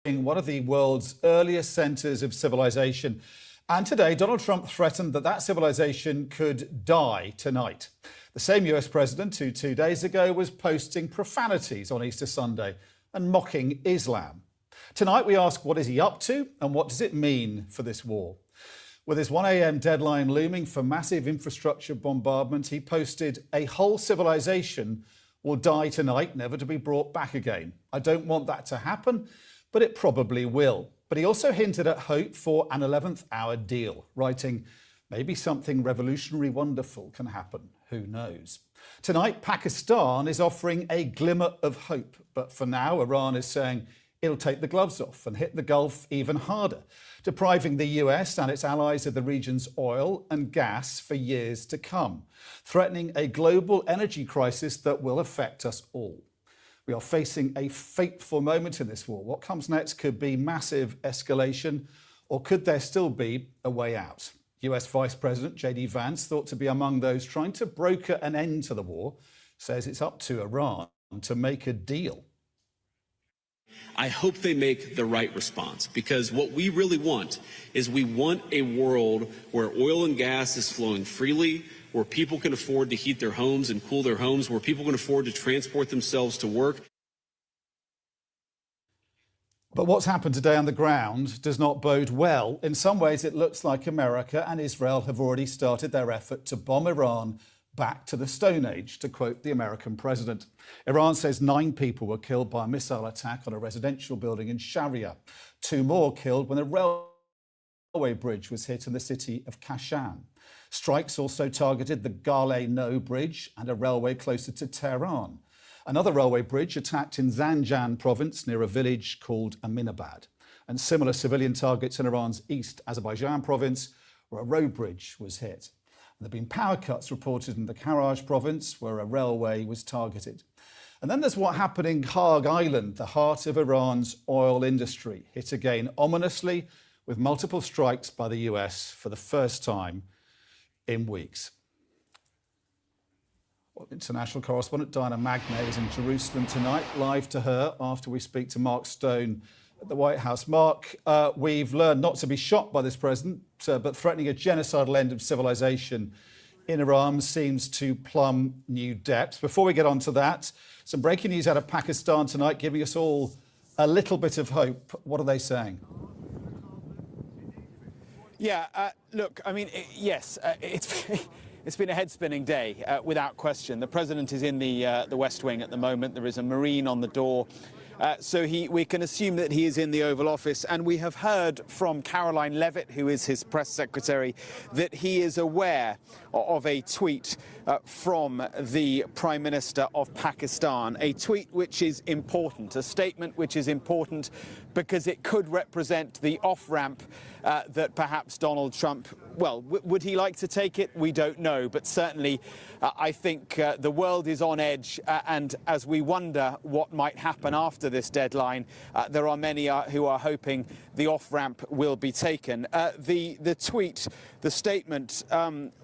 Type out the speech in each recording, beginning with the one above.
one of the world's earliest centres of civilization. And today, Donald Trump threatened that that civilization could die tonight. The same US president who 2 days ago was posting profanities on Easter Sunday and mocking Islam. Tonight, we ask, what is he up to and what does it mean for this war? With his 1 a.m. deadline looming for massive infrastructure bombardment, he posted, "A whole civilization will die tonight, never to be brought back again. I don't want that to happen, but it probably will." But he also hinted at hope for an 11th hour deal, writing, "Maybe something revolutionary wonderful can happen. Who knows?" Tonight, Pakistan is offering a glimmer of hope. But for now, Iran is saying it'll take the gloves off and hit the Gulf even harder, depriving the US and its allies of the region's oil and gas for years to come, threatening a global energy crisis that will affect us all. We are facing a fateful moment in this war. What comes next could be massive escalation, or could there still be a way out? US Vice President J.D. Vance, thought to be among those trying to broker an end to the war, says it's up to Iran to make a deal. I hope they make the right response, because what we really want is we want a world where oil and gas is flowing freely, where people can afford to heat their homes and cool their homes, where people can afford to transport themselves to work. But what's happened today on the ground does not bode well. In some ways, it looks like America and Israel have already started their effort to bomb Iran back to the Stone Age, to quote the American president. Iran says 9 people were killed by a missile attack on a residential building in Sharia. 2 more killed when a railway bridge was hit in the city of Kashan. Strikes also targeted the Galeh No bridge and a railway closer to Tehran. Another railway bridge attacked in Zanjan province near a village called Aminabad. And similar civilian targets in Iran's East Azerbaijan province, where a road bridge was hit. There have been power cuts reported in the Karaj province, where a railway was targeted. And then there's what happened in Kharg Island, the heart of Iran's oil industry, hit again ominously with multiple strikes by the US for the first time in weeks. Well, international correspondent Diana Magne is in Jerusalem tonight, live to her after we speak to Mark Stone at the White House. Mark, we've learned not to be shocked by this president, but threatening a genocidal end of civilization in Iran seems to plumb new depths. Before we get on to that, some breaking news out of Pakistan tonight, giving us all a little bit of hope. What are they saying? Yeah, look, I mean, yes, it's been a head-spinning day, without question. The president is in the West Wing at the moment. There is a Marine on the door. So we can assume that he is in the Oval Office, and we have heard from Caroline Levitt, who is his press secretary, that he is aware of a tweet from the Prime Minister of Pakistan, a tweet which is important, a statement which is important because it could represent the off-ramp that perhaps Donald Trump, well, would he like to take it? We don't know, but certainly I think the world is on edge, and as we wonder what might happen after this deadline, there are many who are hoping the off-ramp will be taken. The tweet, the statement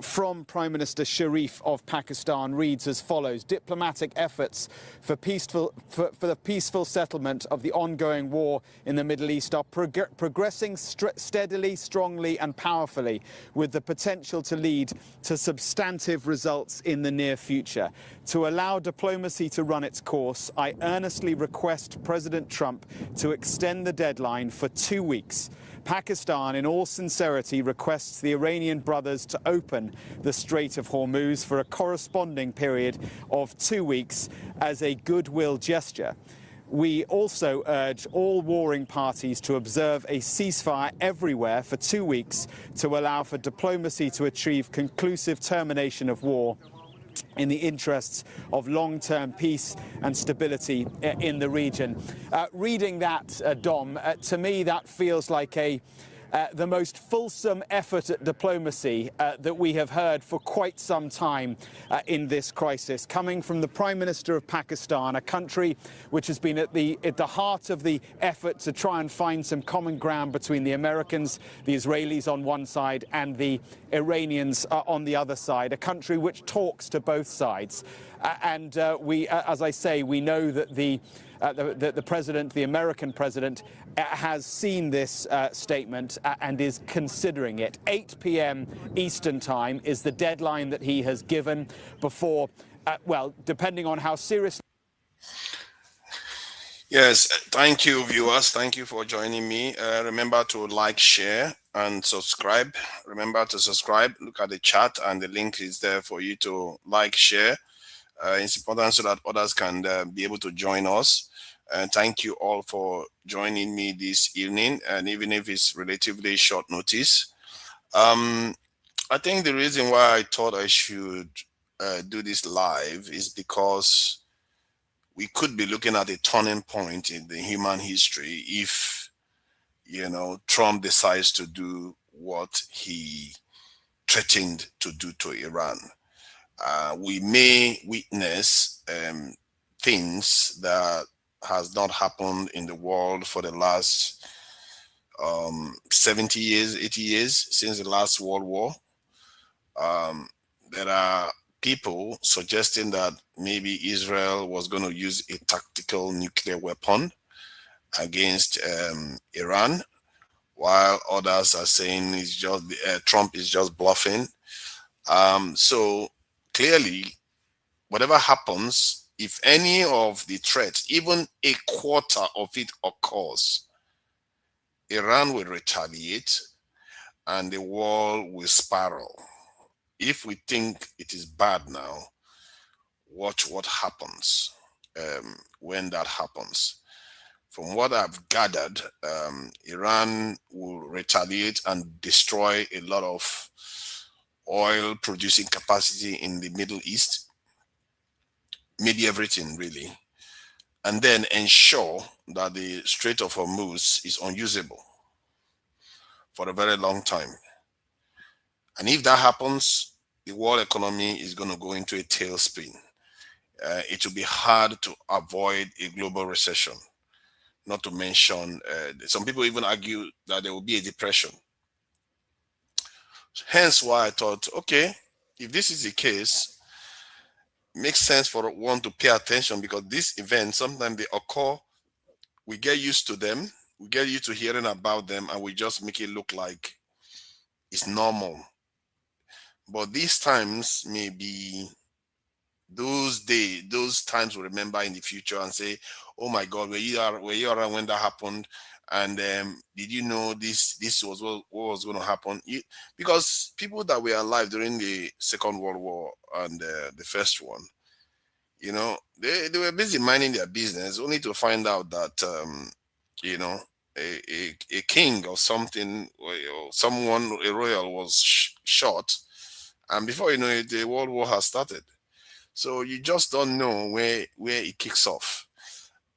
from Prime Minister Sharif of Pakistan reads as follows: "Diplomatic efforts for the peaceful settlement of the ongoing war in the Middle East are progressing steadily, strongly and powerfully, with the potential to lead to substantive results in the near future. To allow diplomacy to run its course, I earnestly request President Trump to extend the deadline for 2 weeks. Pakistan, in all sincerity, requests the Iranian brothers to open the Strait of Hormuz for a corresponding period of 2 weeks as a goodwill gesture. We also urge all warring parties to observe a ceasefire everywhere for 2 weeks to allow for diplomacy to achieve conclusive termination of war in the interests of long-term peace and stability in the region." Reading that, Dom, to me that feels like the most fulsome effort at diplomacy that we have heard for quite some time in this crisis, coming from the Prime Minister of Pakistan, a country which has been at the heart of the effort to try and find some common ground between the Americans, the Israelis on one side and the Iranians on the other side, a country which talks to both sides. And as I say, we know that the the president, the American president, has seen this statement and is considering it. 8 p.m. Eastern Time is the deadline that he has given before, well, depending on how seriously. Yes, thank you, viewers. Thank you for joining me. Remember to like, share, and subscribe. Remember to subscribe. Look at the chat, and the link is there for you to like, share. It's important so that others can be able to join us. And thank you all for joining me this evening, and even if it's relatively short notice. I think the reason why I thought I should do this live is because we could be looking at a turning point in the human history if, Trump decides to do what he threatened to do to Iran. We may witness things that has not happened in the world for the last 70 years, 80 years since the last World War. There are people suggesting that maybe Israel was going to use a tactical nuclear weapon against Iran, while others are saying it's just Trump is just bluffing. So clearly, whatever happens, if any of the threats, even a quarter of it occurs, Iran will retaliate and the world will spiral. If we think it is bad now, watch what happens when that happens. From what I've gathered, Iran will retaliate and destroy a lot of oil producing capacity in the Middle East, maybe everything really, and then ensure that the Strait of Hormuz is unusable for a very long time. And if that happens, the world economy is going to go into a tailspin. It will be hard to avoid a global recession, not to mention, some people even argue that there will be a depression. Hence why I thought, okay, if this is the case, it makes sense for one to pay attention, because these events, sometimes they occur, we get used to them, we get used to hearing about them, and we just make it look like it's normal. But these times may be those days, those times we'll remember in the future and say, oh my God, were you around when that happened? And did you know this was what was going to happen? Because people that were alive during the Second World War and the first one, they were busy minding their business, only to find out that, a king or something, or someone, a royal was shot. And before you know it, the World War has started. So you just don't know where it kicks off.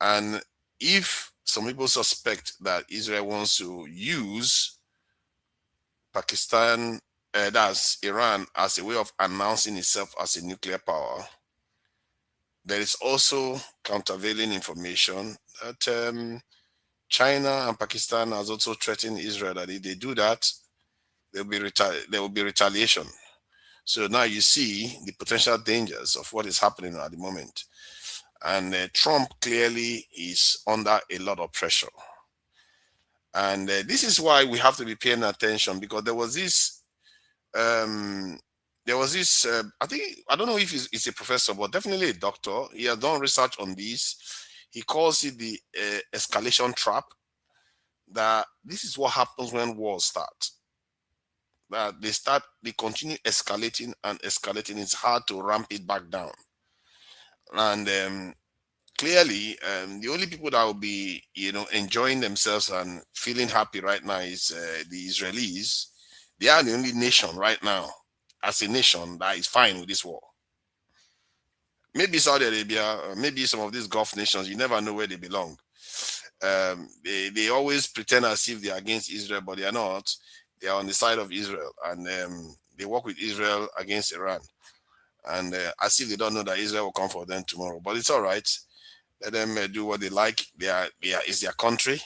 And if some people suspect that Israel wants to use Pakistan, that's Iran, as a way of announcing itself as a nuclear power, there is also countervailing information that China and Pakistan has also threatened Israel that if they do that, there will be retaliation. So now you see the potential dangers of what is happening at the moment. And Trump clearly is under a lot of pressure. And this is why we have to be paying attention, because there was this, I don't know if he's a professor, but definitely a doctor. He has done research on this. He calls it the escalation trap, that this is what happens when wars start. That they continue escalating and escalating. It's hard to ramp it back down. And clearly, the only people that will be, enjoying themselves and feeling happy right now is the Israelis. They are the only nation right now, as a nation, that is fine with this war. Maybe Saudi Arabia, maybe some of these Gulf nations, you never know where they belong. They always pretend as if they are against Israel, but they are not. They are on the side of Israel, and they work with Israel against Iran. And as if they don't know that Israel will come for them tomorrow. But it's all right. Let them do what they like. It's their country.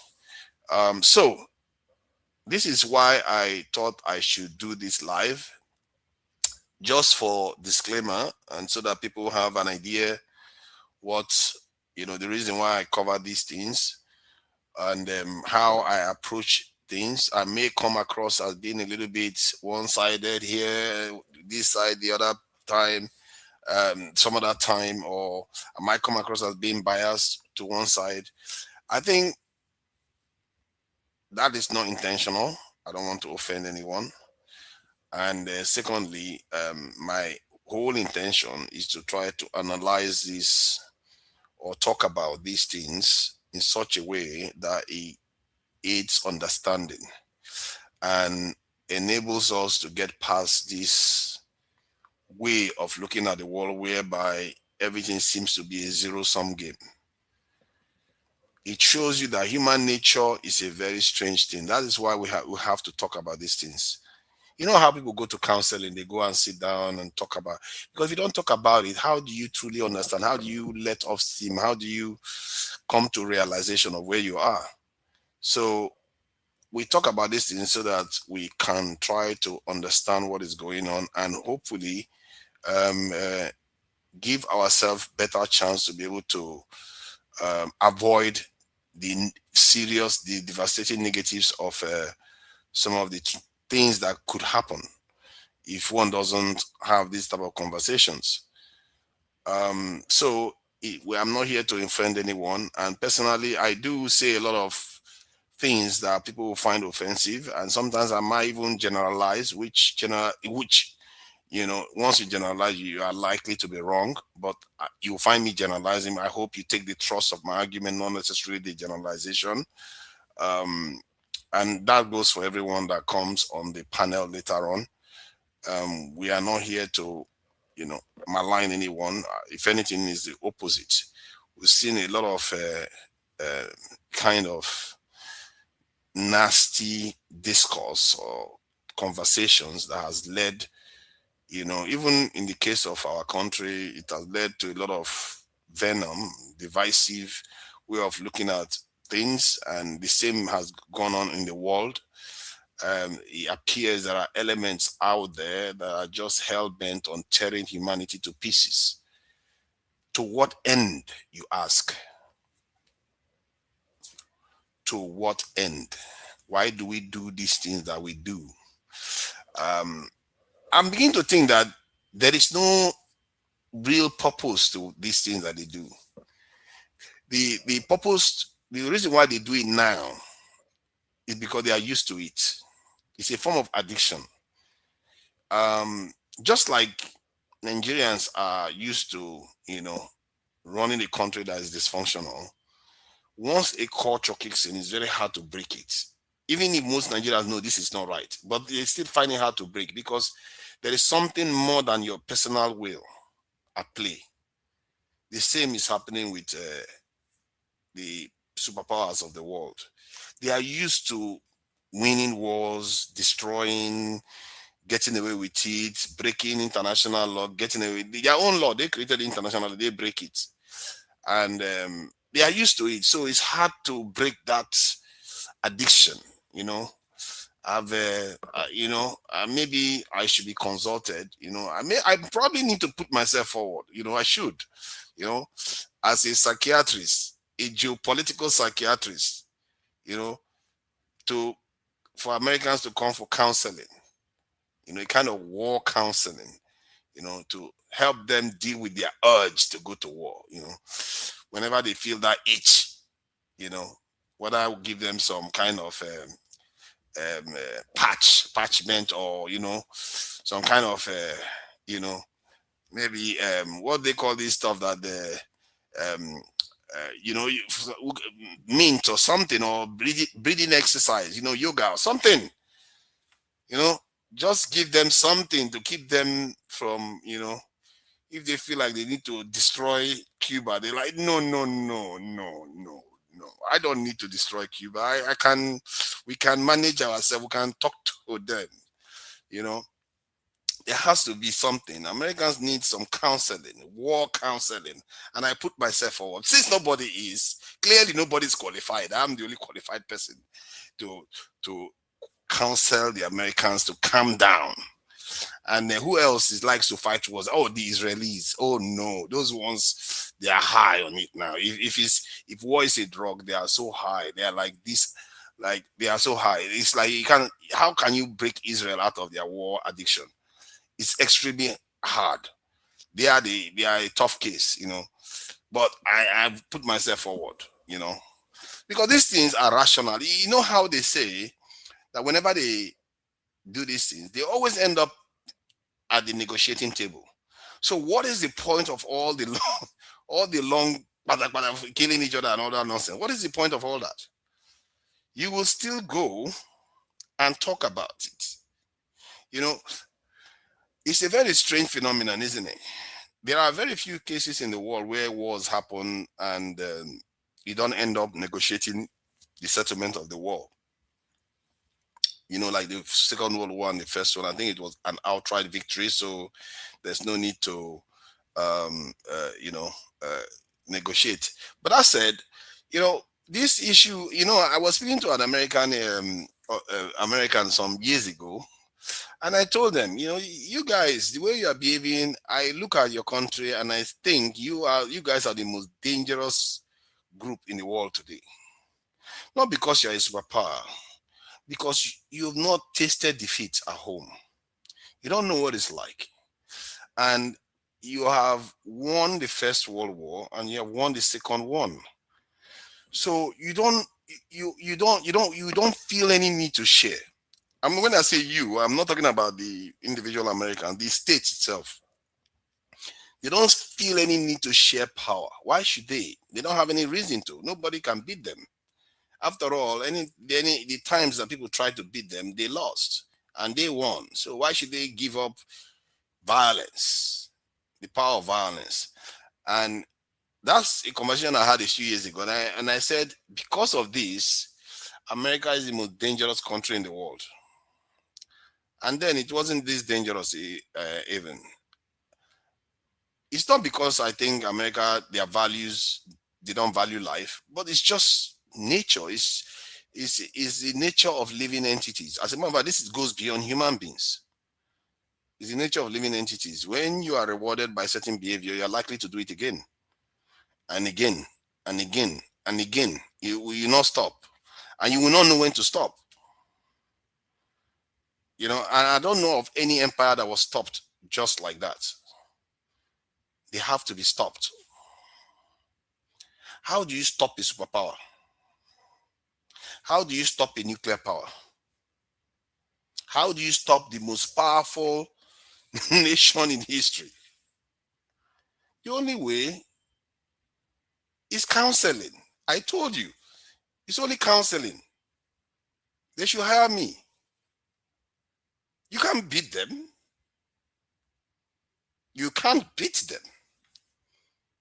So this is why I thought I should do this live, just for disclaimer, and so that people have an idea what the reason why I cover these things and how I approach things. I may come across as being a little bit one-sided here, this side, the other time, some other time, or I might come across as being biased to one side. I think that is not intentional. I don't want to offend anyone. And secondly, my whole intention is to try to analyze this or talk about these things in such a way that it aids understanding and enables us to get past this way of looking at the world whereby everything seems to be a zero-sum game. It shows you that human nature is a very strange thing. That is why we have to talk about these things. You know how people go to counseling, they go and sit down and talk about, because if you don't talk about it, how do you truly understand? How do you let off steam? How do you come to realization of where you are? So we talk about these things so that we can try to understand what is going on and hopefully give ourselves better chance to be able to avoid the devastating negatives of some of the things that could happen if one doesn't have these type of conversations. I'm not here to offend anyone, and personally, I do say a lot of things that people will find offensive, and sometimes I might even generalize, which once you generalize, you are likely to be wrong, but you'll find me generalizing. I hope you take the thrust of my argument, not necessarily the generalization. And that goes for everyone that comes on the panel later on. We are not here to, malign anyone. If anything, is the opposite. We've seen a lot of kind of nasty discourse or conversations that has led, even in the case of our country, it has led to a lot of venom, divisive way of looking at things, and the same has gone on in the world. It appears there are elements out there that are just hell-bent on tearing humanity to pieces. To what end, you ask? To what end? Why do we do these things that we do? I'm beginning to think that there is no real purpose to these things that they do. The reason why they do it now is because they are used to it. It's a form of addiction. Just like Nigerians are used to, running a country that is dysfunctional. Once a culture kicks in, it's very hard to break it. Even if most Nigerians know this is not right, but they still find it hard to break because there is something more than your personal will at play. The same is happening with the superpowers of the world. They are used to winning wars, destroying, getting away with it, breaking international law, getting away with their own law. They created international law, they break it. And they are used to it. So it's hard to break that addiction, maybe I should be consulted, I probably need to put myself forward, I should, as a psychiatrist, a geopolitical psychiatrist, for Americans to come for counseling, a kind of war counseling, to help them deal with their urge to go to war, whenever they feel that itch, whether I will give them some kind of patchment or, some kind of, maybe what they call this stuff that mint or something, or breathing exercise, yoga or something, just give them something to keep them from, if they feel like they need to destroy Cuba, they're like, no. I don't need to destroy Cuba. We can manage ourselves. We can talk to them. There has to be something. Americans need some counseling, war counseling. And I put myself forward. Since clearly nobody's qualified. I'm the only qualified person to counsel the Americans to calm down. And who else is likes to fight wars? Oh, the Israelis. Oh no, those ones, they are high on it now. If war is a drug, they are so high. They are like this, like they are so high. It's like you can how can you break Israel out of their war addiction? It's extremely hard. They are a tough case, But I've put myself forward, because these things are rational. You know how they say that whenever they do these things, they always end up at the negotiating table. So what is the point of all the long killing each other and all that nonsense? What is the point of all that? You will still go and talk about it. It's a very strange phenomenon, isn't it? There are very few cases in the world where wars happen and you don't end up negotiating the settlement of the war. Like the Second World War and the First one, I think it was an outright victory, so there's no need to, negotiate. But that said, this issue, I was speaking to an American some years ago, and I told them, you guys, the way you are behaving, I look at your country and I think you guys are the most dangerous group in the world today. Not because you're a superpower, because you've not tasted defeat at home. You don't know what it's like. And you have won the First World War and you have won the Second one. So you don't feel any need to share. I mean, when I say you, I'm not talking about the individual American, the state itself. They don't feel any need to share power. Why should they? They don't have any reason to. Nobody can beat them. After all, the times that people tried to beat them, they lost and they won. So why should they give up violence, the power of violence? And that's a conversation I had a few years ago. And I said, because of this, America is the most dangerous country in the world. And then it wasn't this dangerous even. It's not because I think America, their values, they don't value life, but it's just nature. It's the nature of living entities. As a matter of fact, this goes beyond human beings. It's the nature of living entities. When you are rewarded by certain behavior, you're likely to do it again and again and again and again. You will not stop, and you will not know when to stop. And I don't know of any empire that was stopped just like that. They have to be stopped. How do you stop a superpower? How do you stop a nuclear power? How do you stop the most powerful nation in history? The only way is counseling. I told you, it's only counseling. They should hire me. You can't beat them. You can't beat them.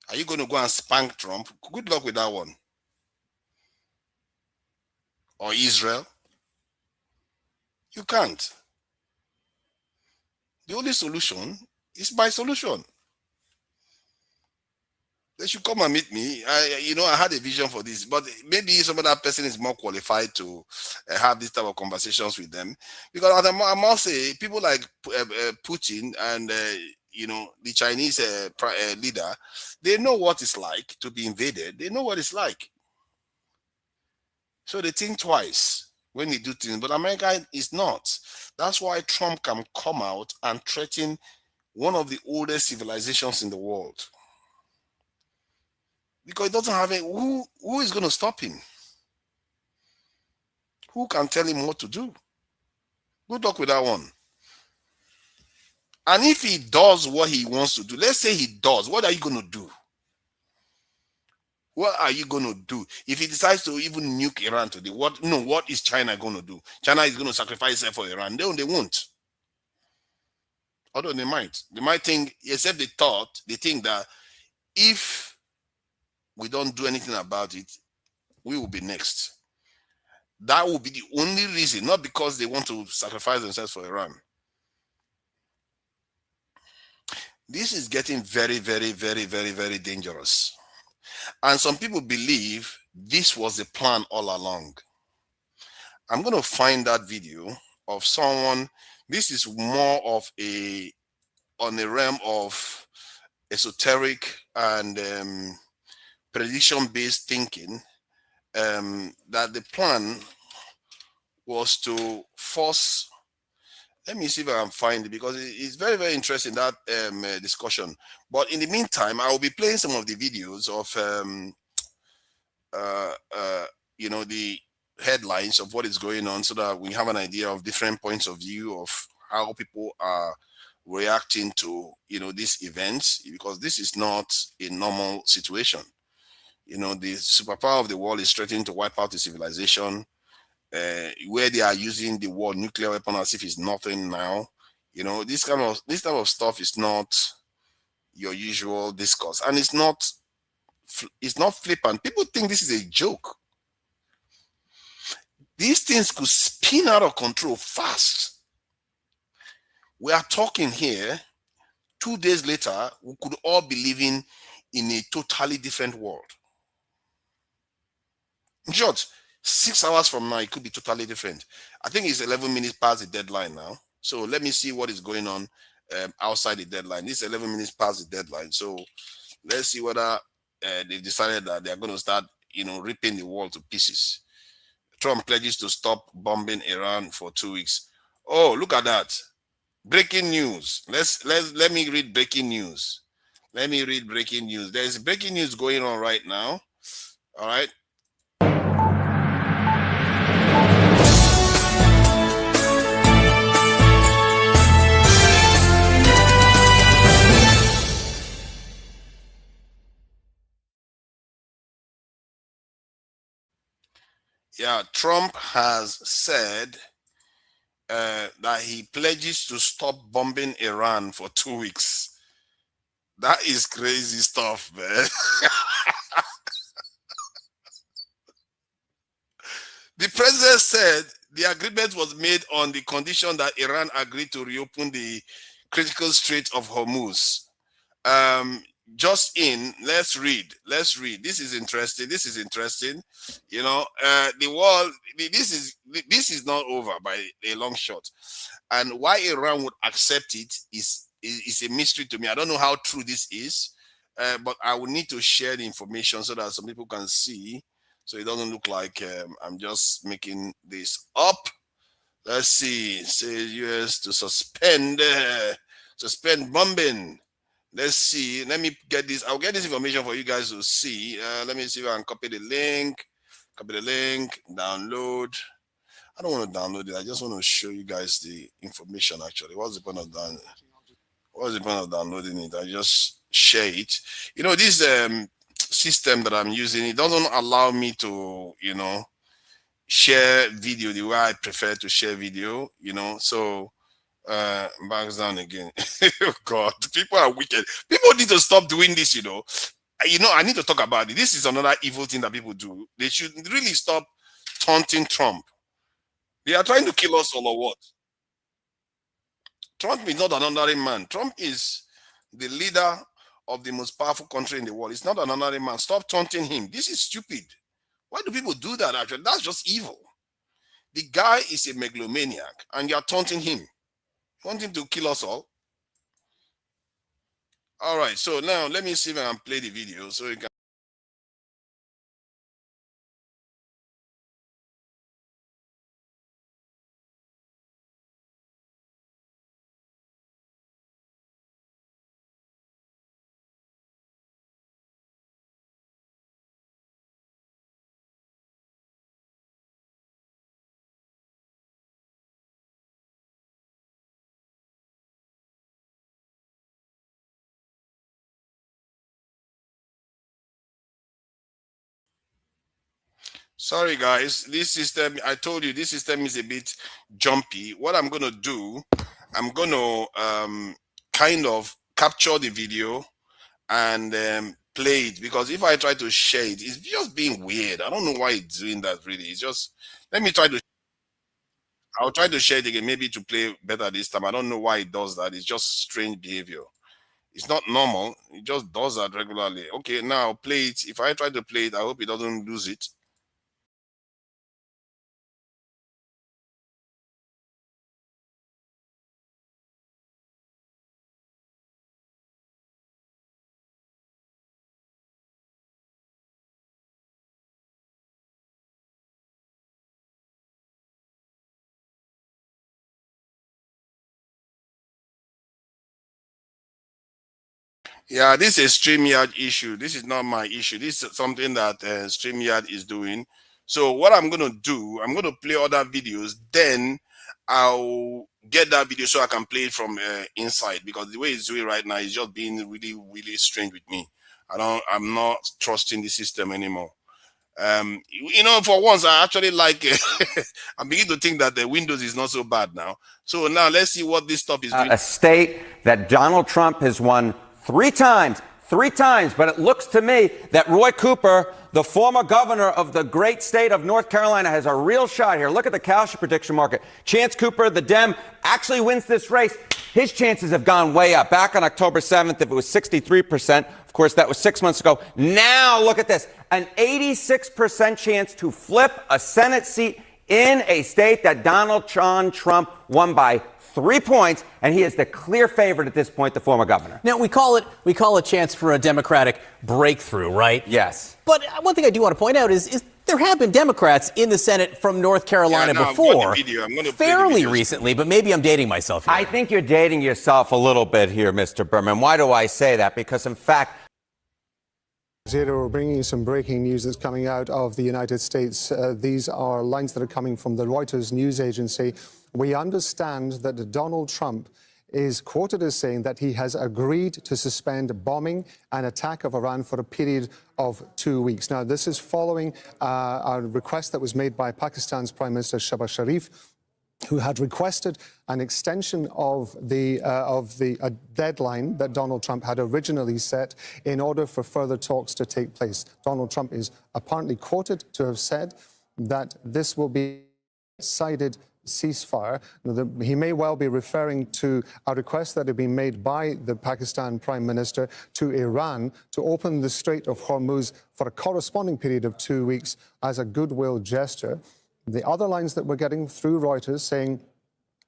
Are you going to go and spank Trump? Good luck with that one. Or Israel? You can't. The only solution is by solution. They should come and meet me. I had a vision for this, but maybe some other person is more qualified to have this type of conversations with them. Because I must say, people like Putin and the Chinese leader, they know what it's like to be invaded. They know what it's like. So they think twice when they do things. But America is not. That's why Trump can come out and threaten one of the oldest civilizations in the world. Because it doesn't have who is going to stop him? Who can tell him what to do? Good luck with that one. And if he does what he wants to do, let's say he does, what are you going to do? What are you going to do? If he decides to even nuke Iran today, what is China going to do? China is going to sacrifice itself for Iran. They won't. Although they might. They might think, except they think that if we don't do anything about it, we will be next. That will be the only reason, not because they want to sacrifice themselves for Iran. This is getting very, very, very, very, very dangerous. And some people believe this was the plan all along. I'm going to find that video of someone This is more of on the realm of esoteric and prediction-based thinking, that the plan was to force. Let me see if I can find it, because it's very, very interesting, that discussion. But in the meantime, I will be playing some of the videos of the headlines of what is going on, so that we have an idea of different points of view of how people are reacting to these events, because this is not a normal situation. The superpower of the world is threatening to wipe out the civilization, where they are using the word nuclear weapon as if it's nothing now. This type of stuff is not your usual discourse, and it's not flippant. People think this is a joke. These things could spin out of control fast. We are talking here, 2 days later, we could all be living in a totally different world. In short, 6 hours from now, it could be totally different. I think it's 11 minutes past the deadline now. So let me see what is going on outside the deadline. This is 11 minutes past the deadline. So let's see whether they've decided that they're going to start, ripping the world to pieces. Trump pledges to stop bombing Iran for 2 weeks. Oh, look at that. Breaking news. Let me read breaking news. Let me read breaking news. There's breaking news going on right now. All right. Yeah, Trump has said that he pledges to stop bombing Iran for 2 weeks. That is crazy stuff, man. The president said the agreement was made on the condition that Iran agreed to reopen the critical Strait of Hormuz. Let's read. This is interesting. The world, this is not over by a long shot. And why Iran would accept it is a mystery to me. I don't know how true this is, but I will need to share the information so that some people can see, so it doesn't look like I'm just making this up. Let's see. Say US to suspend bombing. Let's see. Let me get this. I'll get this information for you guys to see. Let me see if I can copy the link. Download. I don't want to download it. I just want to show you guys the information. Actually, what's the point of downloading it? I just share it. This system that I'm using, it doesn't allow me to share video the way I prefer to share video. So backs down again. Oh God, people are wicked. People need to stop doing this. I need to talk about it. This is another evil thing that people do. They should really stop taunting Trump. They are trying to kill us all, or what? Trump is not an ordinary man. Trump is the leader of the most powerful country in the world. It's not an ordinary man. Stop taunting him. This is stupid. Why do people do that? Actually, that's just evil. The guy is a megalomaniac, and you're taunting him. You want him to kill us all? All right. So now let me see if I can play the video so you can. Sorry, guys. This system, I told you, this system is a bit jumpy. What I'm going to do, I'm going to kind of capture the video and play it, because if I try to share it, it's just being weird. I don't know why it's doing that, really. It's just, I'll try to share it again, maybe to play better this time. I don't know why it does that. It's just strange behavior. It's not normal. It just does that regularly. Okay, now play it. If I try to play it, I hope it doesn't lose it. Yeah, this is a StreamYard issue. This is not my issue. This is something that StreamYard is doing. So what I'm going to do, I'm going to play other videos. Then I'll get that video so I can play it from inside, because the way it's doing right now is just being really, really strange with me. I'm not trusting the system anymore. For once, I actually like it. I'm beginning to think that the Windows is not so bad now. So now let's see what this stuff is doing. A state that Donald Trump has won three times, but it looks to me that Roy Cooper, the former governor of the great state of North Carolina, has a real shot here. Look at the Kalshi prediction market. Chance Cooper, the Dem, actually wins this race. His chances have gone way up. Back on October 7th, if it was 63%, of course, that was 6 months ago. Now, look at this. An 86% chance to flip a Senate seat in a state that Donald John Trump won by 3 points, and he is the clear favorite at this point, the former governor. Now, we call it chance for a Democratic breakthrough, right? Yes. But one thing I do want to point out is there have been Democrats in the Senate from North Carolina before, fairly recently, but maybe I'm dating myself here. I think you're dating yourself a little bit here, Mr. Berman. Why do I say that? Because, in fact, Zero, we're bringing you some breaking news that's coming out of the United States. These are lines that are coming from the Reuters news agency. We understand that Donald Trump is quoted as saying that he has agreed to suspend bombing and attack of Iran for a period of 2 weeks. Now, this is following a request that was made by Pakistan's Prime Minister Shehbaz Sharif, who had requested an extension of the deadline that Donald Trump had originally set in order for further talks to take place. Donald Trump is apparently quoted to have said that this will be a sided ceasefire. He may well be referring to a request that had been made by the Pakistan Prime Minister to Iran to open the Strait of Hormuz for a corresponding period of 2 weeks as a goodwill gesture. The other lines that we're getting through Reuters saying,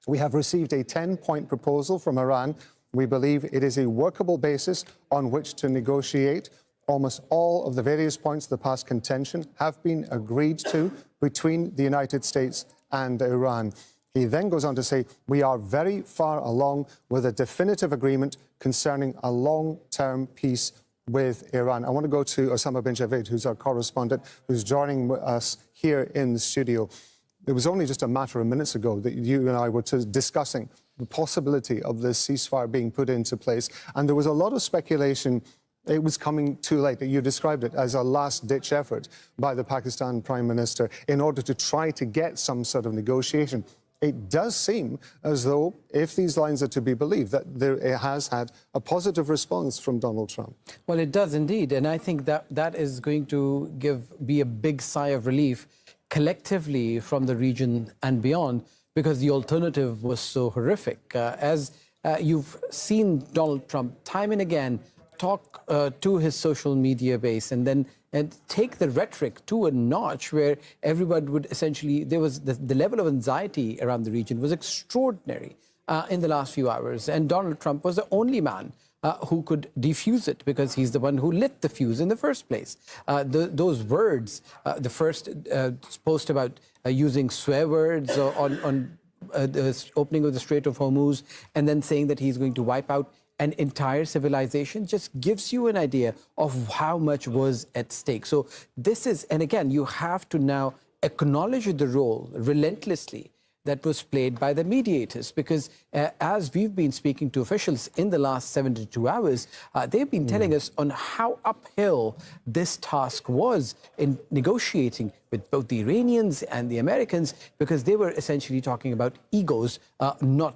we have received a 10-point proposal from Iran. We believe it is a workable basis on which to negotiate. Almost all of the various points of the past contention have been agreed to between the United States and Iran. He then goes on to say, we are very far along with a definitive agreement concerning a long-term peace with Iran. I want to go to Osama bin Javid, who's our correspondent, who's joining us here in the studio. It was only just a matter of minutes ago that you and I were discussing the possibility of this ceasefire being put into place. And there was a lot of speculation it was coming too late. You described it as a last-ditch effort by the Pakistan Prime Minister in order to try to get some sort of negotiation. It does seem as though, if these lines are to be believed, that it has had a positive response from Donald Trump. Well, it does indeed. And I think that is going to be a big sigh of relief collectively from the region and beyond, because the alternative was so horrific. As you've seen Donald Trump time and again talk to his social media base and take the rhetoric to a notch where everybody would essentially, there was the level of anxiety around the region was extraordinary in the last few hours. And Donald Trump was the only man who could defuse it, because he's the one who lit the fuse in the first place. Those words, the first post about using swear words on the opening of the Strait of Hormuz, and then saying that he's going to wipe out an entire civilization, just gives you an idea of how much was at stake. So this is, and again, you have to now acknowledge the role relentlessly that was played by the mediators, because as we've been speaking to officials in the last 72 hours, they've been telling us on how uphill this task was in negotiating with both the Iranians and the Americans, because they were essentially talking about egos, not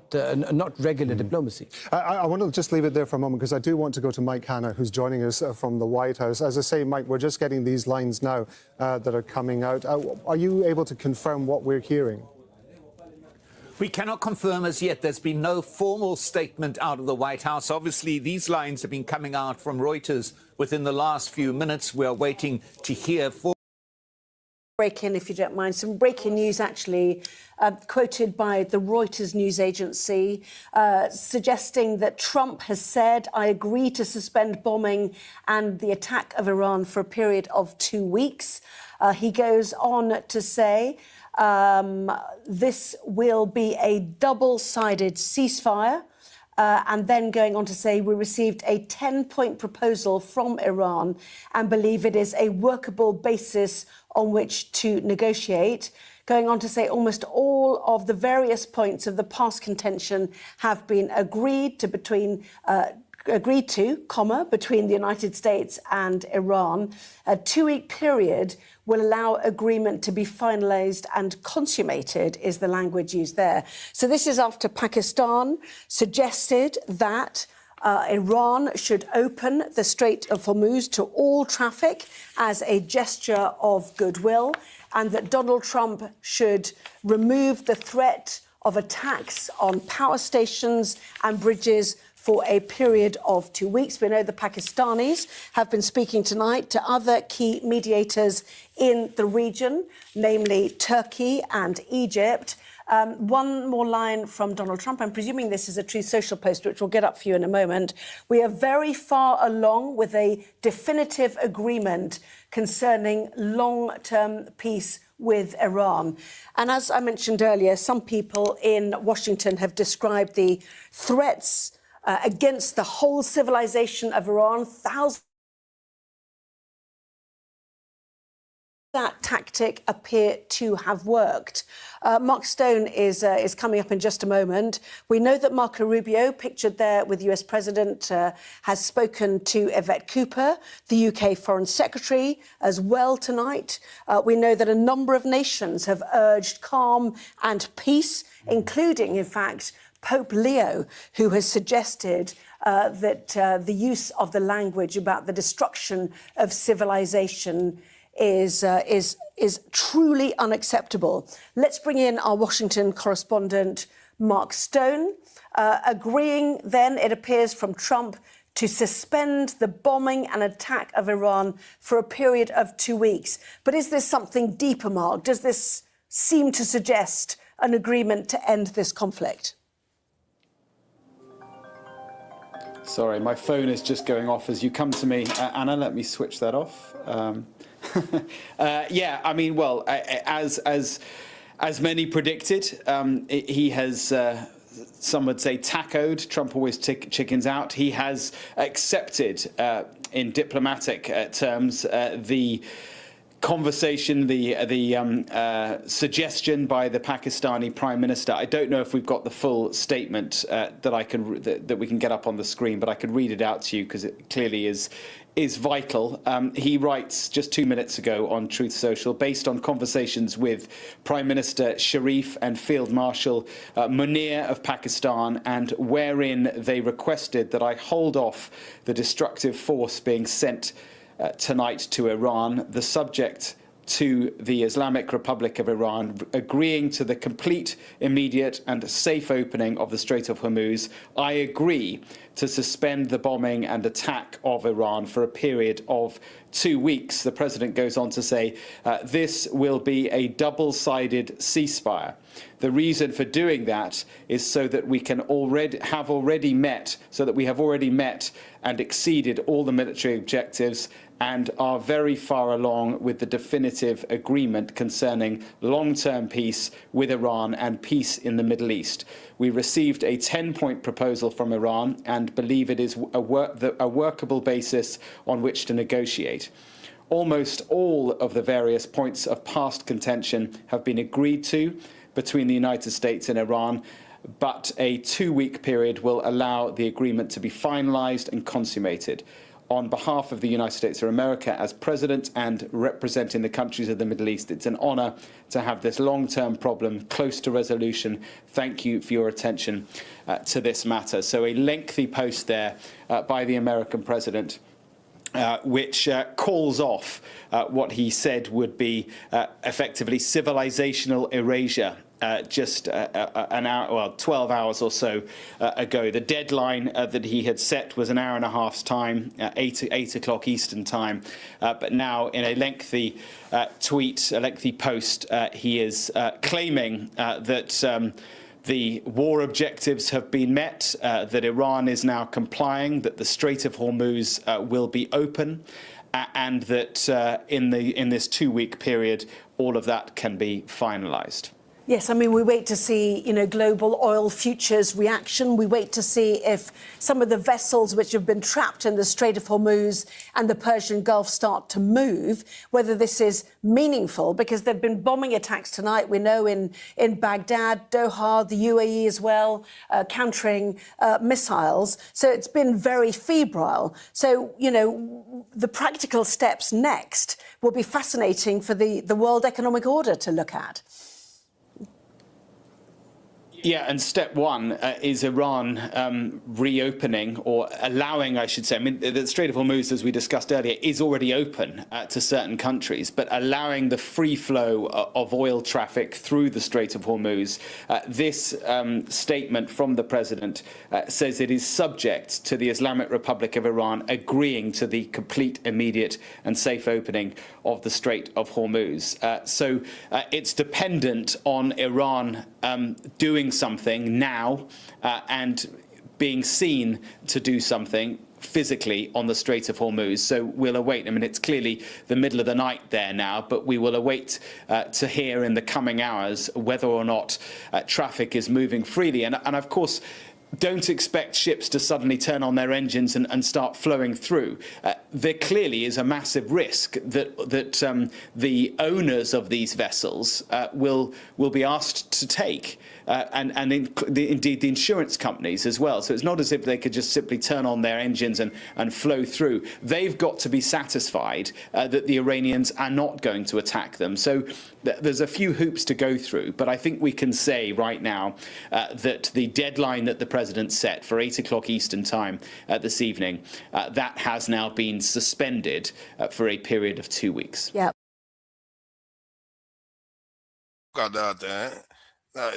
regular diplomacy. I want to just leave it there for a moment, because I do want to go to Mike Hanna, who's joining us from the White House. As I say, Mike, we're just getting these lines now that are coming out. Are you able to confirm what we're hearing? We cannot confirm as yet. There's been no formal statement out of the White House. Obviously, these lines have been coming out from Reuters within the last few minutes. We are waiting to hear for. Break in, if you don't mind. Some breaking news, actually, quoted by the Reuters news agency, suggesting that Trump has said, I agree to suspend bombing and the attack of Iran for a period of 2 weeks. He goes on to say, this will be a double-sided ceasefire. and then going on to say we received a 10-point proposal from Iran and believe it is a workable basis on which to negotiate. Going on to say almost all of the various points of the past contention have been agreed to, between the United States and Iran. A 2-week period will allow agreement to be finalised and consummated, is the language used there. So this is after Pakistan suggested that Iran should open the Strait of Hormuz to all traffic as a gesture of goodwill, and that Donald Trump should remove the threat of attacks on power stations and bridges for a period of 2 weeks. We know the Pakistanis have been speaking tonight to other key mediators in the region, namely Turkey and Egypt. One more line from Donald Trump. I'm presuming this is a Truth Social post, which we'll get up for you in a moment. We are very far along with a definitive agreement concerning long-term peace with Iran. And as I mentioned earlier, some people in Washington have described the threats against the whole civilization of Iran. Thousands that tactic appear to have worked. Mark Stone is coming up in just a moment. We know that Marco Rubio, pictured there with the US President, has spoken to Yvette Cooper, the UK Foreign Secretary, as well tonight. We know that a number of nations have urged calm and peace, including, in fact, Pope Leo, who has suggested that the use of the language about the destruction of civilization is truly unacceptable. Let's bring in our Washington correspondent, Mark Stone, agreeing then, it appears, from Trump to suspend the bombing and attack of Iran for a period of 2 weeks. But is this something deeper, Mark? Does this seem to suggest an agreement to end this conflict? Sorry, my phone is just going off as you come to me. Anna, let me switch that off. Yeah, I mean, well, as many predicted, he has, some would say, tacoed. Trump always chickens out. He has accepted, in diplomatic terms, the conversation, the suggestion by the Pakistani Prime Minister. I don't know if we've got the full statement that we can get up on the screen, but I could read it out to you because it clearly is vital. He writes just 2 minutes ago on Truth Social, based on conversations with Prime Minister Sharif and Field Marshal Munir of Pakistan, and wherein they requested that I hold off the destructive force being sent tonight to Iran, the subject to the Islamic Republic of Iran agreeing to the complete, immediate and safe opening of the Strait of Hormuz. I agree to suspend the bombing and attack of Iran for a period of 2 weeks. The president goes on to say, this will be a double-sided ceasefire. The reason for doing that is so that we have already met and exceeded all the military objectives and are very far along with the definitive agreement concerning long-term peace with Iran and peace in the Middle East. We received a 10-point proposal from Iran and believe it is a workable basis on which to negotiate. Almost all of the various points of past contention have been agreed to between the United States and Iran, but a 2-week period will allow the agreement to be finalized and consummated. On behalf of the United States of America as president and representing the countries of the Middle East, it's an honor to have this long-term problem close to resolution. Thank you for your attention to this matter. So a lengthy post there by the American president, which calls off what he said would be effectively civilizational erasure just an hour, well, 12 hours or so ago. The deadline that he had set was an hour and a half's time, 8 o'clock Eastern time. But now, in a lengthy tweet, a lengthy post, he is claiming that the war objectives have been met, that Iran is now complying, that the Strait of Hormuz will be open, and that in this 2-week period, all of that can be finalized. Yes, I mean, we wait to see, global oil futures reaction. We wait to see if some of the vessels which have been trapped in the Strait of Hormuz and the Persian Gulf start to move, whether this is meaningful, because there have been bombing attacks tonight, we know, in Baghdad, Doha, the UAE as well, countering missiles. So it's been very febrile. So, the practical steps next will be fascinating for the World Economic Order to look at. Yeah, and step one is Iran reopening, or allowing, I should say. I mean, the Strait of Hormuz, as we discussed earlier, is already open to certain countries, but allowing the free flow of oil traffic through the Strait of Hormuz. This statement from the president says it is subject to the Islamic Republic of Iran agreeing to the complete, immediate and safe opening of the Strait of Hormuz. So it's dependent on Iran doing something now and being seen to do something physically on the Strait of Hormuz. So we'll await. I mean, it's clearly the middle of the night there now, but we will await to hear in the coming hours whether or not traffic is moving freely. And of course, don't expect ships to suddenly turn on their engines and start flowing through. There clearly is a massive risk that the owners of these vessels will be asked to take, and indeed the insurance companies as well. So it's not as if they could just simply turn on their engines and flow through. They've got to be satisfied that the Iranians are not going to attack them. So there's a few hoops to go through, but I think we can say right now that the deadline that the president set for 8 o'clock Eastern time this evening, that has now been suspended for a period of 2 weeks. Yeah. Look at that,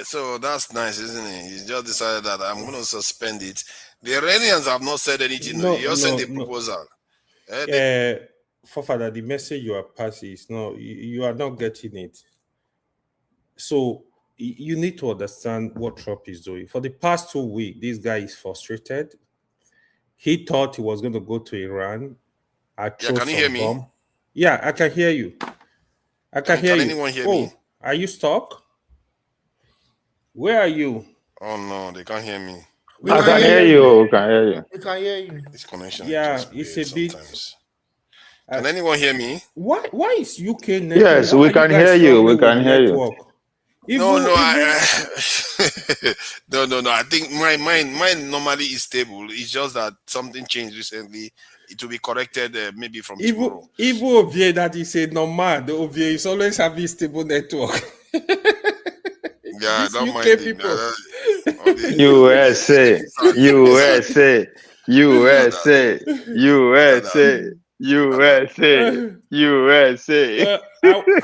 so that's nice, isn't it? He's just decided that I'm going to suspend it. The Iranians have not said anything. You just sent a proposal. Forefather, the message you are passing is you are not getting it. So you need to understand what Trump is doing. For the past 2 weeks, this guy is frustrated. He thought he was going to go to Iran. Can you hear me? Yeah, I can hear you. Can anyone hear me? Are you stuck? Where are you? Oh no, they can't hear me. I can hear you. We can hear you. This connection. Yeah, it's a bit. Can anyone hear me? Why is UK network? Yes, we can hear you. We can hear you. No. I think mine normally is stable. It's just that something changed recently. It will be corrected maybe from tomorrow. Even Ovie that is a nomad, Ovie is always having stable network. Yeah, don't mind people. USA. I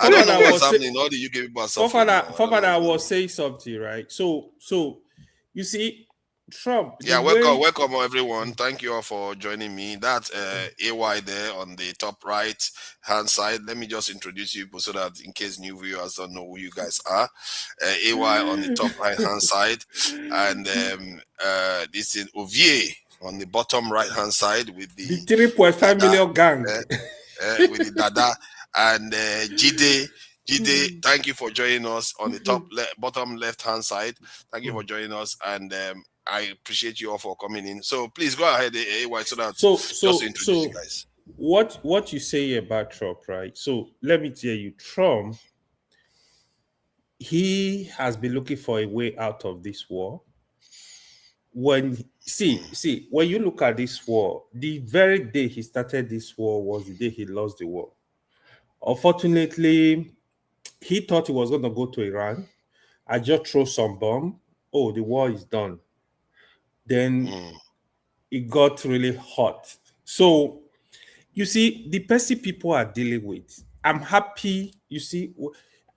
don't know what's happening. All the UK people are suffering. I was saying something, right? So you see, Trump. Yeah, welcome everyone. Thank you all for joining me. That's AY there on the top right hand side. Let me just introduce you so that in case new viewers don't know who you guys are. AY on the top right hand side, and this is Ovie on the bottom right hand side with the 3.5 million gang with the Dada and Jide, thank you for joining us on the top bottom left hand side. Thank you for joining us, and I appreciate you all for coming in. So please go ahead, AY, so that just to introduce you guys. What you say about Trump, right? So let me tell you, Trump, he has been looking for a way out of this war. When you look at this war, the very day he started this war was the day he lost the war. Unfortunately, he thought he was going to go to Iran. I just throw some bomb. Oh, the war is done. Then it got really hot. So, you see, the person people are dealing with, I'm happy. You see,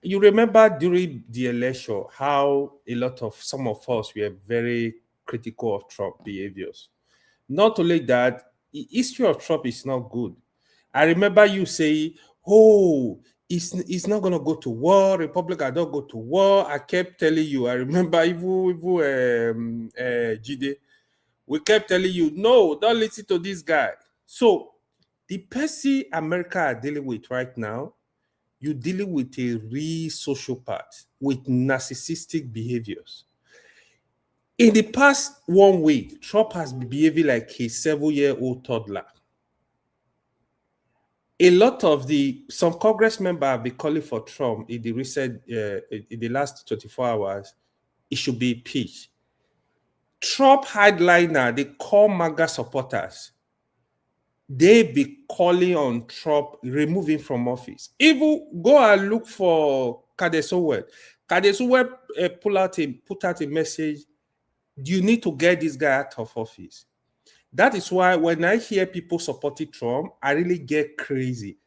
you remember during the election how some of us were very critical of Trump behaviors. Not only that, the history of Trump is not good. I remember you say, oh, it's not going to go to war. Republicans don't go to war. I kept telling you, I remember even Jide, we kept telling you, no, don't listen to this guy. So the person America are dealing with right now you're dealing with a real sociopath with narcissistic behaviors. In the past 1 week, Trump has been behaving like a 7-year-old toddler. A lot of some Congress members have been calling for Trump in the last 24 hours. It should be impeached. Trump hardliner, they call MAGA supporters. They be calling on Trump, remove him from office. Even go and look for Kadesowet. Kadesowet put out a message. You need to get this guy out of office. That is why when I hear people supporting Trump, I really get crazy.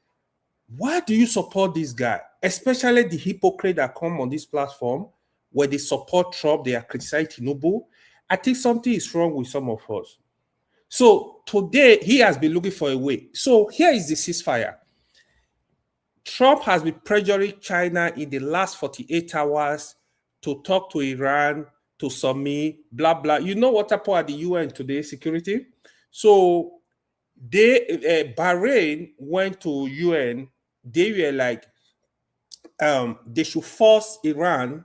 Why do you support this guy? Especially the hypocrite that come on this platform where they support Trump, they are criticizing Tinubu. I think something is wrong with some of us. So today, he has been looking for a way. So here is the ceasefire. Trump has been pressuring China in the last 48 hours to talk to Iran, to submit, blah, blah. You know what happened at the UN today, security? So Bahrain went to UN. They were like, they should force Iran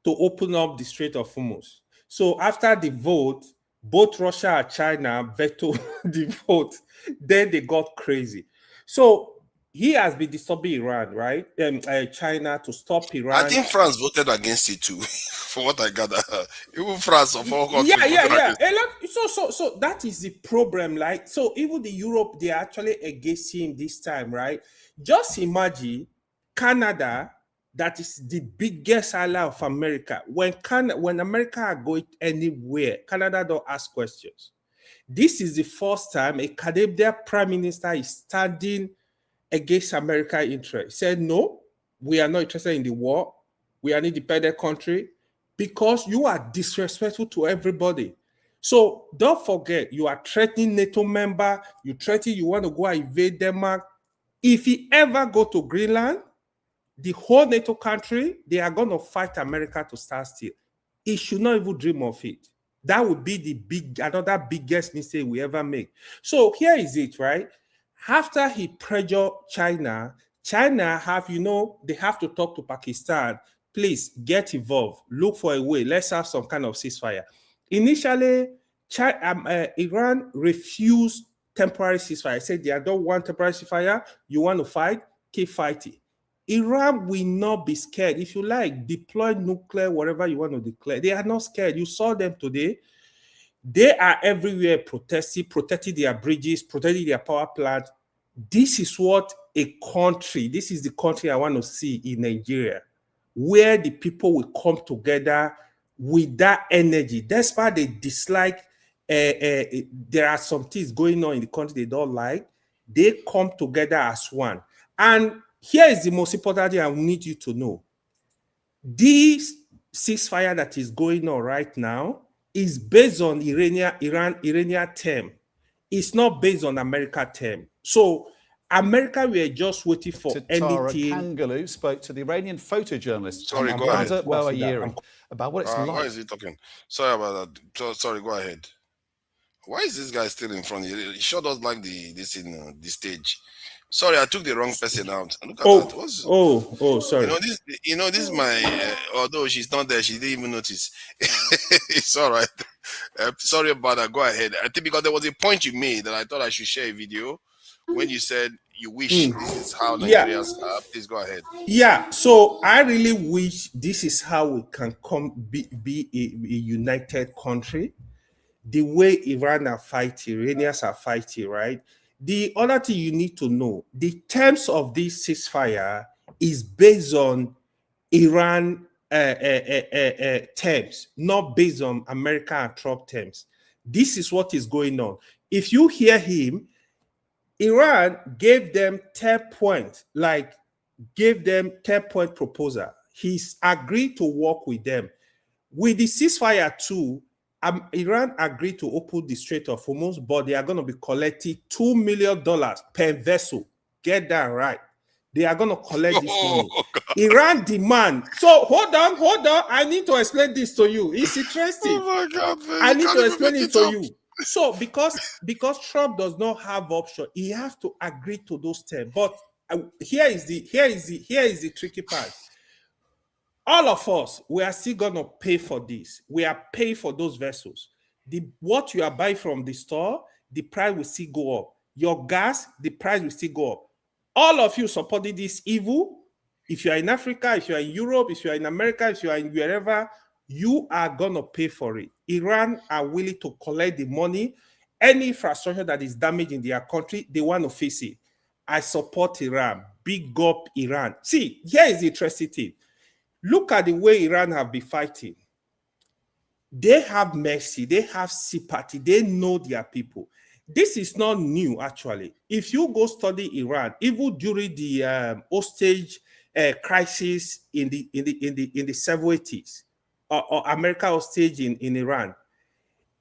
to open up the Strait of Hormuz. So after the vote, both Russia and China vetoed the vote. Then they got crazy. So he has been disturbing Iran, right? China to stop Iran. I think France voted against it too, for what I gather. Even France of all countries. Yeah. So that is the problem, like. So even the Europe, they are actually against him this time, right? Just imagine Canada, that is the biggest ally of America. When America are going anywhere, Canada don't ask questions. This is the first time a Canadian prime minister is standing against American interest. Said, no, we are not interested in the war. We are an independent country, because you are disrespectful to everybody. So don't forget, you are threatening NATO member. You threaten you want to go and invade Denmark. If he ever go to Greenland, the whole NATO country, they are going to fight America to stand still. He should not even dream of it. That would be another biggest mistake we ever make. So here is it, right? After he pressured China have, they have to talk to Pakistan. Please get involved. Look for a way. Let's have some kind of ceasefire. Initially, Iran refused temporary ceasefire. Said they don't want temporary ceasefire. You want to fight? Keep fighting. Iran will not be scared. If you like, deploy nuclear, whatever you want to declare. They are not scared. You saw them today. They are everywhere protecting their bridges, protecting their power plant. This is this is the country I want to see in Nigeria, where the people will come together with that energy. That's why they dislike, there are some things going on in the country they don't like. They come together as one. And here is the most important thing I need you to know. This ceasefire that is going on right now is based on Iranian term. It's not based on America term. So America, we are just waiting for Tara anything. Kangaloo spoke to the Iranian photojournalist about what it's like. Why is he talking? Sorry about that. Sorry, go ahead. Why is this guy still in front? He sure does like the stage. Sorry, I took the wrong person out. Look at that. Sorry. This is my. Although she's not there, she didn't even notice. It's all right. Sorry about that. Go ahead. I think because there was a point you made that I thought I should share a video when you said you wish this is how Nigerians are. Please go ahead. Yeah. So I really wish this is how we can be a united country. The way Iranians are fighting, right? The other thing you need to know, the terms of this ceasefire is based on Iran terms, not based on America and Trump terms. This is what is going on. If you hear him, Iran gave them 10 points, gave them 10-point proposal. He's agreed to work with them. With the ceasefire too, Iran agreed to open the Strait of Hormuz, but they are going to be collecting $2 million per vessel. Get that right. They are going to collect this money. Iran demand. So hold on. I need to explain this to you. It's interesting. Oh my God, man. I need to explain it to you. So because Trump does not have option, he has to agree to those terms. But here is the tricky part. All of us, we are still going to pay for this. We are paying for those vessels. What you are buying from the store, the price will still go up. Your gas, the price will still go up. All of you supporting this evil. If you are in Africa, if you are in Europe, if you are in America, if you are in wherever, you are going to pay for it. Iran are willing to collect the money. Any infrastructure that is damaged in their country, they want to face it. I support Iran. Big up Iran. See, here is the interesting thing. Look at the way Iran have been fighting. They have mercy. They have sympathy. They know their people. This is not new, actually. If you go study Iran, even during the hostage crisis in the 70s, or America hostage in Iran,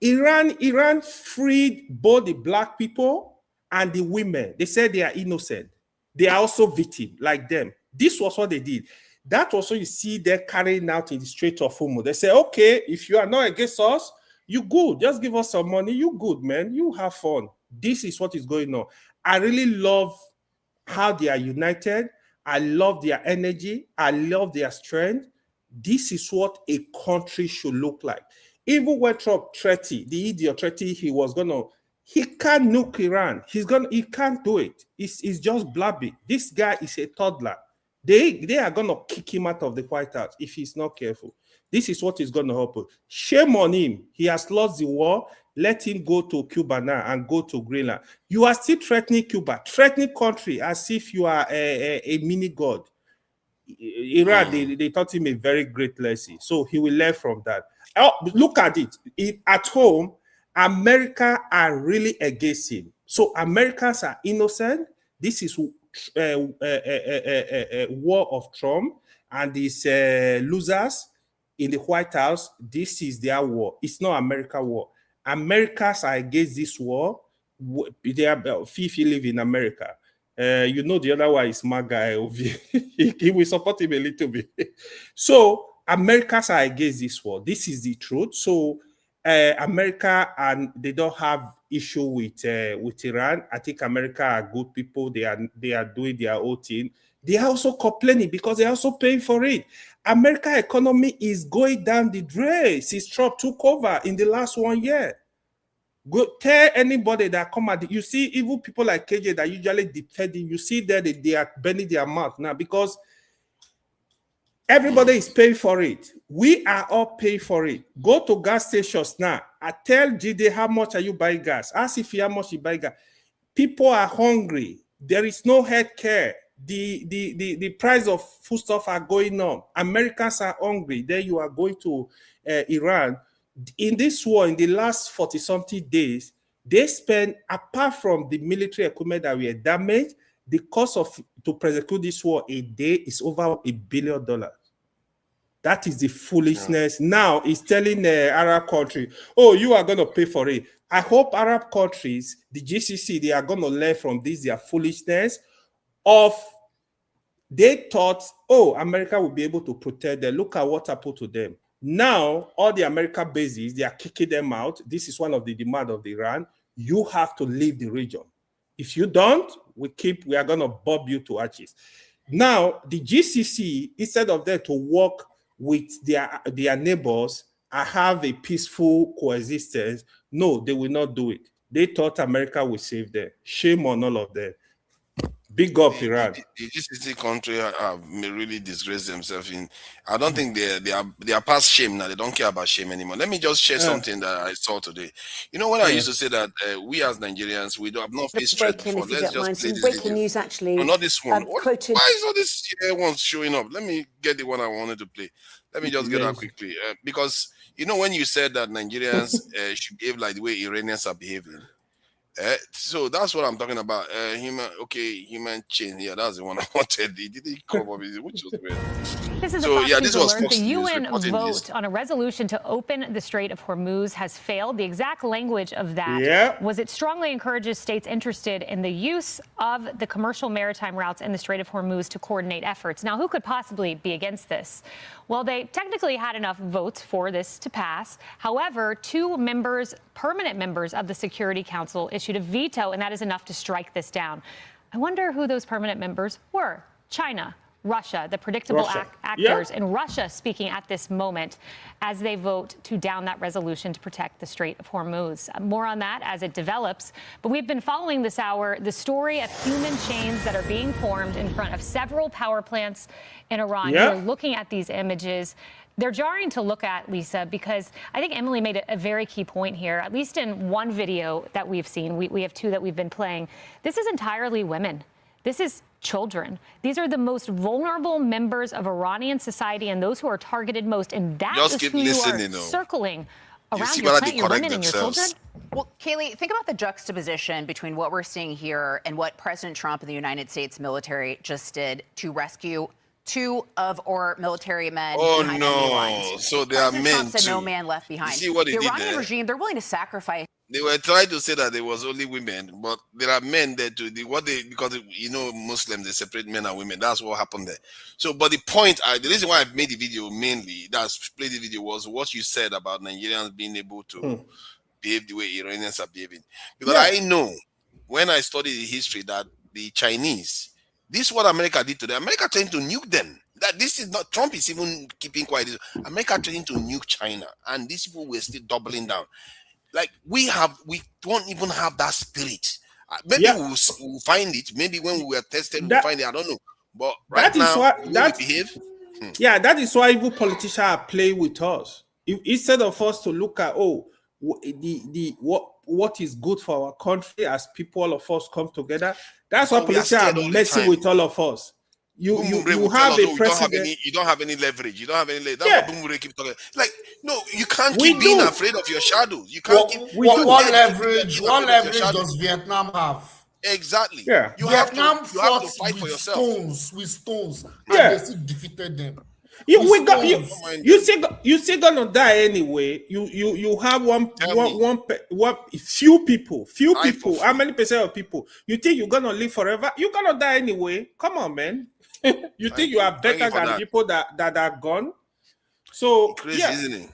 Iran freed both the black people and the women. They said they are innocent. They are also victims like them. This was what they did. That also you see they're carrying out in the Strait of Hormuz. They say, okay, if you are not against us, you good. Just give us some money. You good, man. You have fun. This is what is going on. I really love how they are united. I love their energy. I love their strength. This is what a country should look like. Even when Trump threatened, the idiot threatened he can't nuke Iran. He can't do it. It's just blabbing. This guy is a toddler. They are going to kick him out of the White House if he's not careful. This is what is going to happen. Shame on him. He has lost the war. Let him go to Cuba now and go to Greenland. You are still threatening Cuba, threatening country as if you are a mini god. Iran, they taught him a very great lesson. So he will learn from that. Oh, look at it. At home, America are really against him. So Americans are innocent. This is war of Trump and these losers in the White House. This is their war. It's not America war. Americans are against this war. They are if you live in America. You know the other one is my guy. He will support him a little bit. So Americans are against this war. This is the truth. So America, and they don't have issue with Iran. I think America are good people. They are doing their own thing. They are also complaining because they are also paying for it. America economy is going down the drain since Trump took over in the last 1 year. Go tell anybody that come at you see even people like KJ that usually defending. You see that they are bending their mouth now because everybody is paying for it. We are all paying for it. Go to gas stations now. I tell GD how much are you buying gas? Ask if how much you buy gas. People are hungry. There is no health care. The price of foodstuff are going up. Americans are hungry. Then you are going to Iran. In this war, in the last 40-something days, they spent, apart from the military equipment that were damaged, the cost to prosecute this war a day is over $1 billion. That is the foolishness. Yeah. Now it's telling the Arab country, oh, you are going to pay for it. I hope Arab countries, the GCC, they are going to learn from this, their foolishness of, they thought, oh, America will be able to protect them. Look at what happened to them. Now, all the American bases, they are kicking them out. This is one of the demands of Iran. You have to leave the region. If you don't, we are going to bob you to ashes. Now, the GCC, instead of them to work with their neighbors and have a peaceful coexistence, no, they will not do it. They thought America would save them. Shame on all of them. Big up Iran. The GCC country may really disgrace themselves. I don't think they are past shame now. They don't care about shame anymore. Let me just share something that I saw today. You know, when I used to say that we as Nigerians, we don't have not faced threat before. Let's just play this breaking news actually. No, not this one. Quoted... Why is all this ones showing up? Let me get the one I wanted to play. Let me just get that quickly. Because, you know, when you said that Nigerians should behave like the way Iranians are behaving, so that's what I'm talking about. Human chain. Yeah, that's the one I wanted. He didn't come up with it, which was weird. This is this was the UN vote on a resolution to open the Strait of Hormuz has failed. The exact language of that was it strongly encourages states interested in the use of the commercial maritime routes in the Strait of Hormuz to coordinate efforts. Now, who could possibly be against this? Well, they technically had enough votes for this to pass. However, 2 permanent members of the Security Council issued a veto, and that is enough to strike this down. I wonder who those permanent members were. China, Russia, the predictable actors in Russia speaking at this moment as they vote to down that resolution to protect the Strait of Hormuz. More on that as it develops. But we've been following this hour the story of human chains that are being formed in front of several power plants in Iran. You're looking at these images. They're jarring to look at, Lisa, because I think Emily made a very key point here. At least in one video that we've seen, we have two that we've been playing. This is entirely women. This is children. These are the most vulnerable members of Iranian society and those who are targeted most. And that is who you are circling around your plant, your women and your children. Well, Kaylee, think about the juxtaposition between what we're seeing here and what President Trump and the United States military just did to rescue two of our military men. Oh, no. So they are men Trump said no man left behind. You see what the Iranian regime, they're willing to sacrifice. They were trying to say that there was only women, but there are men there too. Because you know Muslims, they separate men and women. That's what happened there. So, but the point, the reason why I made the video mainly, played the video, was what you said about Nigerians being able to behave the way Iranians are behaving. Because I know when I studied the history that the Chinese, this is what America did to them. America trying to nuke them. That this is not Trump is even keeping quiet. America trying to nuke China, and these people were still doubling down. Like we don't even have that spirit. Maybe we'll find it. Maybe when we are tested, we'll find it. I don't know. But right now, that behave. Yeah, that is why even politicians are playing with us. Instead of us to look at what is good for our country as people, all of us come together. That's why politicians are messing with all of us. You have a president. You don't have any leverage. You don't have any leverage. That's what Bumure keep talking. Like, no, you can't keep being afraid of your shadows. You can't keep. What leverage does Vietnam have? Exactly. Yeah. Vietnam fought to fight for yourself. with stones, and they still defeated them. You still gonna die anyway. You have one few people. How many percent of people? You think you're gonna live forever? You're gonna die anyway. Come on, man. You think you are better than people that are gone? So crazy, isn't it?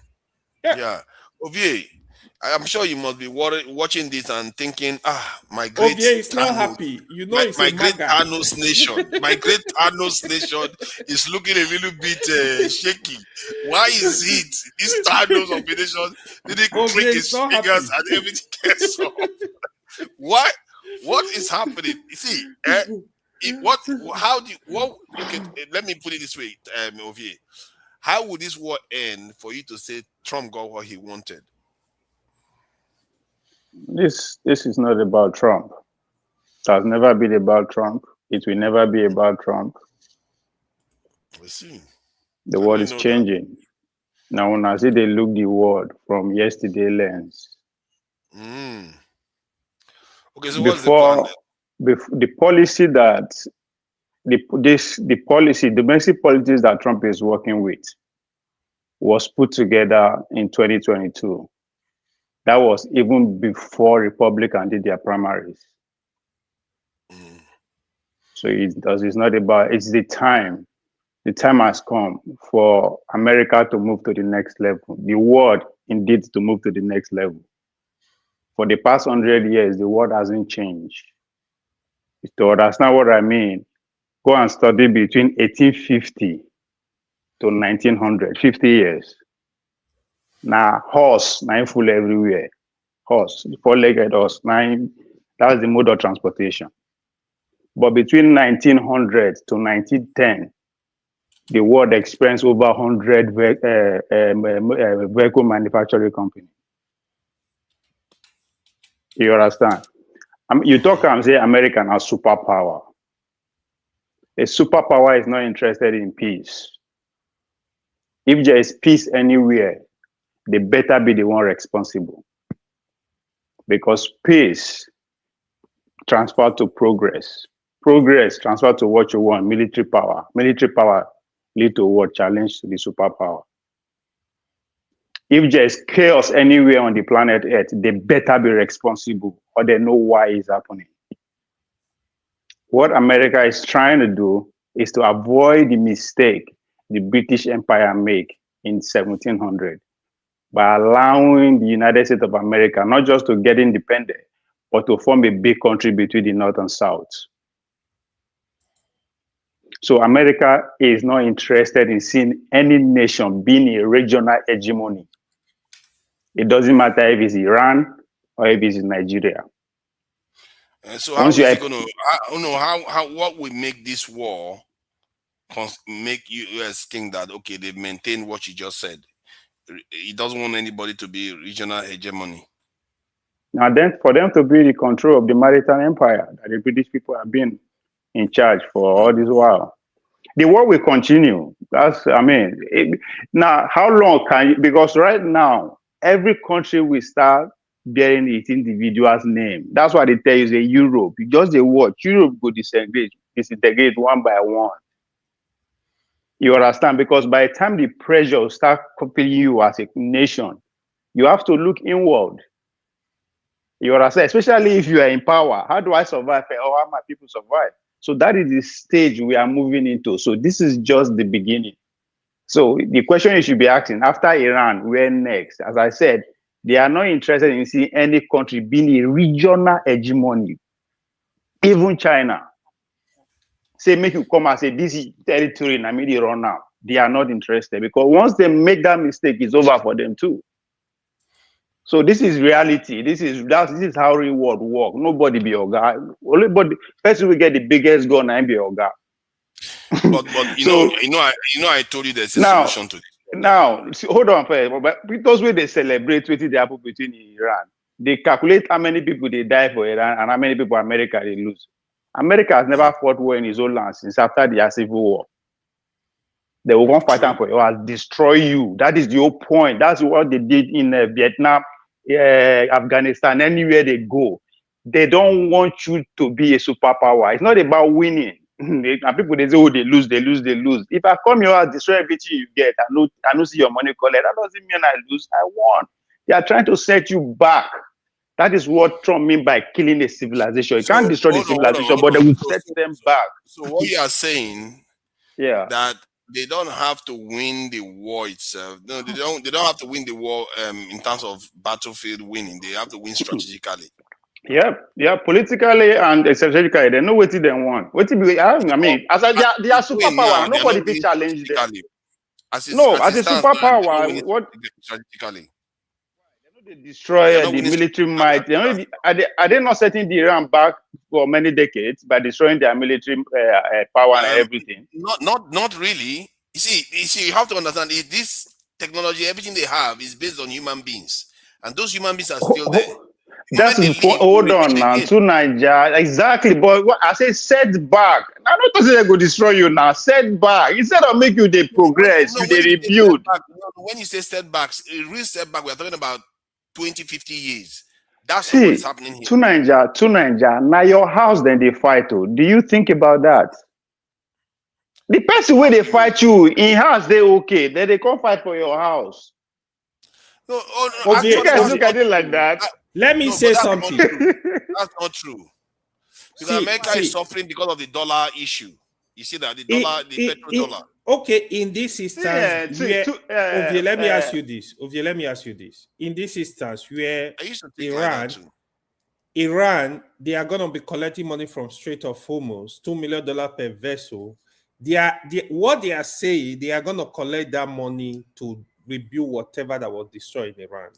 Yeah. Ovie, I'm sure you must be watching this and thinking, my great Ovie is not happy. You know, my great Thanos nation. My great Thanos nation is looking a little bit shaky. Why is it this Thanos of the nation didn't click his fingers and everything gets off? What is happening? You see, let me put it this way, Ovie. How would this war end for you to say Trump got what he wanted? This is not about Trump. It has never been about Trump. It will never be about Trump. We see. The world is changing. Now, when I say they look the world from yesterday lens. Okay, so what's the plan? The policy that domestic politics that Trump is working with was put together in 2022. That was even before Republicans did their primaries. So it's not about, it's the time. The time has come for America to move to the next level. The world indeed to move to the next level. For the past 100 years, the world hasn't changed. To understand what I mean, go and study between 1850 to 1900, 50 years. Now, horse, nine full everywhere. Horse, four-legged horse, that's the mode of transportation. But between 1900 to 1910, the world experienced over 100 vehicle manufacturing companies. You understand? You talk and say American has superpower. A superpower is not interested in peace. If there is peace anywhere, they better be the one responsible. Because peace transfers to progress. Progress transfers to what you want, military power. Military power lead to what? Challenge to the superpower. If there's chaos anywhere on the planet Earth, they better be responsible or they know why it's happening. What America is trying to do is to avoid the mistake the British Empire made in 1700 by allowing the United States of America not just to get independent, but to form a big country between the North and South. So America is not interested in seeing any nation being a regional hegemony. It doesn't matter if it's Iran or if it's Nigeria. So how is it going to? I don't know how what will make this war make US think that okay, they've maintained what you just said. He doesn't want anybody to be regional hegemony. Now then, for them to be the control of the maritime empire that the British people have been in charge for all this while, the war will continue. That's, I mean, now how long can you, because right now, every country will start bearing its individual's name. That's why they tell you, say Europe, just the watch, Europe will disintegrate one by one. You understand? Because by the time the pressure start copying you as a nation, you have to look inward. You understand? Especially if you are in power. How do I survive? Or how my people survive? So that is the stage we are moving into. So this is just the beginning. So the question you should be asking, after Iran, where next? As I said, they are not interested in seeing any country being a regional hegemony. Even China. Say, make you come and say, this is territory, and I made it run now. They are not interested, because once they make that mistake, it's over for them too. So this is reality. This is how real world work. Nobody be your guy. Only but person will get the biggest gun and be your guy. But you know I told you there's a solution to this. Now hold on first. But because when they celebrate what they happen between Iran, they calculate how many people they die for Iran and how many people America they lose. America has never fought war in his own land since after the Civil War. They will come fight for you and destroy you. That is the whole point. That's what they did in Vietnam, Afghanistan, anywhere they go. They don't want you to be a superpower. It's not about winning. And people, they say, oh, they lose. If I come here and destroy everything you get, I don't see your money collect. That doesn't mean I lose. I won. They are trying to set you back. That is what Trump means by killing a civilization. You can't destroy the civilization, but they will set them back. So what you are saying, yeah, that they don't have to win the war itself. No, they don't have to win the war in terms of battlefield winning. They have to win strategically. Yeah, politically and strategically, they know what they want. What I mean, as they are superpower, nobody can challenge them. As a superpower, what strategically? They destroy the military might. Are they not setting the Iran back for many decades by destroying their military power and everything? Not really. You see, you have to understand this technology. Everything they have is based on human beings, and those human beings are still there. That's hold on now to Nigeria exactly. But what I say, setback. I'm not saying they go destroy you now. Setback instead of make you they progress, they rebuild. When you say setbacks, a real setback, we are talking about 20, 50 years. That's what is happening here. To Nigeria. Now your house, then they fight. Do you think about that? The person where they fight you in house, they okay. Then they come fight for your house. No, you guys look at it like that. Let me say something. That's not true. Because America is suffering because of the dollar issue. You see that the petrodollar. Okay, in this instance, let me ask you this. In this instance, where Iran, they are going to be collecting money from Strait of Hormuz, $2 million per vessel. What they are saying, they are going to collect that money to rebuild whatever that was destroyed in Iran.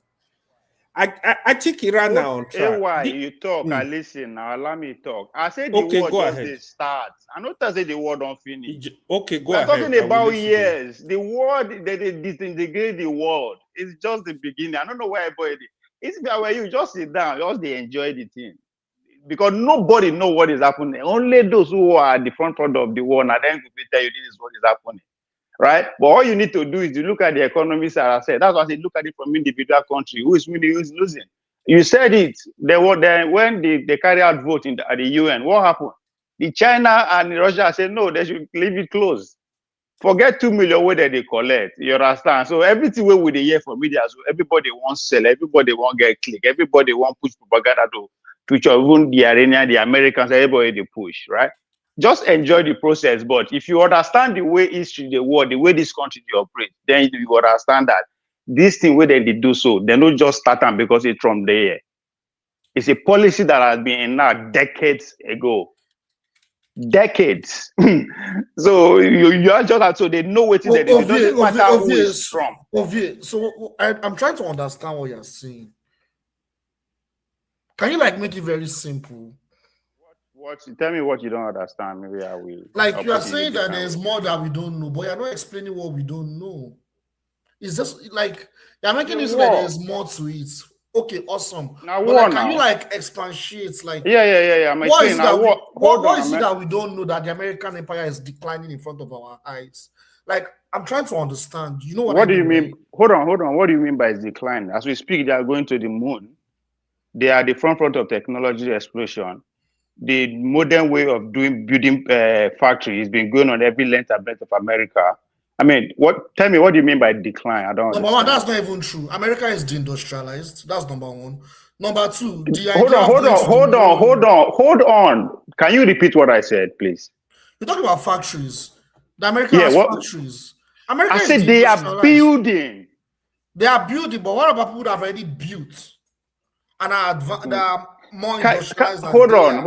I think Iran now on track. Why you talk? I listen now. Allow me talk. I said the war just start. I not say the war don't finish. Okay, go ahead. We're talking about years. You. The war, they disintegrate the world. It's just the beginning. I don't know why everybody. It's where you just sit down, just they enjoy the thing, because nobody know what is happening. Only those who are at the front of the war, and then will tell you this is what is happening. Right, but all you need to do is to look at the economies. As I said, that's why I said look at it from individual country. Who is winning, who is losing? You said it. When they carry out vote at the UN, what happened? The China and Russia said no, they should leave it closed. Forget 2 million where they collect. You understand? So everything we will hear from media, so everybody wants sell, everybody want get click, everybody want push propaganda to future. Even the Iranian, the Americans, everybody they push, right? Just enjoy the process. But if you understand the way history, the world, the way this country they operate, then you understand that this thing where they do so, they don't just start them because it's from there. It's a policy that has been enacted decades ago. decades. So you are just have, so they know what it is. It doesn't matter who is from. So I'm trying to understand what you're saying. Can you like make it very simple? What? Tell me what you don't understand. Maybe I will. Like you are saying that there's more that we don't know, but you're not explaining what we don't know. It's just like you're making it so that there's more to it. Okay, awesome. Now, but like, can you like expatiate? Like, yeah. What is it that we don't know that the American empire is declining in front of our eyes? Like, I'm trying to understand. You know what do you mean? Right? Hold on. What do you mean by decline? As we speak, they are going to the moon. They are the front of technology explosion. The modern way of building factories has been going on every length and breadth of America. I mean, tell me, what do you mean by decline? I don't understand. Number one, that's not even true. America is deindustrialized. That's number one. Number two, hold on. Can you repeat what I said, please? You're talking about factories. The American has factories. America I said they are building. They are building, but what about people that have already built and are more industrialized? Hold on.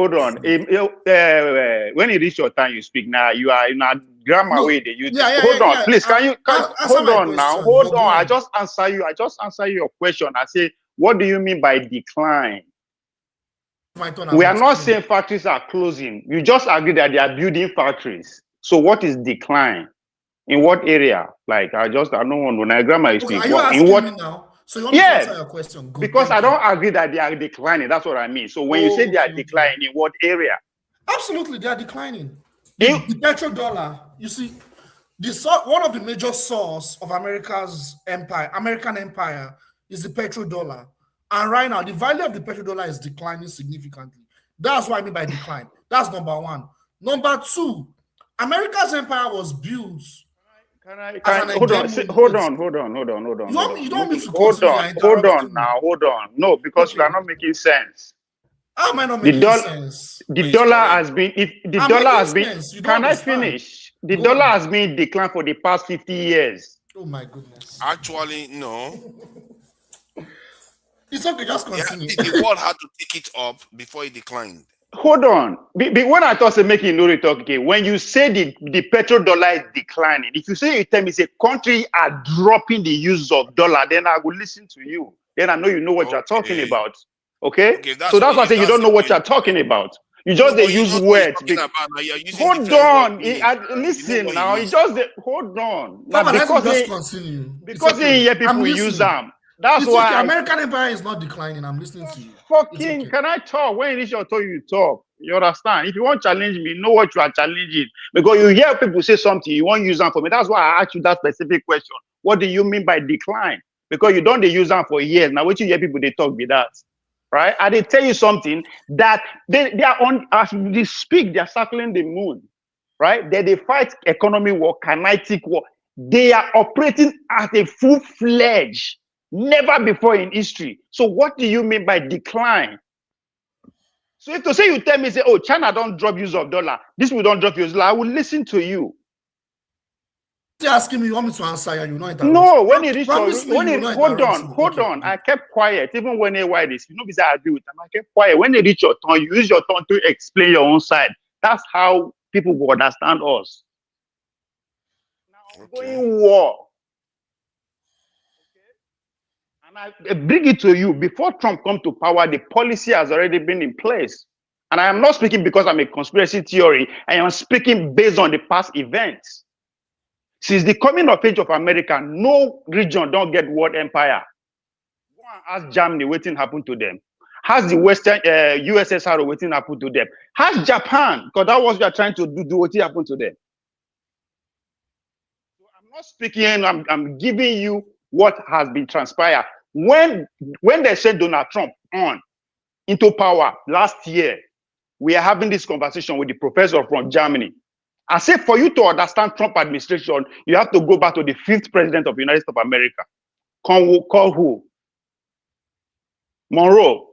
When you reach your time, you speak. Now you are in a grammar way. They use. Hold on, please. Hold on now? Hold on. I just answer you. I just answer your question. I say, what do you mean by decline? We are not saying factories are closing. You just agree that they are building factories. So what is decline? In what area? Like I don't want when I grammar you speak. Are you asking me now? So you want me to answer your question? Good, because I don't agree that they are declining. That's what I mean. So when you say they are declining, in what area? Absolutely, they are declining. The petrodollar, you see, one of the major sources of American empire is the petrodollar. And right now, the value of the petrodollar is declining significantly. That's what I mean by decline. That's number one. Number two, America's empire was built. Hold on. You don't need to hold on now. Hold on. No, because you are not making sense. How am I not making sense? The dollar has been. Can I finish? The dollar has been declined for the past 50 years. Oh my goodness. Actually, no. It's okay. Just continue. The world had to take it up before it declined. Hold on. When I thought making no talk, okay, when you say the petrodollar is declining, if you say tell me say country are dropping the use of dollar, then I will listen to you. Then I know you know what you're talking about. Okay? So that's why I say you don't know what you're talking about. You just use words. Hold on. Listen now. You just hold on. Now, because they hear people use them. That's why the American empire is not declining. I'm listening to you. Fucking, can I talk? When it is your turn, you talk. You understand? If you want to challenge me, know what you are challenging. Because you hear people say something, you won't use them for me. That's why I asked you that specific question. What do you mean by decline? Because you don't use them for years. Now, what you hear people, they talk with that. Right? And they tell you something that they are on, as they speak, they are circling the moon. Right? They fight economy war, kinetic war. They are operating at a full-fledged, never before in history. So what do you mean by decline? So if to say you tell me, say, oh, China don't drop use of dollar, this will don't drop use of dollar, I will listen to you. You're asking me, you want me to answer you? You know it. No, when it reached hold on. I kept quiet, even when AY this, I agree with them. I kept quiet. When they reach your turn, you use your tongue to explain your own side. That's how people will understand us. Now, going war. I bring it to you, before Trump come to power, the policy has already been in place. And I am not speaking because I'm a conspiracy theory. I am speaking based on the past events. Since the coming of age of America, no region don't get world empire. Go and ask Germany what happened to them. Has the Western USSR what happened to them? Has Japan, because that was what you are trying to do what happened to them. So I'm not speaking, I'm giving you what has been transpired. When they sent Donald Trump on into power last year, we are having this conversation with the professor from Germany. I said, for you to understand Trump administration, you have to go back to the 5th president of the United States of America. Call who? Monroe.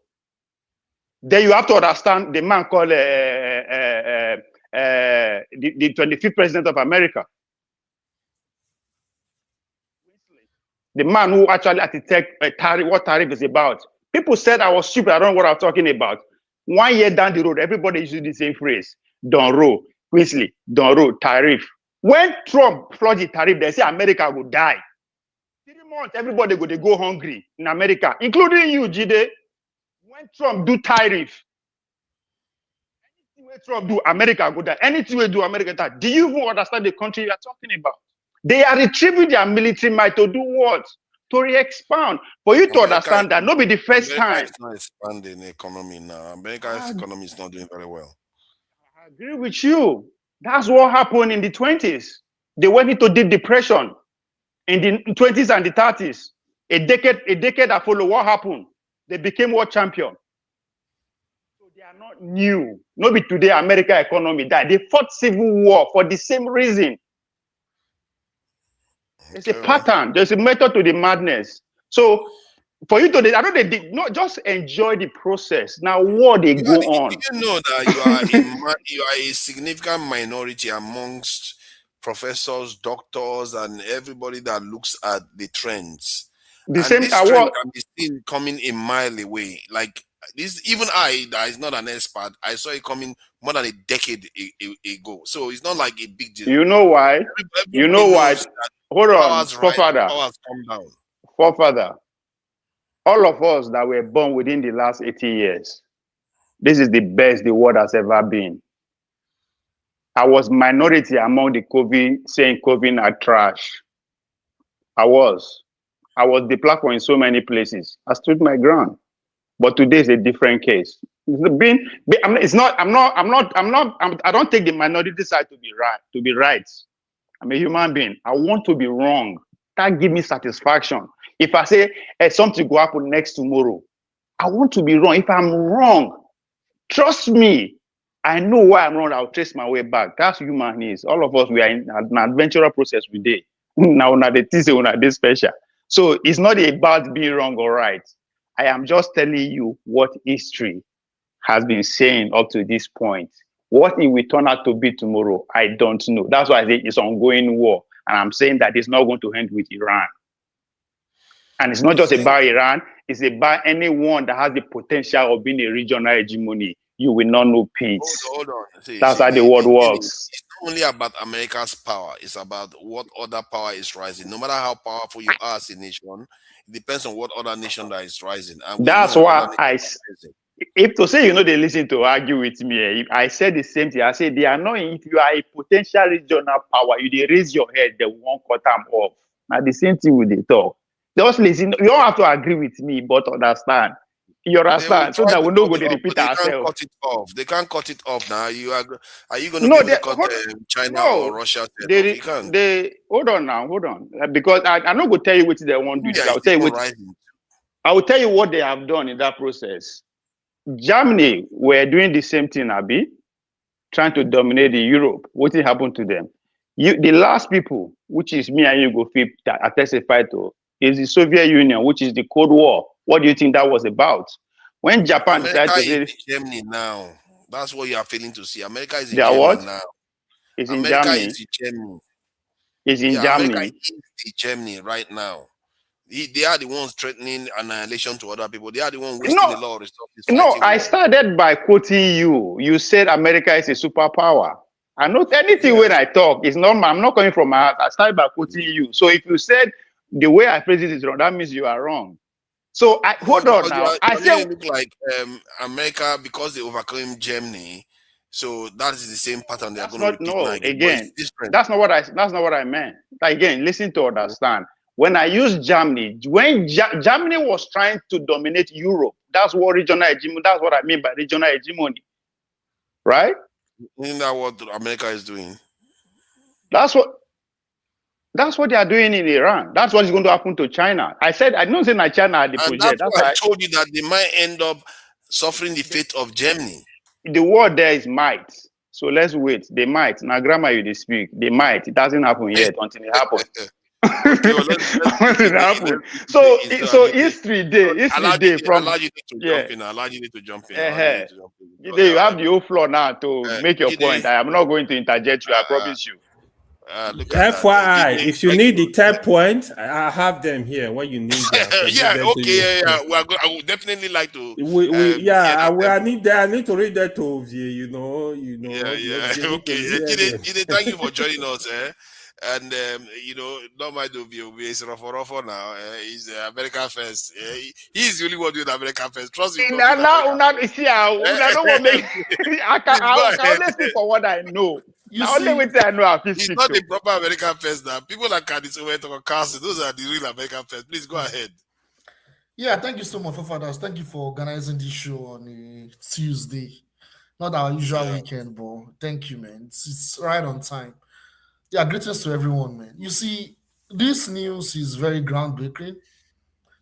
Then you have to understand the man called the 25th president of America. The man who actually architected what tariff is about. People said I was stupid. I don't know what I'm talking about. 1 year down the road, everybody uses the same phrase. don't roll. Weasley, don't roll. Tariff. When Trump flush the tariff, they say America will die. 3 months, everybody go, they go hungry in America, including you, Jide. When Trump do tariff, anything Trump do, America go die. Anything we do, America die. Do you even understand the country you are talking about? They are retrieving their military might to do what? To re-expand. For you to understand that, not be the first time. America is not expanding the economy now. America's economy is not doing very well. I agree with you. That's what happened in the 20s. They went into deep depression in the 20s and the 30s. A decade that followed, what happened? They became world champion. So they are not new. Not be today American economy died. They fought civil war for the same reason. There's a pattern. There's a method to the madness. So for you to, I know they did not just enjoy the process. Now what they go on. You know that you are a significant minority amongst professors, doctors, and everybody that looks at the trends. This trend can be seen coming a mile away. Like this, even I, that is not an expert, I saw it coming more than a decade ago. So it's not like a big deal. You know why? You know why? Hold on, forefather. Forefather. All of us that were born within the last 80 years, this is the best the world has ever been. I was minority among the COVID, saying COVID are trash. I was deplatformed in so many places. I stood my ground. But today is a different case. I don't take the minority side to be right. I'm a human being. I want to be wrong. That gives me satisfaction. If I say something will happen next tomorrow, I want to be wrong. If I'm wrong, trust me, I know why I'm wrong. I'll trace my way back. That's human needs. All of us, we are in an adventurous process today. Now, this special. So it's not about being wrong or right. I am just telling you what history has been saying up to this point. What it will turn out to be tomorrow, I don't know. That's why I say it's ongoing war. And I'm saying that it's not going to end with Iran. And it's not just about Iran, it's about anyone that has the potential of being a regional hegemony. You will not know peace. Hold on. That's how the world works. It's not only about America's power, it's about what other power is rising. No matter how powerful you are as a nation, it depends on what other nation that is rising. And that's why if to say, they listen to argue with me, I said the same thing. I said, they are not, if you are a potential regional power, they raise your head, they won't cut them off. Now, the same thing with the talk. Just listen. You don't have to agree with me, but understand. You understand? So that we're not going to repeat ourselves. They can't cut it off now. Are you going to cut China or Russia? Hold on. Because I'm not going to tell you what they want to do. I will tell you what they have done in that process. Germany were doing the same thing, Abi, trying to dominate Europe. What happened to them? The last people, which is me and you go fit that testify to, is the Soviet Union, which is the Cold War. What do you think that was about? When Japan decided to say Germany now, that's what you are failing to see. America is in Germany now. It's in Germany. It's in Germany. America is in Germany right now. They are the ones threatening annihilation to other people. They are the ones wasting a lot of resources. No, I started by quoting you. You said America is a superpower. I know anything when I talk, it's not. I'm not coming from my heart. I started by quoting you. So if you said the way I phrase it is wrong, that means you are wrong. So hold on now. I said look like America because they overcame Germany. So that is the same pattern they are going to repeat. No, again, that's not what I meant. Again, listen to understand. When I use Germany, when Germany was trying to dominate Europe, that's what regional hegemony. That's what I mean by regional hegemony, right? Isn't that what America is doing? That's what they are doing in Iran. That's what is going to happen to China. I don't say that China had the project. That's why I told you that they might end up suffering the fate of Germany. The word there is might. So let's wait. They might. Now, grammar you speak. They might. It hasn't happened yet until it happens. So history day from. I allow you to jump in. You have the whole floor now to make your point. I am not going to interject you. I promise you. Look at FYI, if you need the 10 points, I have them here when you need them. Yeah, okay, yeah. I would definitely like to. I need to read that to you. Yeah. Okay, Jide, thank you for joining us. And not my Dovio, it's Rofo now. He's America first. He's the only one doing America first. Trust me. I don't want to make. I can only speak for what I know. Only with I know. He's not the proper American first now. People like Candice Owens or Carson, those are the real American first. Please go ahead. Yeah, thank you so much, fathers. Thank you for organizing this show on a Tuesday. Not our usual weekend, but thank you, man. It's right on time. Yeah, greetings to everyone, man. You see, this news is very groundbreaking.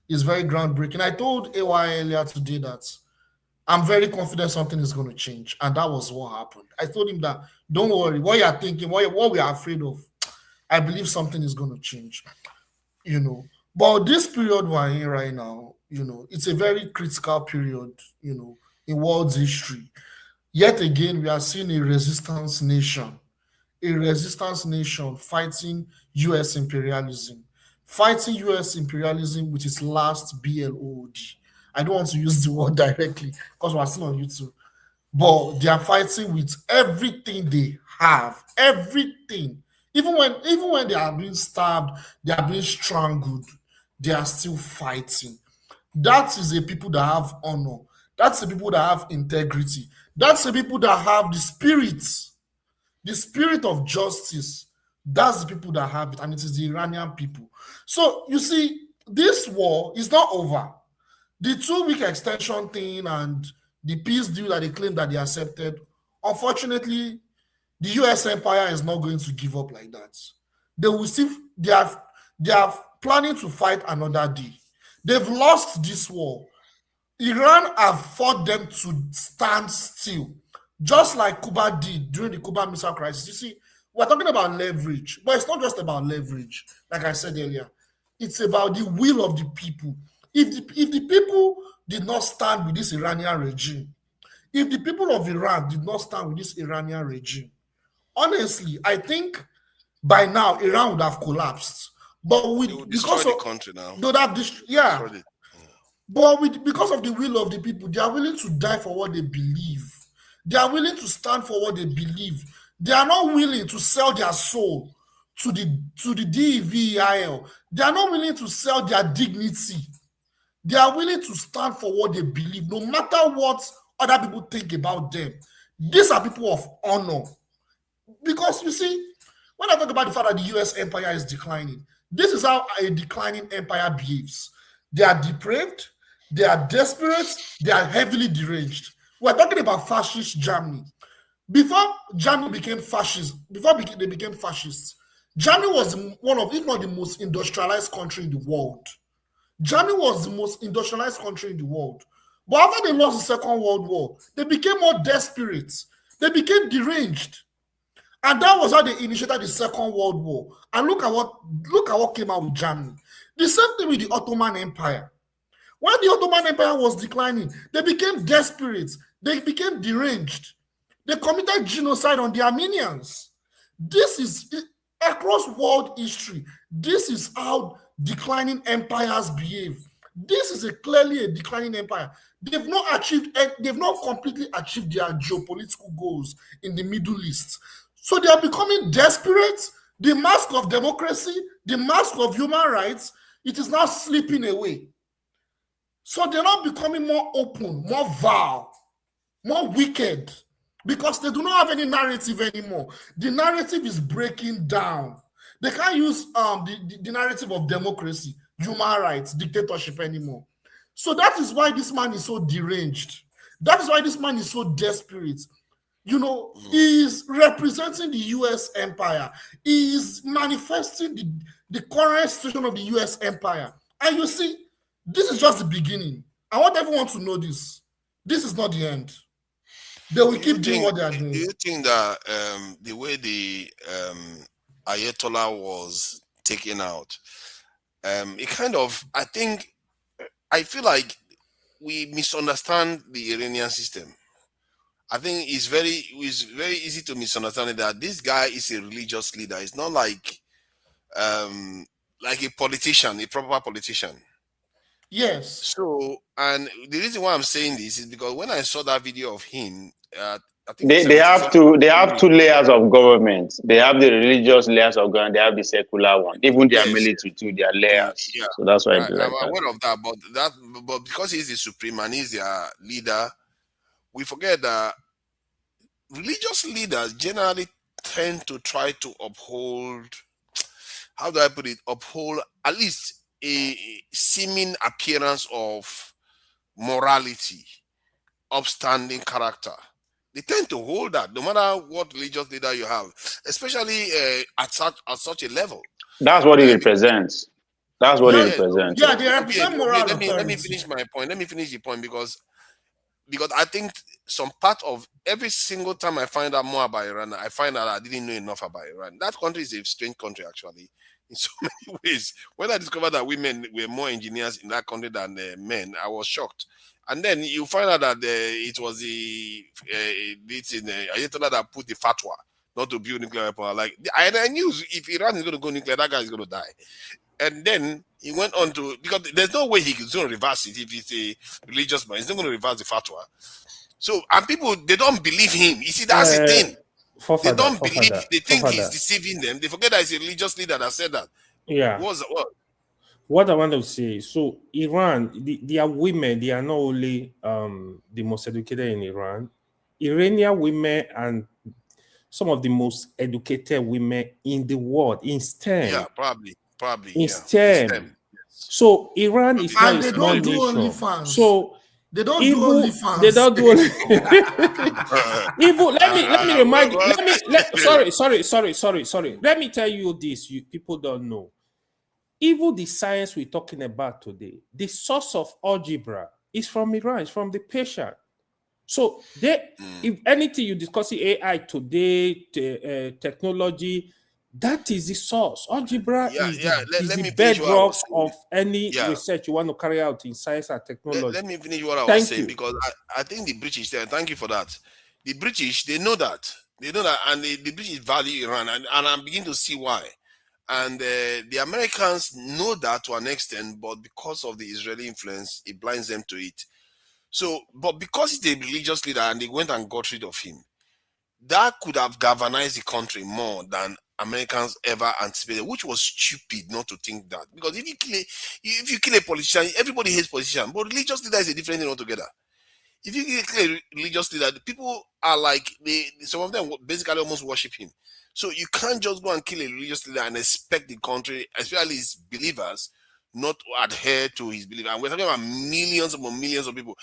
It's very groundbreaking. I told AY earlier today that I'm very confident something is going to change. And that was what happened. I told him that, don't worry, what you're thinking, what we are afraid of, I believe something is going to change. But this period we're in right now, it's a very critical period, in world's history. Yet again, we are seeing a resistance nation fighting U.S. imperialism, with its last BLOD. I don't want to use the word directly because we're still on YouTube, but they are fighting with everything they have, everything. Even when they are being stabbed, they are being strangled, they are still fighting. That is the people that have honor. That's the people that have integrity. That's the people that have the spirit of justice. That's the people that have it, and it is the Iranian people. So you see, this war is not over. The 2-week extension thing and the peace deal that they claim that they accepted, unfortunately, the U.S. empire is not going to give up like that. They are planning to fight another day. They've lost this war. Iran have fought them to stand still, just like Cuba did during the Cuban Missile Crisis. You see, we're talking about leverage, but it's not just about leverage, like I said earlier. It's about the will of the people. If the people did not stand with this Iranian regime, if the people of Iran did not stand with this Iranian regime, honestly, I think by now Iran would have collapsed. But because of the country now, they would have But because of the will of the people, they are willing to die for what they believe. They are willing to stand for what they believe. They are not willing to sell their soul to the DEVIL. They are not willing to sell their dignity. They are willing to stand for what they believe, no matter what other people think about them. These are people of honor. Because you see, when I talk about the fact that the U.S. empire is declining, this is how a declining empire behaves. They are depraved, they are desperate, they are heavily deranged. We're talking about fascist Germany. Before Germany became fascist, they became fascists, Germany was one of, if not the most industrialized country in the world. Germany was the most industrialized country in the world. But after they lost the Second World War, they became more desperate. They became deranged. And that was how they initiated the Second World War. And look at what came out with Germany. The same thing with the Ottoman Empire. When the Ottoman Empire was declining, they became desperate. They became deranged. They committed genocide on the Armenians. This is across world history. This is how declining empires behave. This is clearly a declining empire. They've not completely achieved their geopolitical goals in the Middle East. So they are becoming desperate. The mask of democracy, the mask of human rights, it is now slipping away. So they're not becoming more open, more vile, more wicked, because they do not have any narrative anymore. The narrative is breaking down. They can't use the narrative of democracy, human rights, dictatorship anymore. So that is why this man is so deranged. That is why this man is so desperate. He is representing the U.S. empire. He is manifesting the current situation of the U.S. empire. And you see, this is just the beginning. I want everyone to know this. This is not the end. They will keep doing what they are doing. Do you think that the way the Ayatollah was taken out, it kind of, I feel like we misunderstand the Iranian system. I think it's very easy to misunderstand that this guy is a religious leader. It's not like a politician, a proper politician. Yes. So, and the reason why I'm saying this is because when I saw that video of him, I think they have two layers of government. They have the religious layers of government. They have the secular one. Even their military too, their layers. Yeah. So that's why I'm aware of that. But because he's the supreme and he's their leader, we forget that religious leaders generally tend to try to uphold, how do I put it, uphold at least a seeming appearance of morality, upstanding character. They tend to hold that no matter what religious leader you have, especially at such a level. That's what he represents. That's what he represents. Yeah, they represent moral let me finish my point. Let me finish the point because I think some part of every single time I find out more about Iran, I find out I didn't know enough about Iran. That country is a strange country, actually, in so many ways. When I discovered that women were more engineers in that country than men, I was shocked. And then you find out that it was the Ayatollah that put the fatwa not to build nuclear weapons. Like, I knew if Iran is going to go nuclear, that guy is going to die. And then he went on to, because there's no way he's going to reverse it if it's a religious man. He's not going to reverse the fatwa. So, and people, they don't believe him. You see, that's the thing. They don't believe, they think he's deceiving them. They forget that it's a religious leader that said that. Yeah. What I want to say, so Iran, their women, they are not only the most educated in Iran. Iranian women and some of the most educated women in the world in STEM. Yeah, probably. In STEM. So Iran is not a small nation. So they don't do OnlyFans. They don't do Evil. Let me remind you. Sorry. Let me tell you this. People don't know. Even the science we're talking about today, the source of algebra is from Iran, it's from the Persian. So if anything you discuss AI today, technology, that is the source. Algebra is the bedrock of any research you want to carry out in science and technology. Let me finish what I was saying, because I think the British, thank you for that. The British, they know that. And the British value Iran, and I'm beginning to see why. And the Americans know that to an extent, but because of the Israeli influence, it blinds them to it. So, but because he's a religious leader and they went and got rid of him, that could have galvanized the country more than Americans ever anticipated, which was stupid not to think that. Because if you kill a politician, everybody hates politician, but religious leader is a different thing altogether. If you kill a religious leader, the people are like, some of them basically almost worship him. So you can't just go and kill a religious leader and expect the country, especially his believers, not to adhere to his belief. And we're talking about millions upon millions of people.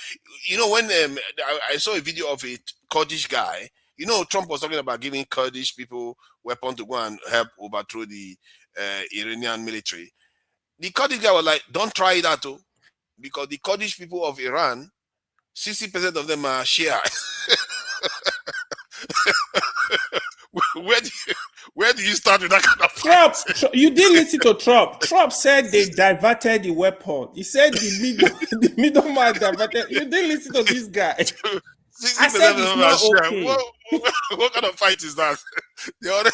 You know, when I saw a video of a Kurdish guy, you know, Trump was talking about giving Kurdish people weapons to go and help overthrow the Iranian military. The Kurdish guy was like, don't try that too, because the Kurdish people of Iran, 60% of them are Shia. Where do you start with that kind of Trump? You didn't listen to Trump. Trump said they diverted the weapon. He said the middleman diverted. You didn't listen to this guy. I said it's not okay. What kind of fight is that? The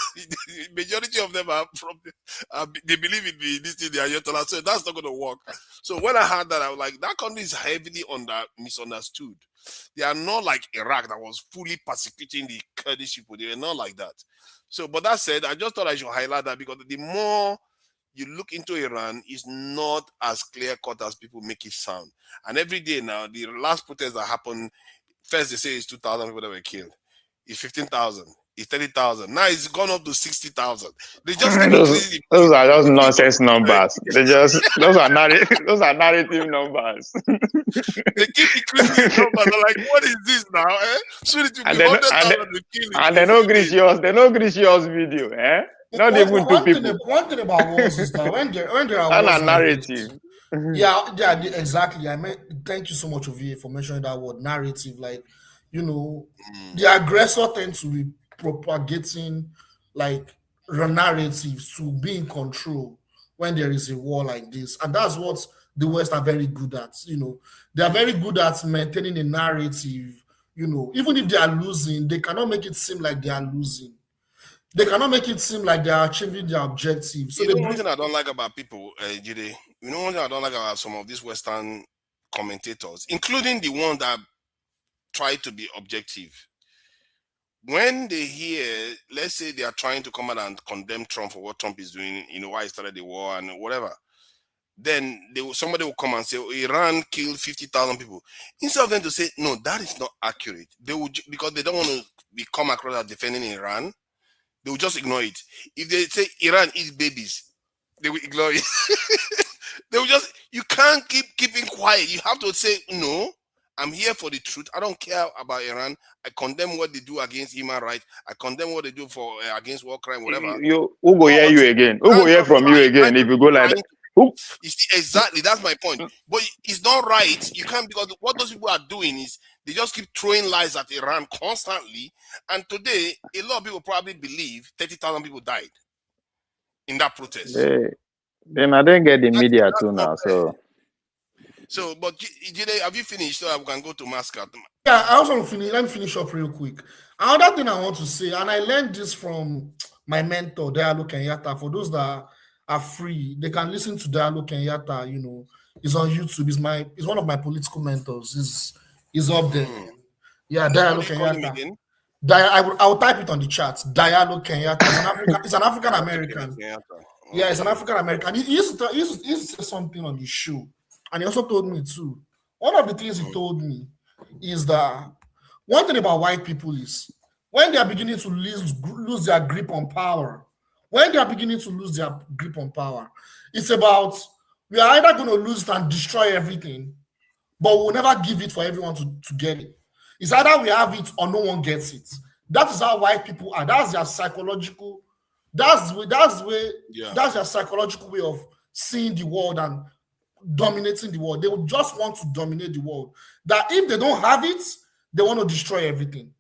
majority of them are from. They believe in this thing, the Ayatollah. So that's not going to work. So when I heard that, I was like, that country is heavily misunderstood. They are not like Iraq that was fully persecuting the Kurdish people. They are not like that. So, but that said, I just thought I should highlight that, because the more you look into Iran, it's not as clear-cut as people make it sound. And every day now, the last protest that happened, first they say it's 2,000 people that were killed. It's 15,000. It's 30,000. Now it's gone up to 60,000. They just those are just nonsense numbers. Those are narrative numbers. They keep increasing the numbers. They're like, what is this now? Soon it will be 100,000 to kill it. And they know Grishio's video, Not even two people. One thing about wars is that when there are wars, narrative. Yeah, exactly. Thank you so much, Ovie, for mentioning that word, narrative. Like, you know, the aggressor tends to be propagating like the narrative to be in control when there is a war like this, and that's what the West are very good at. You know, they are very good at maintaining a narrative You know, even if they are losing, they cannot make it seem like they are losing. They cannot make it seem like they are achieving their objective. So one thing I don't like about people, Jide, one thing I don't like about some of these Western commentators, including the ones that try to be objective. When they hear, let's say they are trying to come out and condemn Trump for what Trump is doing, why he started the war and whatever, then somebody will come and say, oh, Iran killed 50,000 people. Instead of them to say, no, that is not accurate, they will, because they don't want to come across as defending Iran, they will just ignore it. If they say Iran eats babies, they will ignore it. They will just, you can't keeping quiet. You have to say, no, I'm here for the truth. I don't care about Iran. I condemn what they do against human rights. I condemn what they do for against war crime, whatever. Who go hear you again? Who go hear from you again if you go like that? You see, exactly, that's my point. But it's not right. You can't, because what those people are doing is they just keep throwing lies at Iran constantly. And today, a lot of people probably believe 30,000 people died in that protest. Then I didn't get the media too now, so. So, but Jide, have you finished so that we can go to Muscat? Yeah, I also want to finish. Let me finish up real quick. Another thing I want to say, and I learned this from my mentor, Diallo Kenyatta. For those that are free, they can listen to Diallo Kenyatta. You know, he's on YouTube. He's one of my political mentors. He's up there. Yeah, Diallo Kenyatta. I will type it on the chat. Diallo Kenyatta. He's an African American. Yeah, he's an African American. He used to say something on the show. And he also told me too. One of the things he told me is that one thing about white people is when they are beginning to lose their grip on power, it's about we are either going to lose it and destroy everything, but we'll never give it for everyone to get it. It's either we have it or no one gets it. That is how white people are. That's their psychological. That's their psychological way of seeing the world and dominating the world. They would just want to dominate the world. That if they don't have it, they want to destroy everything.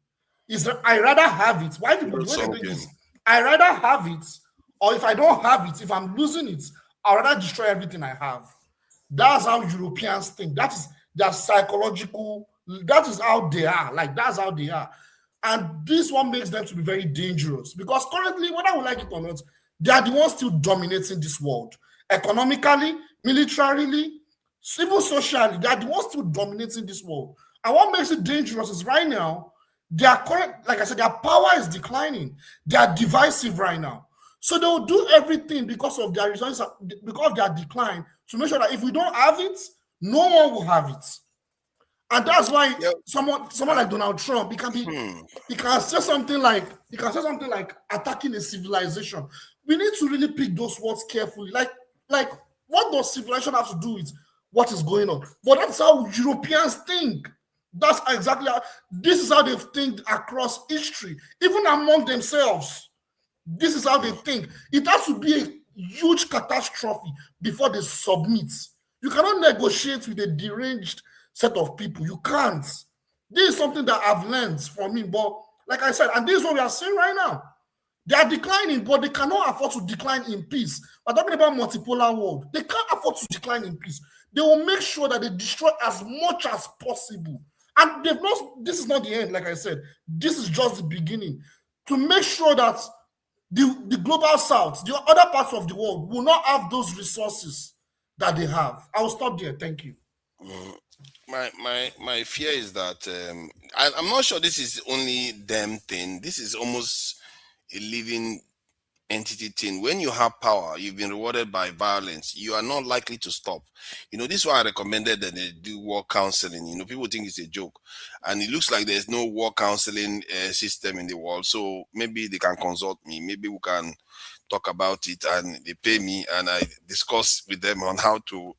I rather have it. Why people when they do this? I rather have it, or if I don't have it, if I'm losing it, I rather destroy everything I have. That's how Europeans think. That is their psychological. That is how they are. Like that's how they are, and this one makes them to be very dangerous because currently, whether we like it or not, they are the ones still dominating this world economically, militarily, even socially. They are the ones still dominating this world. And what makes it dangerous is right now, their current, like I said, their power is declining. They are divisive right now. So they will do everything because of their results, because of their decline, to make sure that if we don't have it, no one will have it. And that's why someone like Donald Trump, he can say something like attacking a civilization. We need to really pick those words carefully. Like what does civilization have to do with what is going on? But that's how Europeans think. That's exactly how, this is how they think across history, even among themselves. This is how they think. It has to be a huge catastrophe before they submit. You cannot negotiate with a deranged set of people. You can't. This is something that I've learned from me. But like I said, and this is what we are seeing right now. They are declining, but they cannot afford to decline in peace. We're talking about multipolar world. They can't afford to decline in peace. They will make sure that they destroy as much as possible. And they've not, this is not the end, like I said. This is just the beginning. To make sure that the global south, the other parts of the world, will not have those resources that they have. I will stop there. Thank you. My fear is that I'm not sure this is only them thing. This is almost a living entity thing. When you have power, you've been rewarded by violence, you are not likely to stop. This is why I recommended that they do war counseling. People think it's a joke, and it looks like there's no war counseling system in the world. So maybe they can consult me. Maybe we can talk about it, and they pay me, and I discuss with them on how to,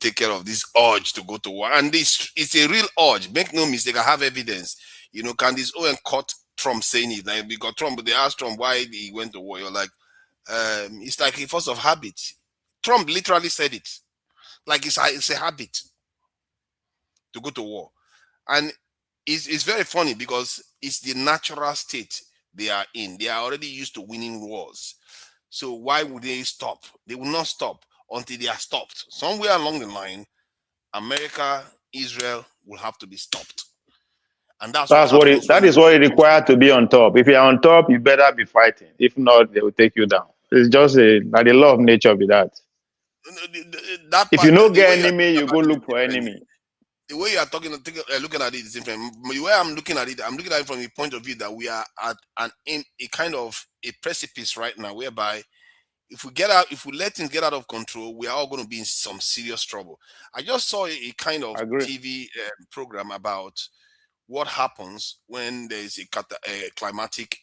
take care of this urge to go to war. And this it's a real urge. Make no mistake. I have evidence. Can this Owen caught Trump saying it? Like, because Trump, they asked Trump why he went to war. You're like, it's like a force of habit. Trump literally said it. Like it's a habit to go to war. And it's very funny because it's the natural state they are in. They are already used to winning wars. So why would they stop? They will not stop until they are stopped. Somewhere along the line, America, Israel will have to be stopped. And that is what it required to be on top. If you're on top, you better be fighting. If not, they will take you down. It's just the law of nature with that. If you don't get enemy, you go look for enemy. The way you are looking at it is different. The way I'm looking at it from the point of view that we are at a kind of a precipice right now, whereby if we let things get out of control, we are all going to be in some serious trouble. I just saw a kind of TV program about what happens when there is a climatic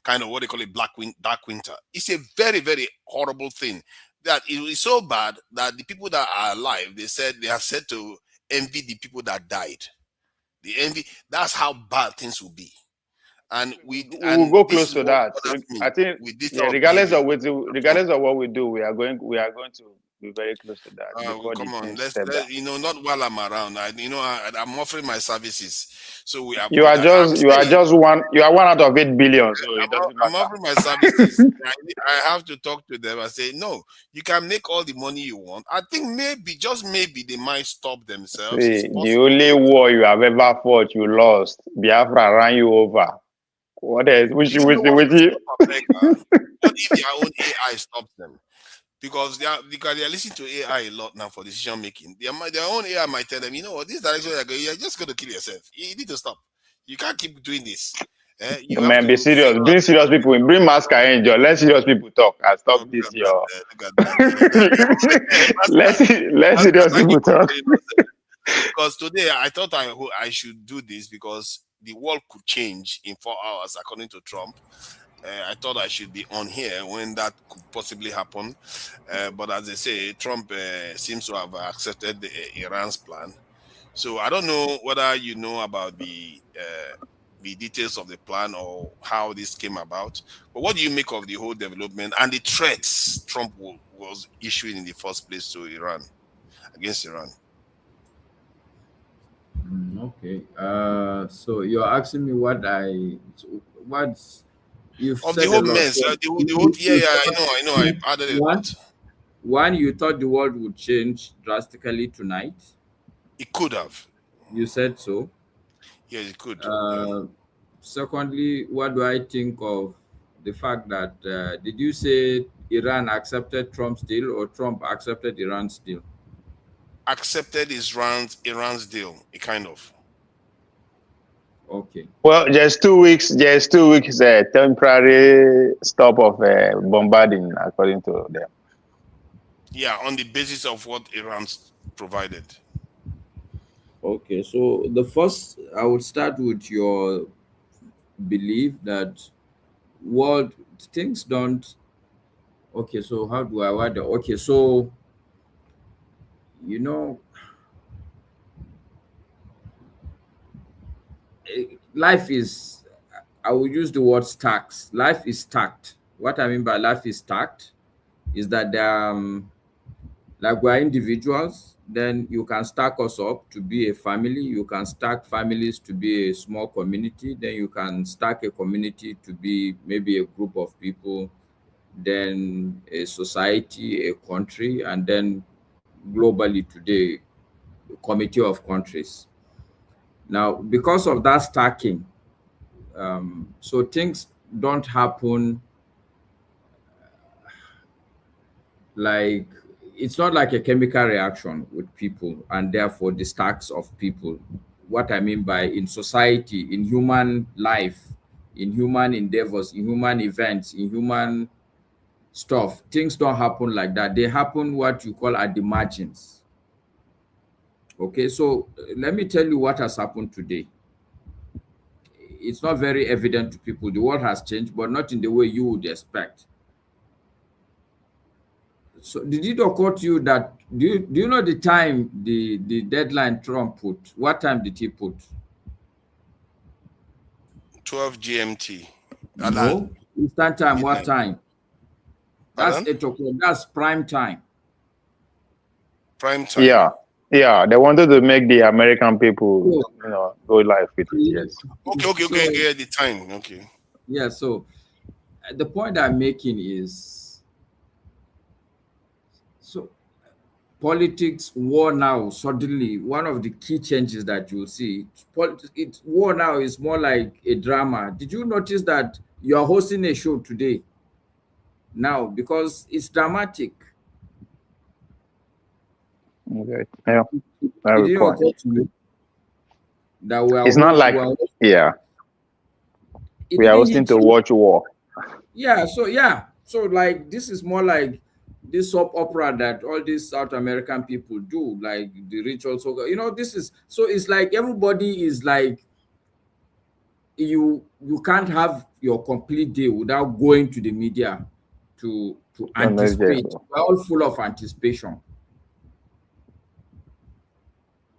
kind of what they call a dark winter. It's a very, very horrible thing. That it is so bad that the people that are alive, they are said to envy the people that died. The envy, that's how bad things will be. And we'll go close to that. I think regardless of what we do, we are going to be very close to that. Come on, let's not while I'm around. I'm offering my services, so we are. You are one out of 8 billion. So I'm offering my services. I have to talk to them and say, no, you can make all the money you want. I think just maybe they might stop themselves. See, the only war you have ever fought, you lost. Biafra ran you over. What else? What if their own AI stops them? Because they are listening to AI a lot now for decision making. Their own AI might tell them, you know what, this direction you're just going to kill yourself. You need to stop. You can't keep doing this. Be serious. Bring serious people. Bring mask and angel. Let serious people talk and stop this. Let serious people talk. Because today I thought I should do this because the world could change in 4 hours, according to Trump. I thought I should be on here when that could possibly happen. But as they say, Trump seems to have accepted Iran's plan. So I don't know whether you know about the details of the plan or how this came about. But what do you make of the whole development and the threats Trump was issuing in the first place to Iran, against Iran? Okay. So you're asking me what's you've of said the whole a lot. mess. I know. I added a lot. One, you thought the world would change drastically tonight. It could have. You said so. Yeah, it could. Secondly, what do I think of the fact that did you say Iran accepted Trump's deal or Trump accepted Iran's deal? Accepted Iran's deal, a kind of. Okay. Well, just 2 weeks. Just 2 weeks. Temporary stop of bombarding, according to them. Yeah, on the basis of what Iran's provided. Okay, so the first, I would start with your belief that world things don't. Okay, so how do I word it? Okay, so life is, I will use the word stacked. Life is stacked. What I mean by life is stacked is that like we're individuals, then you can stack us up to be a family. You can stack families to be a small community. Then you can stack a community to be maybe a group of people, then a society, a country, and then globally today, a committee of countries. Now, because of that stacking, so things don't happen like, it's not like a chemical reaction with people and therefore the stacks of people. What I mean by in society, in human life, in human endeavors, in human events, in human stuff, things don't happen like that. They happen what you call at the margins. Okay, so let me tell you what has happened today. It's not very evident to people. The world has changed, but not in the way you would expect. So did it occur to you that, do you know the time, the deadline Trump put? What time did he put? 12 GMT. No, Eastern time. What time? That's 8 o'clock. That's prime time. Prime time. Yeah. They wanted to make the American people, go live with it. Yes. Okay. The time. Okay. Yeah. So the point I'm making is, so politics, war now, suddenly, one of the key changes that you'll see, war now is more like a drama. Did you notice that you're hosting a show today now because it's dramatic? Okay. Yeah. It didn't occur to you that we are it's not like, yeah. We are hosting to watch war. Yeah, so like this is more like this soap opera that all these South American people do, like the ritual soccer. You know, this is so it's like everybody is like you can't have your complete day without going to the media to anticipate. We're all full of anticipation.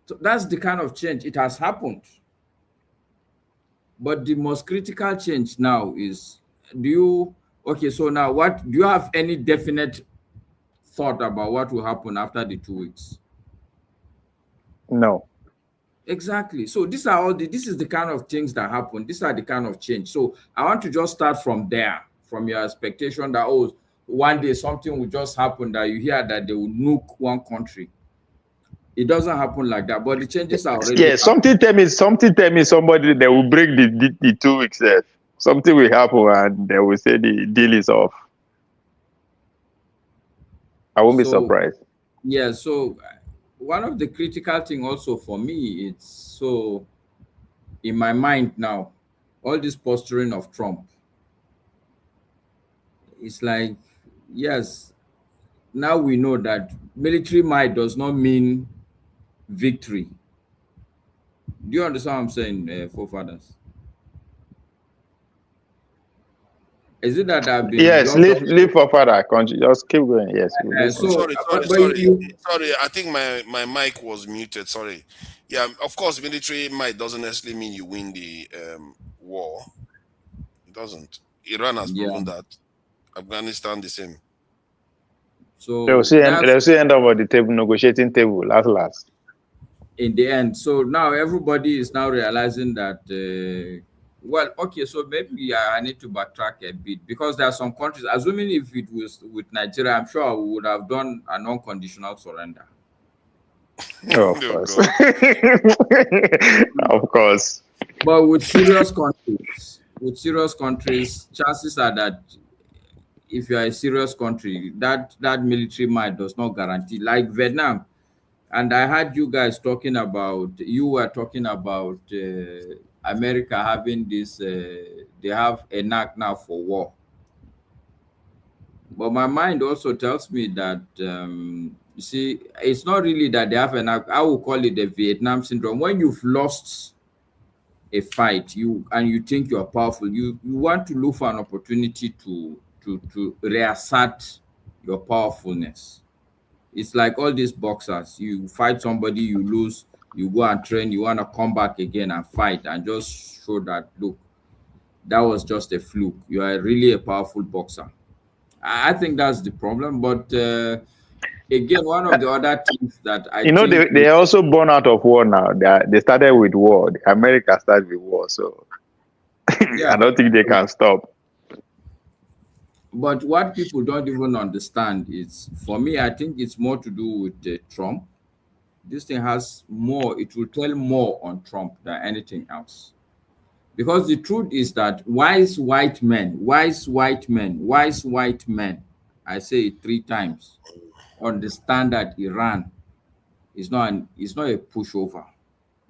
So that's the kind of change. It has happened. But the most critical change now is, so now what do you have any definite thought about what will happen after the 2 weeks? No. Exactly. So this is the kind of things that happen. These are the kind of change. So I want to just start from there, from your expectation that one day something will just happen, that you hear that they will nuke one country. It doesn't happen like that, but the changes are already happening. Something tell me somebody they will break the 2 weeks there. Something will happen and they will say the deal is off. I won't be surprised. Yeah, so one of the critical thing also for me, it's so in my mind now, all this posturing of Trump, it's like, yes, now we know that military might does not mean victory. Do you understand what I'm saying, forefathers? Is it that I've been... Yes, leave for further country. Just keep going. Yes. Sorry. I think my mic was muted. Sorry. Yeah, of course, military might doesn't necessarily mean you win the war. It doesn't. Iran has proven that. Afghanistan the same. So they'll see end up at the table, negotiating table, last. In the end, so now everybody is now realizing that. So maybe I need to backtrack a bit, because there are some countries, assuming if it was with Nigeria, I'm sure we would have done an unconditional surrender. Oh, of course. Of course. But with serious countries, chances are that if you are a serious country, that military might does not guarantee. Like Vietnam, and I heard you guys talking about, America having this, they have a knack now for war. But my mind also tells me that, you see, it's not really that they have a knack. I will call it the Vietnam syndrome. When you've lost a fight, you think you are powerful, you want to look for an opportunity to reassert your powerfulness. It's like all these boxers. You fight somebody, you lose, you go and train, you want to come back again and fight and just show that, look, that was just a fluke. You are really a powerful boxer. I think that's the problem. But again, one of the other things that they also born out of war now. They started with war. America started with war, so I don't think they can stop. But what people don't even understand is, for me, I think it's more to do with Trump. This thing has more, it will tell more on Trump than anything else. Because the truth is that wise white men, I say it 3 times, understand that Iran is not a pushover.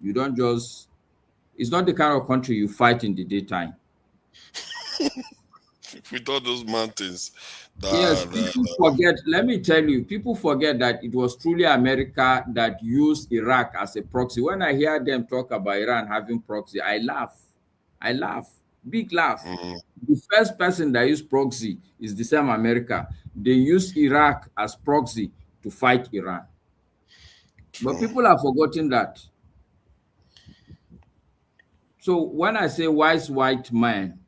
You don't just, it's not the kind of country you fight in the daytime. With all those mountains. Yes, people forget. Let me tell you, people forget that it was truly America that used Iraq as a proxy. When I hear them talk about Iran having proxy, I laugh. Big laugh. The first person that used proxy is the same America. They used Iraq as proxy to fight Iran. But people have forgotten that. So when I say wise white man,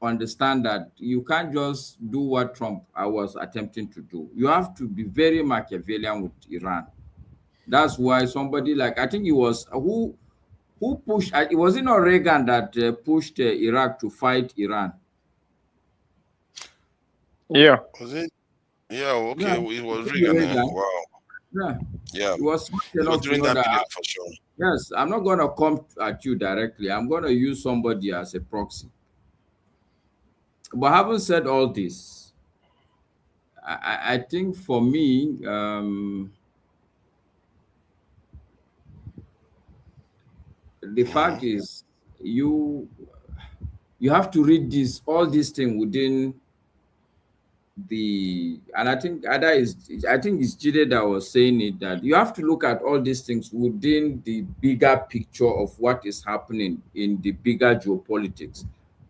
understand that you can't just do what Trump was attempting to do. You have to be very Machiavellian with Iran. That's why somebody like, I think it was who pushed, it wasn't Reagan that pushed Iraq to fight Iran. Yeah. Was it? Yeah, okay. It was Reagan. Wow. Yeah. It was during that period for sure. Yes, I'm not going to come at you directly. I'm going to use somebody as a proxy. But having said all this, I think for me, the fact is you have to read all these things within and I think it's Jide that was saying it, that you have to look at all these things within the bigger picture of what is happening in the bigger geopolitics.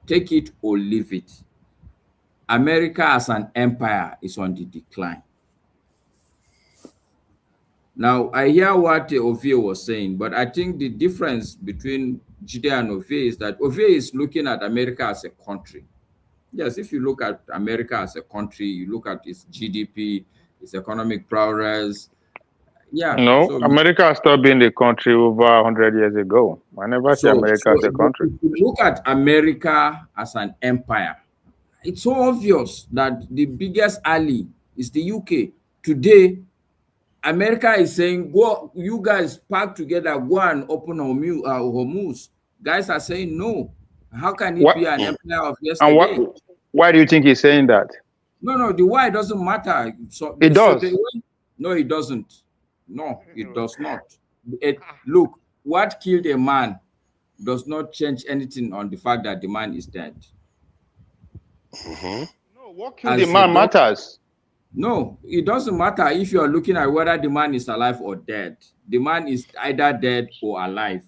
Take it or leave it. America as an empire is on the decline. Now, I hear what Ovie was saying, but I think the difference between Jide and Ovie is that Ovie is looking at America as a country. Yes, if you look at America as a country, you look at its GDP, its economic progress. Yeah. No, America stopped being the country over 100 years ago. I never see America as a country. If you look at America as an empire, it's so obvious that the biggest ally is the UK. Today, America is saying, go, you guys pack together, go and open Hormuz. Guys are saying no. How can it be an empire of yesterday? And why do you think he's saying that? No, the why doesn't matter. So it does. No, it doesn't. No, it does not. Look, what killed a man does not change anything on the fact that the man is dead. No, what killed the man matters. No, it doesn't matter if you are looking at whether the man is alive or dead. The man is either dead or alive.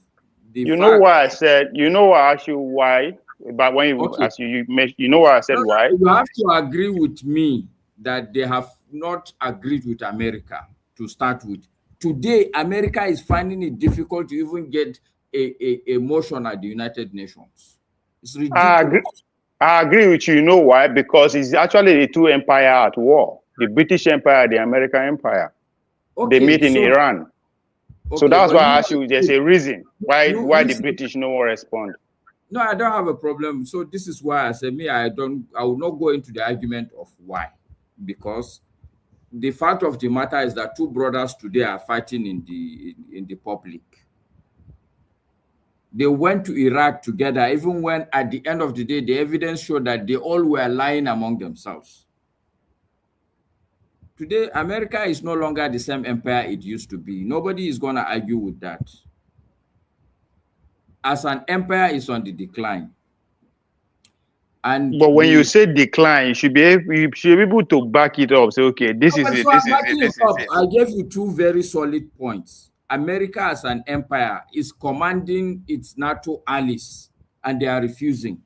You know why I said, you know why I asked you why, but when you asked you know why I said why? You have to agree with me that they have not agreed with America to start with. Today, America is finding it difficult to even get a motion at the United Nations. It's ridiculous. I agree with you. You know why? Because it's actually the two empires at war. The British Empire, the American Empire. They meet in Iran. So that's why I asked you, there's a reason why the British no one respond. No, I don't have a problem. So this is why I said I will not go into the argument of why. Because the fact of the matter is that two brothers today are fighting in the public. They went to Iraq together, even when at the end of the day, the evidence showed that they all were lying among themselves. Today, America is no longer the same empire it used to be. Nobody is going to argue with that. As an empire, it's on the decline. But when you say decline, you should be able to back it up. Say, okay, this is it. I gave you two very solid points. America as an empire is commanding its NATO allies, and they are refusing.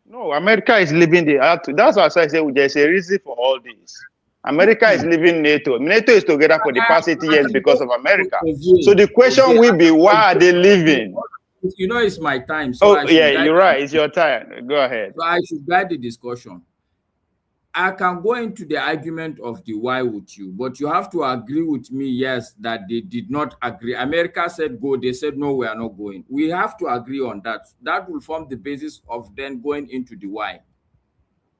No, America is leaving that's why I say there's a reason for all this. America is leaving NATO. NATO is together for the past 80 years because of America. So the question will be, why are they leaving? You know, it's my time. So you're right. It's your time. Go ahead. So I should guide the discussion. I can go into the argument of the why with you, but you have to agree with me, yes, that they did not agree. America said go. They said, no, we are not going. We have to agree on that. That will form the basis of then going into the why.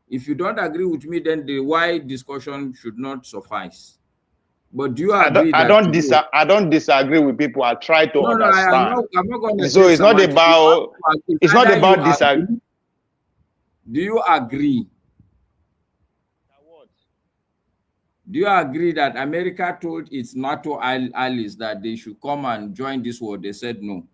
If you don't agree with me, then the why discussion should not suffice. But do you agree? I don't disagree with people. I try to understand. I'm not going to. So it's not about disagreeing. Do you agree? Do you agree that America told its NATO allies that they should come and join this war? They said no.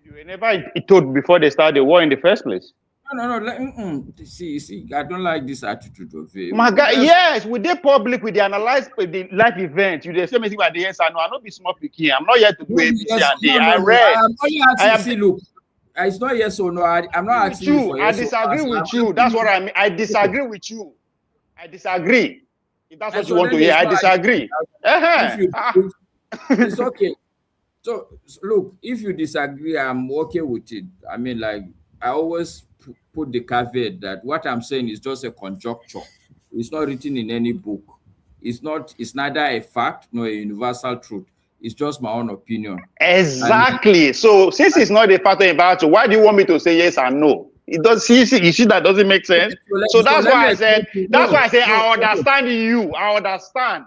You never told before they started the war in the first place. No. See, I don't like this attitude of it. My God, yes, with the public, with the analyze the life event, you the same thing about the answer. No, I'm not be small picking. I'm not here to do ABC and D. I read. Look, it's not yes or no. I'm not asking you for yes. I disagree with you. That's what I mean. I disagree with you. I disagree. If that's what you want to hear, I disagree. It's okay. So look, if you disagree, I'm okay with it. I mean, like, I always put the caveat that what I'm saying is just a conjecture. It's not written in any book. It's neither a fact nor a universal truth. It's just my own opinion. Exactly. So since it's not a factor about you, why do you want me to say yes and no? It does. You see that doesn't make sense. So that's why I said. That's why I say I understand you. I understand.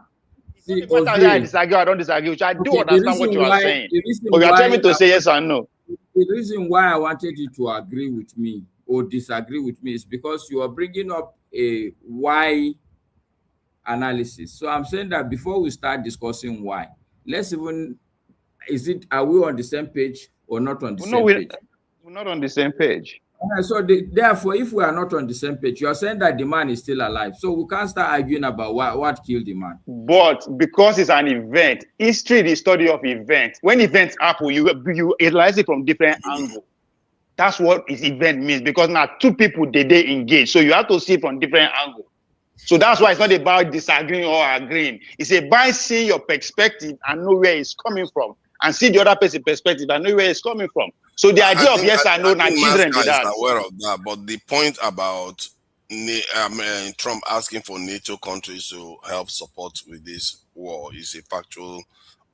See, I disagree, I don't disagree, which I do understand what you are saying. But you are telling me to say yes or no. The reason why I wanted you to agree with me or disagree with me is because you are bringing up a why analysis. So I'm saying that before we start discussing why, let's even, are we on the same page or not on the same page? We're not on the same page. So therefore, if we are not on the same page, you are saying that the man is still alive. So we can't start arguing about what killed the man. But because it's an event, history, the study of events. When events happen, you analyze it from different angles. That's what this event means. Because now two people they engage, so you have to see it from different angles. So that's why it's not about disagreeing or agreeing. It's about seeing your perspective and know where it's coming from, and see the other person's perspective and know where it's coming from. So the idea of yes and no, now children do that. Aware of that, but the point about Trump asking for NATO countries to help support with this war is a factual,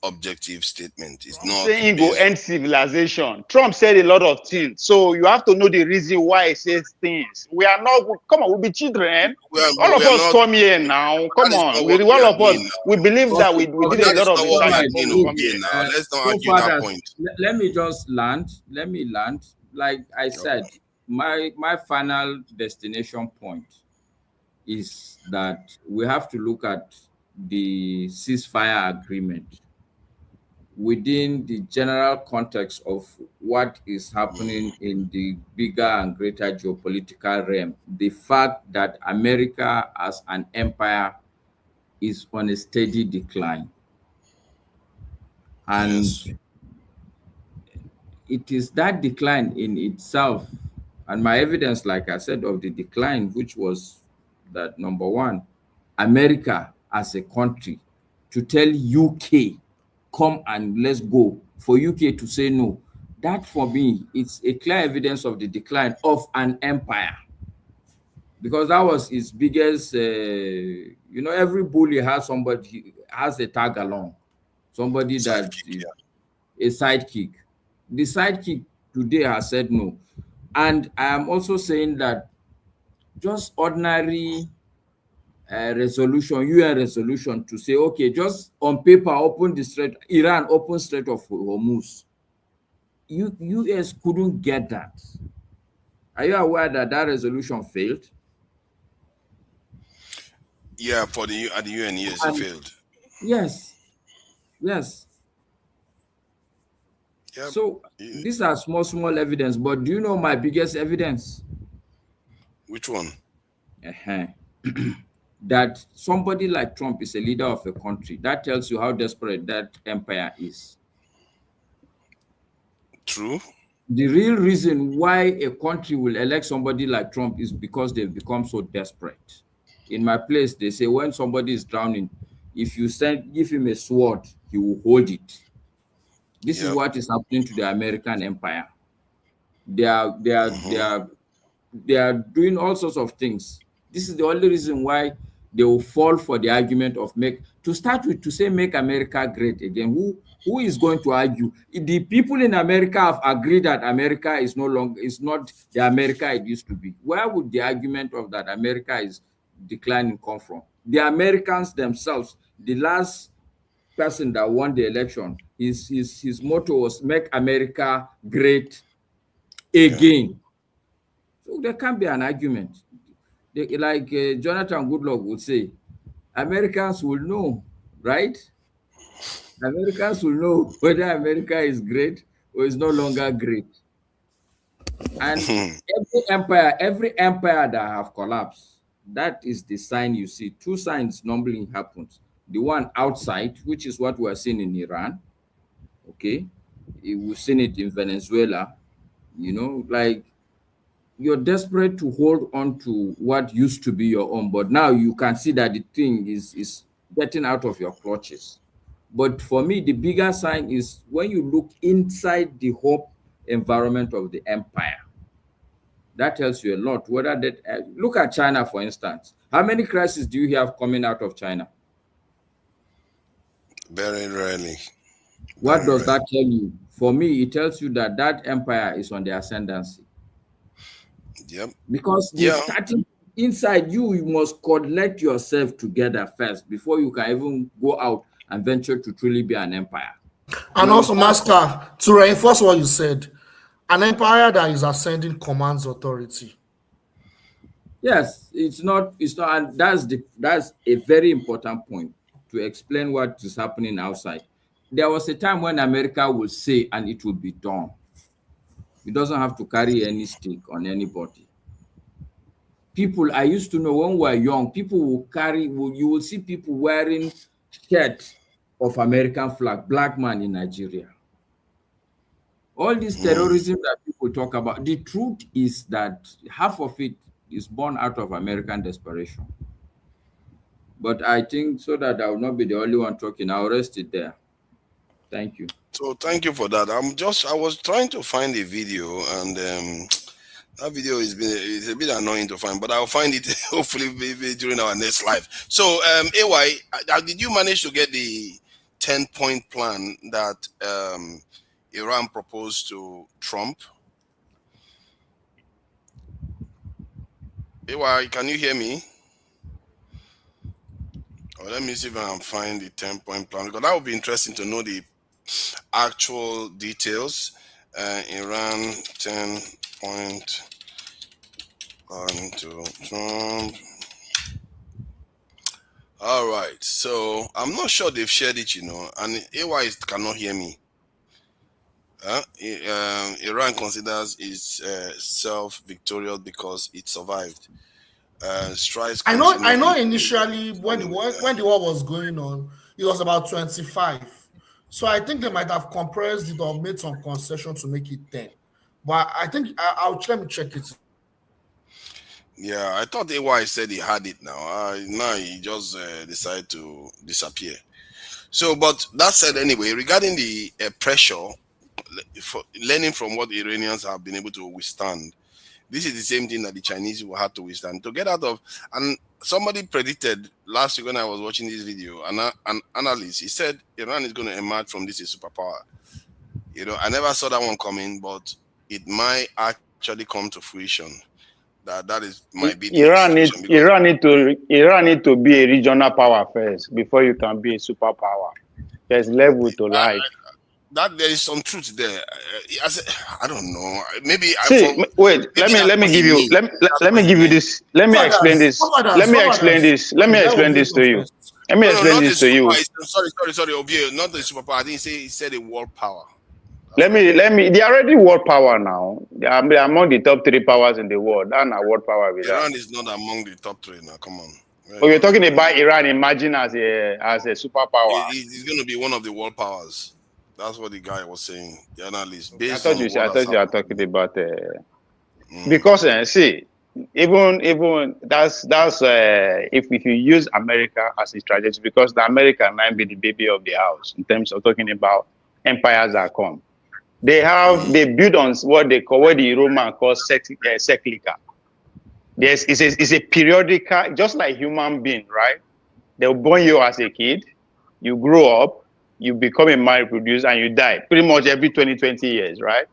objective statement. It's not saying go end civilization. Trump said a lot of things, so you have to know the reason why he says things. We are not, come on, we'll be children. All of us come here now. Come on, all of us. We believe that we did a lot of research. Let's not argue that point. Let me just land. Let me land. Like I said, my final destination point is that we have to look at the ceasefire agreement within the general context of what is happening in the bigger and greater geopolitical realm. The fact that America as an empire is on a steady decline. And it is that decline in itself, and my evidence, like I said, of the decline, which was that, number one, America as a country, to tell UK, come and let's go, for UK to say no, that for me, it's a clear evidence of the decline of an empire. Because that was its biggest, every bully has somebody, has a tag along. Somebody that is a sidekick. The sidekick today has said no. And I am also saying that just ordinary resolution, UN resolution to say, okay, just on paper, open the Strait, Iran open Strait of Hormuz. US couldn't get that. Are you aware that that resolution failed? Yeah, at the UN, yes, it failed. Yes. Yep. So these are small evidence, but do you know my biggest evidence? Which one? That somebody like Trump is a leader of a country. That tells you how desperate that empire is. True. The real reason why a country will elect somebody like Trump is because they've become so desperate. In my place, they say when somebody is drowning, if you give him a sword, he will hold it. This is what is happening to the American empire. They are doing all sorts of things. This is the only reason why they will fall for the argument of make America great again. Who is going to argue? The people in America have agreed that America is not the America it used to be. Where would the argument of that America is declining come from? The Americans themselves, the last person that won the election, his motto was "Make America Great Again." So there can't be an argument. Like Jonathan Goodluck would say, Americans will know, right? Americans will know whether America is great or is no longer great. And every empire that have collapsed, that is the sign you see. Two signs normally happens. The one outside, which is what we are seeing in Iran. Okay, we've seen it in Venezuela. Like you're desperate to hold on to what used to be your own, but now you can see that the thing is getting out of your clutches. But for me, the bigger sign is when you look inside the whole environment of the empire. That tells you a lot. Look at China, for instance. How many crises do you have coming out of China? Very rarely. What does that tell you? For me, it tells you that empire is on the ascendancy. Yep. Because inside you must collect yourself together first before you can even go out and venture to truly be an empire. And also, Master, to reinforce what you said, an empire that is ascending commands authority. Yes, it's not, and that's a very important point to explain what is happening outside. There was a time when America would say, and it would be done. It doesn't have to carry any stick on anybody. People, I used to know when we were young, people will you will see people wearing shirts of American flag, black man in Nigeria. All this terrorism that people talk about, the truth is that half of it is born out of American desperation. But I think so that I will not be the only one talking, I'll rest it there. Thank you. So thank you for that. I was trying to find a video, and that video is a bit annoying to find, but I'll find it hopefully maybe during our next live. So AY, did you manage to get the 10-point plan that Iran proposed to Trump? AY, can you hear me? Or let me see if I can find the 10-point plan, because that would be interesting to know the actual details. Iran 10-point plan to Trump. All right, so I'm not sure they've shared it, and AY cannot hear me. Iran considers itself victorious because it survived. I know. Initially, when the war was going on, it was about 25. So I think they might have compressed it or made some concession to make it 10. But I think let me check it. Yeah, I thought AY said he had it now. Now he just decided to disappear. So, but that said, anyway, regarding the pressure, for learning from what Iranians have been able to withstand, this is the same thing that the Chinese will have to withstand to get out of. And somebody predicted last week when I was watching this video, an analyst, he said Iran is going to emerge from this a superpower. I never saw that one coming, but it might actually come to fruition. That might be Iran need to be a regional power first before you can be a superpower. There's level to life. That there is some truth there. I don't know. Maybe wait. Let me give you this. Let me explain this. Let me explain this to you. Sorry, Obie, not the superpower. I didn't say he said a world power. Let me. They're already world power now. They are among the top 3 powers in the world. That's not world power. Iran is not among the top 3 now. Come on. Oh, you're talking about Iran emerging as a superpower. He's going to be one of the world powers. That's what the guy was saying. The analyst. I thought you are talking about because see, even that's if you use America as a strategy, because the American might be the baby of the house in terms of talking about empires that come. They build on what the Roman call cyclical. It's a periodical, just like human being, right? They'll born you as a kid, you grow up, you become a man, reproduce, and you die. Pretty much every 20 years, right?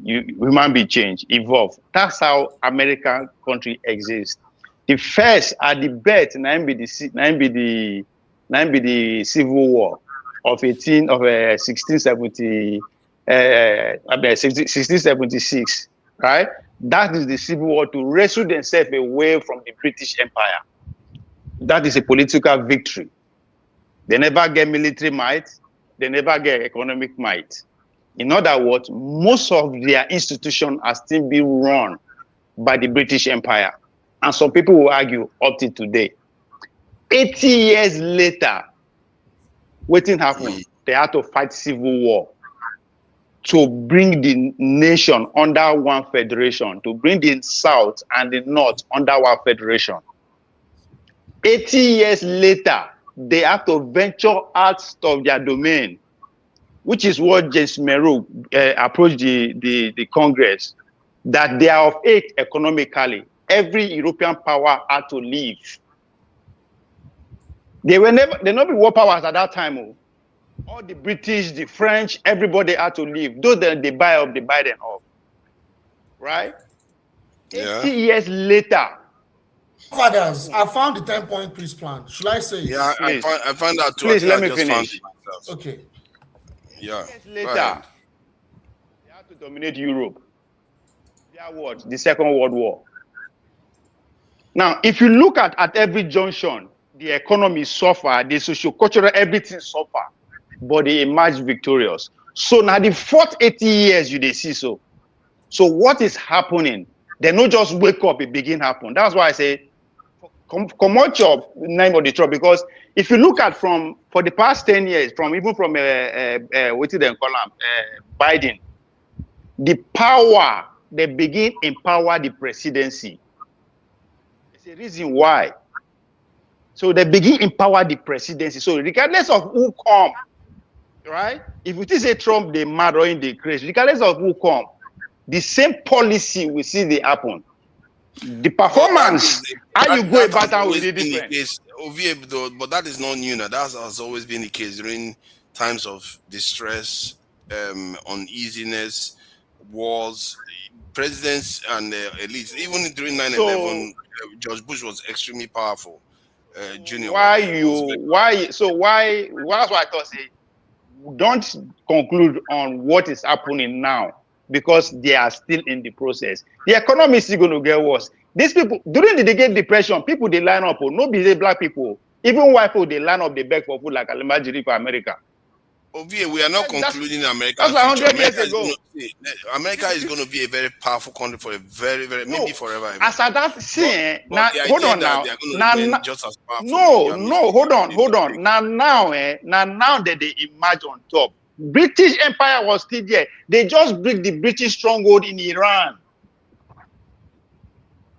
Human being change, evolve. That's how American country exists. The first at the birth, now be the Civil War of 1676, right? That is the Civil War to wrestle themselves away from the British Empire. That is a political victory. They never get military might. They never get economic might. In other words, most of their institutions are still being run by the British Empire. And some people will argue up to today. 80 years later, waiting happened. They had to fight civil war to bring the nation under one federation, to bring the South and the North under one federation. 80 years later, they have to venture out of their domain, which is what James Merrill approached the Congress, that they are of age economically. Every European power had to leave. They not be war powers at that time. Oh. All the British, the French, everybody had to leave. Those that they buy up, they buy them up. Right? Yeah. 80 years later, Fathers, I found the 10-point peace plan. Should I say it? Yeah, I found out too. Please let me just found finish. it myself. Okay. Yeah. Years later, they had to dominate Europe. Their what? The Second World War. Now, if you look at every junction, the economy suffer, the socio-cultural, everything suffer, but they emerge victorious. So now the fourth 80 years you they see so. So what is happening? They not just wake up, it begin happen. That's why I say, come out your name of the trouble. Because if you look at for the past 10 years, what did they call them, Biden, the power, they begin empower the presidency. There's a reason why. So they begin empower the presidency. So regardless of who come, right? If it is a Trump, they mad or in the craze, regardless of who come, the same policy we see they happen. The performance, how you go about that will be different. But that is not new now. That has always been the case during times of distress, uneasiness, wars. Presidents and elites, even during 9/11, George Bush was extremely powerful. Junior. That's why I thought say, don't conclude on what is happening now because they are still in the process. The economy is still going to get worse. These people, during the Great Depression, people they line up, no be black people, even white people they line up, they beg for food like Alimajiri for America. We are not concluding America. That's like 100 years ago. America is going to be a very powerful country for a very, maybe forever. As at that, now hold on now. Hold on. Now that they emerge on top, British Empire was still there. They just break the British stronghold in Iran.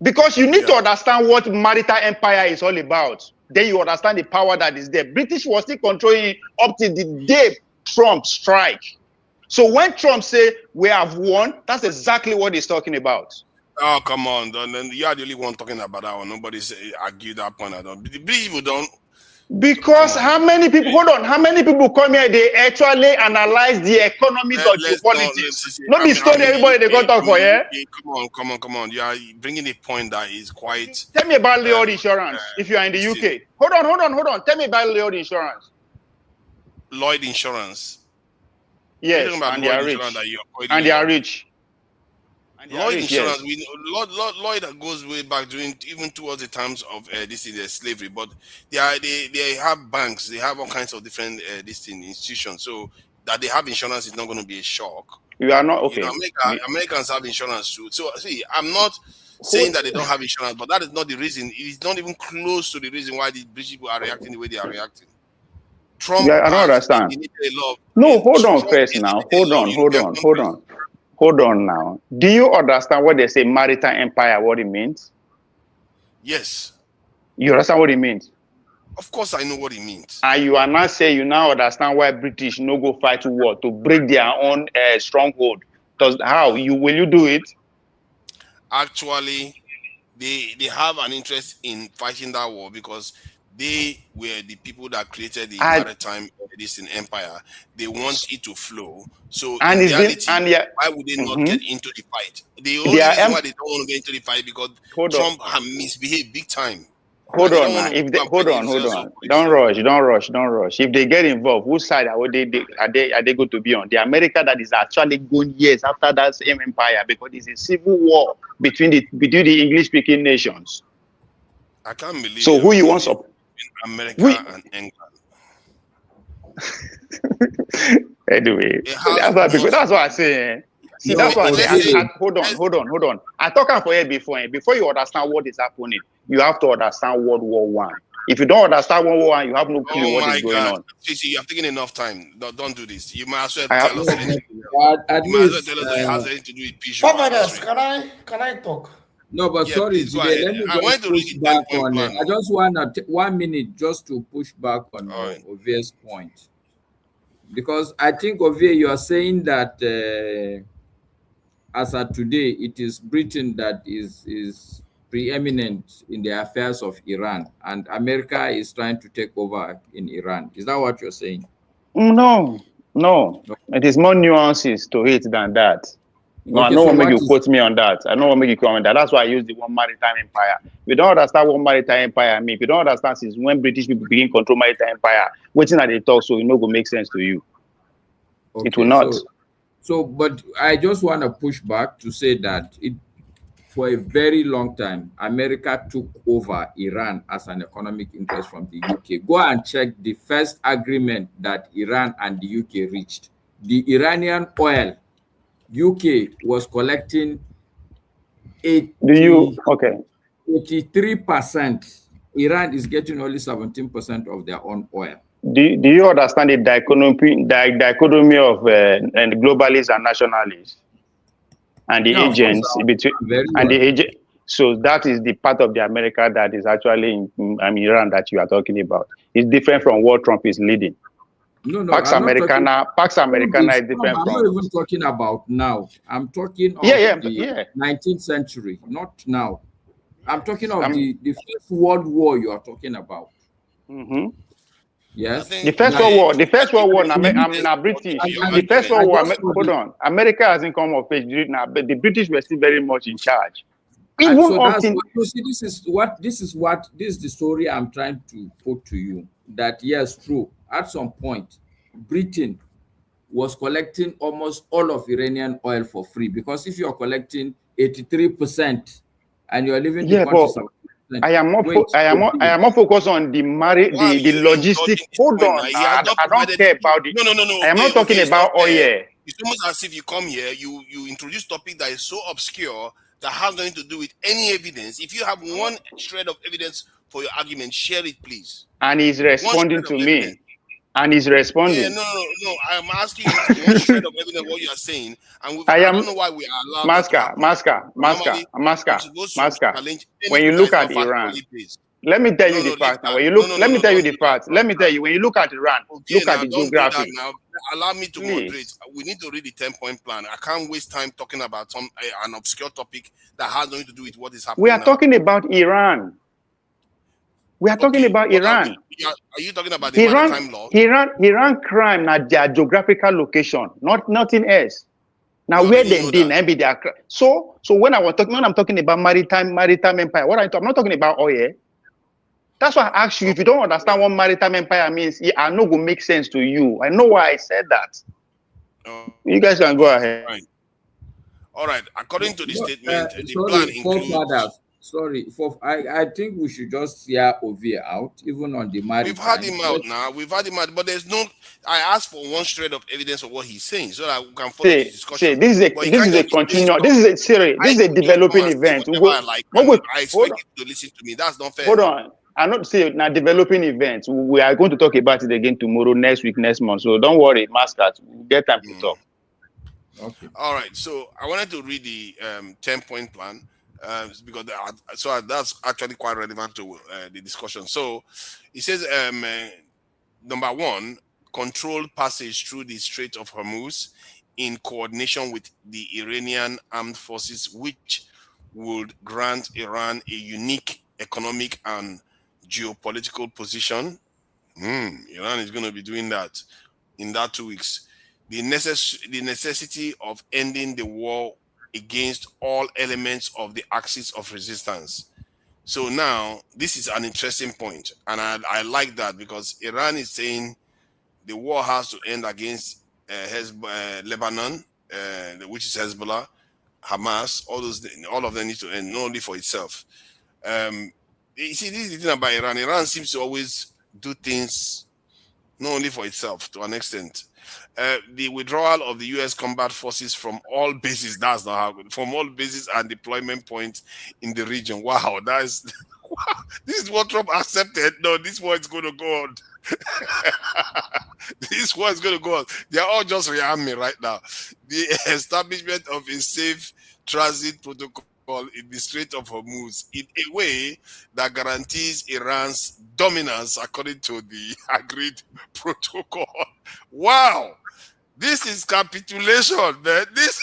Because you need to understand what maritime empire is all about. Then you understand the power that is there. British was still controlling up to the day Trump strike. So when Trump say we have won, that's exactly what he's talking about. Oh, come on. Then you are the only one talking about that one. Nobody's argued that point at all. The people don't. Because how many people, how many people come here, they actually analyze the economics of geopolitics. Not be story everybody they got talk for, yeah? Come on. You are bringing a point that is quite... Tell me about Lloyd Insurance, if you are in the UK. Hold on. Tell me about Lloyd Insurance. Lloyd Insurance? Yes, and they are rich. And they are rich. Lloyd Insurance, Lloyd goes way back even towards the times of slavery, but they have banks, they have all kinds of different institutions. So that they have insurance is not going to be a shock. You are not okay. Americans have insurance too. So see, I'm not saying that they don't have insurance, but that is not the reason. It is not even close to the reason why the British people are reacting the way they are reacting. Trump, I don't understand. No, hold on first now. Hold on now. Do you understand what they say maritime empire, what it means? Yes. You understand what it means? Of course I know what it means. And you are not saying you now understand why British no go fight war to break their own stronghold. How? Will you do it? Actually, they have an interest in fighting that war because they were the people that created the maritime empire. They want it to flow. So in reality, why would they not get into the fight? The only reason why they don't want to get into the fight because Trump has misbehaved big time. Hold on now. Hold on. Don't rush. If they get involved, whose side are they going to be on? The America that is actually going years after that same empire because it's a civil war between the English-speaking nations. I can't believe. So who you want to? America and England. Anyway, that's what I say. See, that's why I say. Hold on. I talked for you before. Before you understand what is happening, you have to understand World War I. If you don't understand World War I, you have no clue what is going on. See, you have taken enough time. Don't do this. You might as well tell us anything. It has anything to do with visual. Can I talk? No, but sorry, Jide, let me just push back on it. I just want 1 minute just to push back on Ovie's point. Because I think, Ovie, you are saying that as of today, it is Britain that is preeminent in the affairs of Iran, and America is trying to take over in Iran. Is that what you're saying? No. It is more nuances to it than that. No, I don't want to make you quote me on that. I don't want to make you quote me on that. That's why I use the one maritime empire. We don't understand what maritime empire means. If you don't understand since when British people begin control maritime empire, waiting at the talk, so it no go make sense to you. Okay, it will not. But I just want to push back to say that for a very long time, America took over Iran as an economic interest from the UK. Go and check the first agreement that Iran and the UK reached. The Iranian oil, UK was collecting 83%. Iran is getting only 17% of their own oil. Do you understand the dichotomy of and globalists and nationalists and the agents between and the agent? So that is the part of the America that is actually in Iran that you are talking about. It's different from what Trump is leading. No, Pax Americana is different I'm not even talking about now. I'm talking of the 19th century, not now. I'm talking of the First World War you are talking about. Mm-hmm. Yes. The First World War. The First World War. I'm not British. The First World War. Hold on. America hasn't come of age now, but the British were still very much in charge. And so that's what, you see, this is the story I'm trying to put to you. That yes, true. At some point, Britain was collecting almost all of Iranian oil for free, because if you're collecting 83% and you're leaving the country, I am more focused on the logistic. Hold on, I don't care about it. No. I am not talking about oil. It's almost as if you come here, you introduce topic that is so obscure that has nothing to do with any evidence. If you have one shred of evidence for your argument, share it, please. And he's responding to me. And he's responding. Yeah, no. I'm asking you one shred of evidence what you are saying, and I don't know why we are allowed. Maska. When you look at Iran, let me tell you the fact. When you look, let me tell you the fact. Let me tell you, when you look at Iran, look at the geography. Now, allow me to moderate. We need to read the 10-point plan. I can't waste time talking about an obscure topic that has nothing to do with what is happening. We are talking about Iran. We are talking about Iran. Are you talking about the maritime law? Iran crime na their geographical location, nothing else. Now where they did be their so when I'm talking about maritime empire, I'm not talking about oil. That's why I asked you, if you don't understand what maritime empire means, I know it will make sense to you. I know why I said that. You guys can go ahead. Right. All right. According to the statement, the plan includes. I think we should just hear Ovie out, even on the maritime. We've had him out now. But there's no. I asked for one shred of evidence of what he's saying, so that we can follow the discussion. This is a continuous. This is a developing event. I expect you to listen to me. That's not fair. Hold on. I'm not saying now developing events. We are going to talk about it again tomorrow, next week, next month. So don't worry, Mascot. We'll get time to talk. Okay. All right. So I wanted to read the 10-point plan. Because that's actually quite relevant to the discussion. So it says, number one, controlled passage through the Strait of Hormuz in coordination with the Iranian armed forces, which would grant Iran a unique economic and geopolitical position. Iran is going to be doing that in that 2 weeks. The necessity of ending the war against all elements of the axis of resistance. So now this is an interesting point, and I like that, because Iran is saying the war has to end against Lebanon, which is Hezbollah, Hamas. All of them need to end, not only for itself. You see, this is the thing about Iran. Iran seems to always do things not only for itself to an extent. The withdrawal of the U.S. combat forces from all bases, that's not how good, from all bases and deployment points in the region. Wow, this is what Trump accepted. No, this war is going to go on. This war is going to go on. They are all just rearming me right now. The establishment of a safe transit protocol in the Strait of Hormuz in a way that guarantees Iran's dominance according to the agreed protocol. Wow, this is capitulation, man. This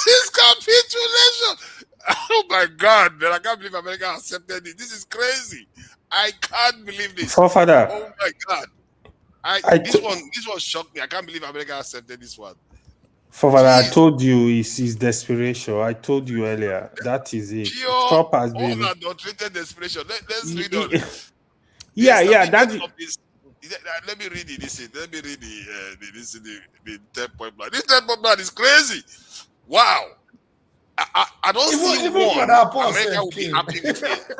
is capitulation. Oh my God, man! I can't believe America accepted it. This is crazy. I can't believe this. Forefather. Oh my God. This one shocked me. I can't believe America accepted this one. I told you it's desperation. I told you earlier. That is it. Pure, Trump has been unadulterated desperation. Let's read on. That's let me read it. Let me read the 10-point plan. This 10-point plan is crazy. Wow. I don't see one America will be happy with it.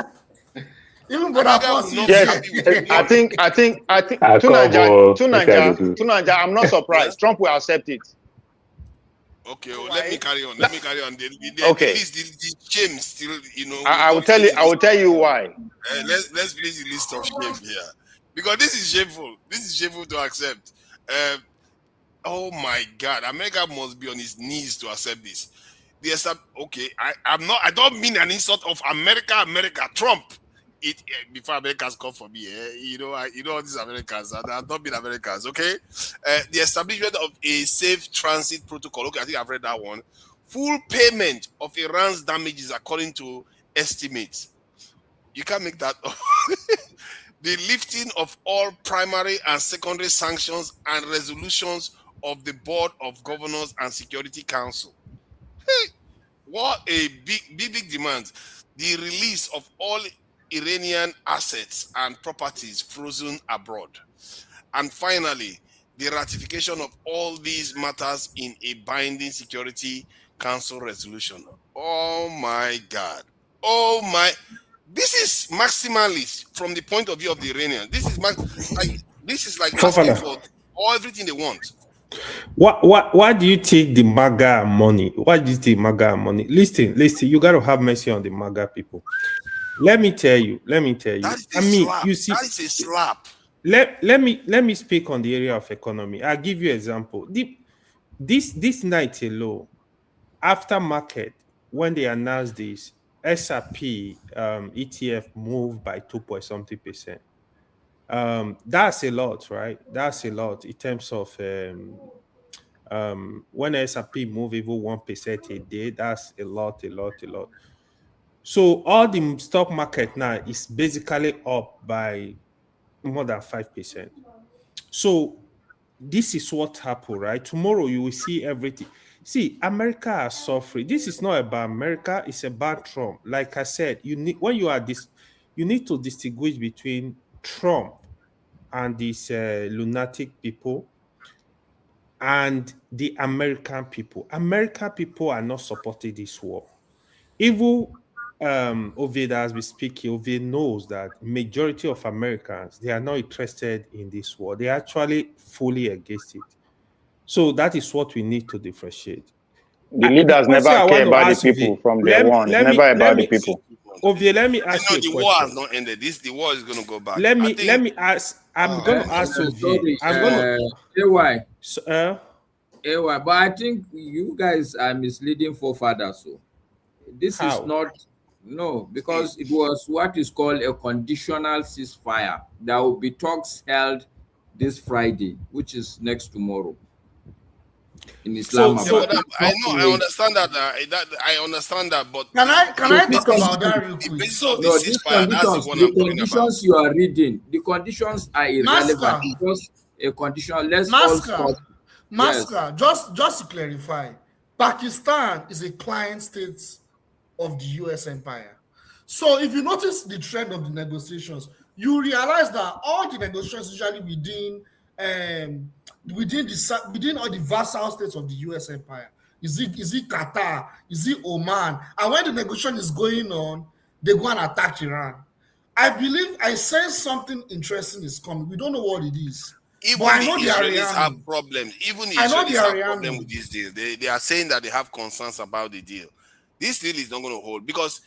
Even but I think to Nigeria, I'm not surprised. Trump will accept it. Okay, well, let me carry on. Okay. The shame still, I will tell you why. Let's please the list of shame here. Because this is shameful. This is shameful to accept. Oh my God. America must be on its knees to accept this. Okay, I don't mean an insult of America, Trump. Before Americans come for me, all these Americans have not been Americans, okay? The establishment of a safe transit protocol. Okay, I think I've read that one. Full payment of Iran's damages according to estimates. You can't make that up. The lifting of all primary and secondary sanctions and resolutions of the Board of Governors and Security Council. Hey, what a big demand. The release of all Iranian assets and properties frozen abroad. And finally, the ratification of all these matters in a binding Security Council resolution. Oh my God. Oh my. This is maximalist from the point of view of the Iranians. This is like asking for everything they want. Why do you take the MAGA money? Why do you take MAGA money? Listen, you got to have mercy on the MAGA people. Let me tell you. That is a slap. Let me speak on the area of economy. I'll give you an example. This night alone, after market, when they announced this, S&P ETF moved by 2.something%. That's a lot, right? That's a lot in terms of when S&P move even 1% a day. That's a lot. So all the stock market now is basically up by more than 5%. So this is what happened, right? Tomorrow you will see everything. See, America is suffering. This is not about America, it's about Trump. Like I said, you need to distinguish between Trump and these lunatic people and the American people. American people are not supporting this war. Even Ovid, as we speak, Ovid knows that majority of Americans, they are not interested in this war. They are actually fully against it. So that is what we need to differentiate. The leaders never care about the people from day one. It's never about the people. Ovid, let me ask you a question. The war has not ended. The war is going to go back. Let me ask. I'm going to ask Ovid. AY. AY, but I think you guys are misleading forefathers. So this is not. No, because it was what is called a conditional ceasefire. There will be talks held this Friday, which is next tomorrow in Islamabad. I understand that. I understand that, but can I talk about that real quick? The conditions you are reading, the conditions are irrelevant. Because a condition. Let's all stop. Masker, just to clarify, Pakistan is a client state of the U.S. empire. So if you notice the trend of the negotiations, you realize that all the negotiations usually within all the vassal states of the U.S. empire. Is it Qatar? Is it Oman? And when the negotiation is going on, they go and attack Iran. I believe I sense something interesting is coming. We don't know what it is. Even the Israelis have problems. Even the Israelis have problems with this deal. They are saying that they have concerns about the deal. This deal is not going to hold because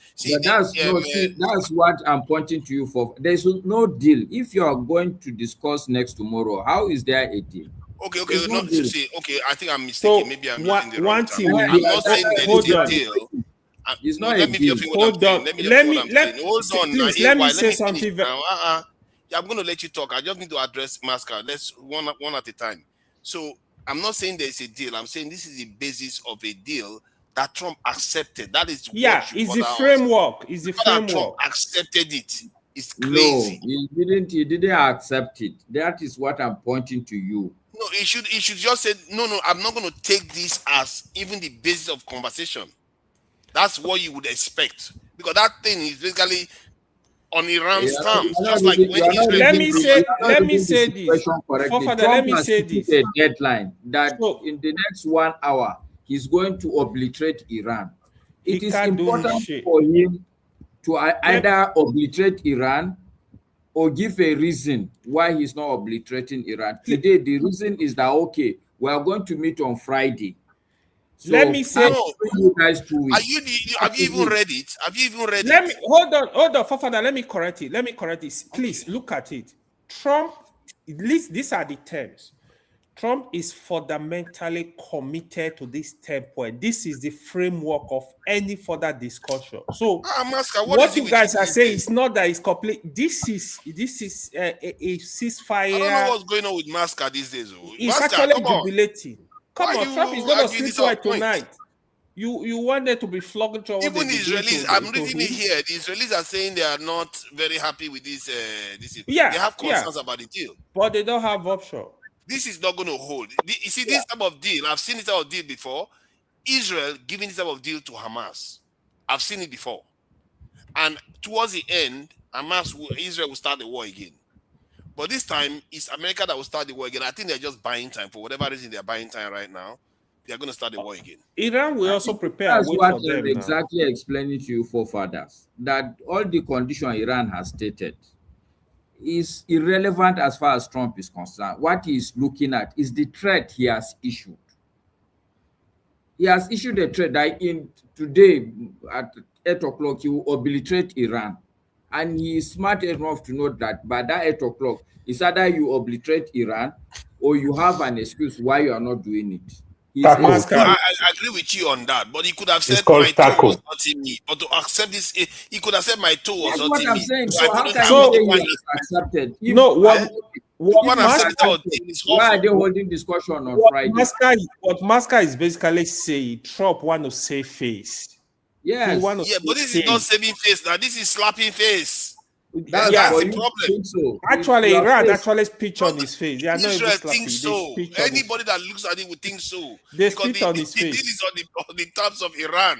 that's what I'm pointing to you for. There's no deal. If you are going to discuss next tomorrow, how is there a deal? Okay. I think I'm mistaken. So maybe I'm using the wrong term. I'm not saying there is a deal. It's not a deal. Hold on. Let me say something. I'm going to let you talk. I just need to address Masker. Let's one at a time. So I'm not saying there's a deal. I'm saying this is the basis of a deal that Trump accepted. That is it's the framework. It's the framework. Trump accepted it. It's crazy. No, he didn't accept it. That is what I'm pointing to you. No, he should just say, no, I'm not going to take this as even the basis of conversation. That's what you would expect, because that thing is basically on Iran's terms, just like when Israel. Let me say this. Trump has put a deadline that in the next 1 hour he's going to obliterate Iran. It is important for him to either obliterate Iran or give a reason why he's not obliterating Iran. Today, the reason is that, okay, we are going to meet on Friday. So let me say, you guys 2 weeks. Have you even read it? Have you even read it? Hold on, Fofana, let me correct it. Please look at it. Trump, at least these are the terms. Trump is fundamentally committed to this 10 point. This is the framework of any further discussion. So, what you guys are saying is not that it's complete. This is a ceasefire. I don't know what's going on with Masca these days. It's actually jubilating. Come on, Trump is going to sleep well tonight. You want there to be flogged. Even the Israelis, I'm reading it here. The Israelis are saying they are not very happy with this. They have concerns about the deal, but they don't have option. This is not going to hold. You see, this type of deal, I've seen this type of deal before. Israel giving this type of deal to Hamas. I've seen it before. And towards the end, Israel will start the war again. But this time, it's America that will start the war again. I think they're just buying time. For whatever reason, they're buying time right now. They're going to start the war again. Iran will also prepare. That's what I'm exactly explaining to you, forefathers, that all the conditions Iran has stated is irrelevant as far as Trump is concerned. What he is looking at is the threat he has issued. He has issued a threat that today at 8 o'clock he will obliterate Iran. And he is smart enough to know that by that 8 o'clock, it's either you obliterate Iran or you have an excuse why you are not doing it. I agree with you on that, but he could have said my toe was not in me. But to accept this, he could have said my toe was not in me. Saying. So how can you accepted? Why are they holding discussion on Friday? What Masca is basically saying, Trump want to save face. Yes. But this is not saving face now. This is slapping face. That's the problem. So. Actually, Iran actually speech on his face. Israel thinks so. Anybody that looks at it would think so. They speech on his face. The deal is on the terms of Iran.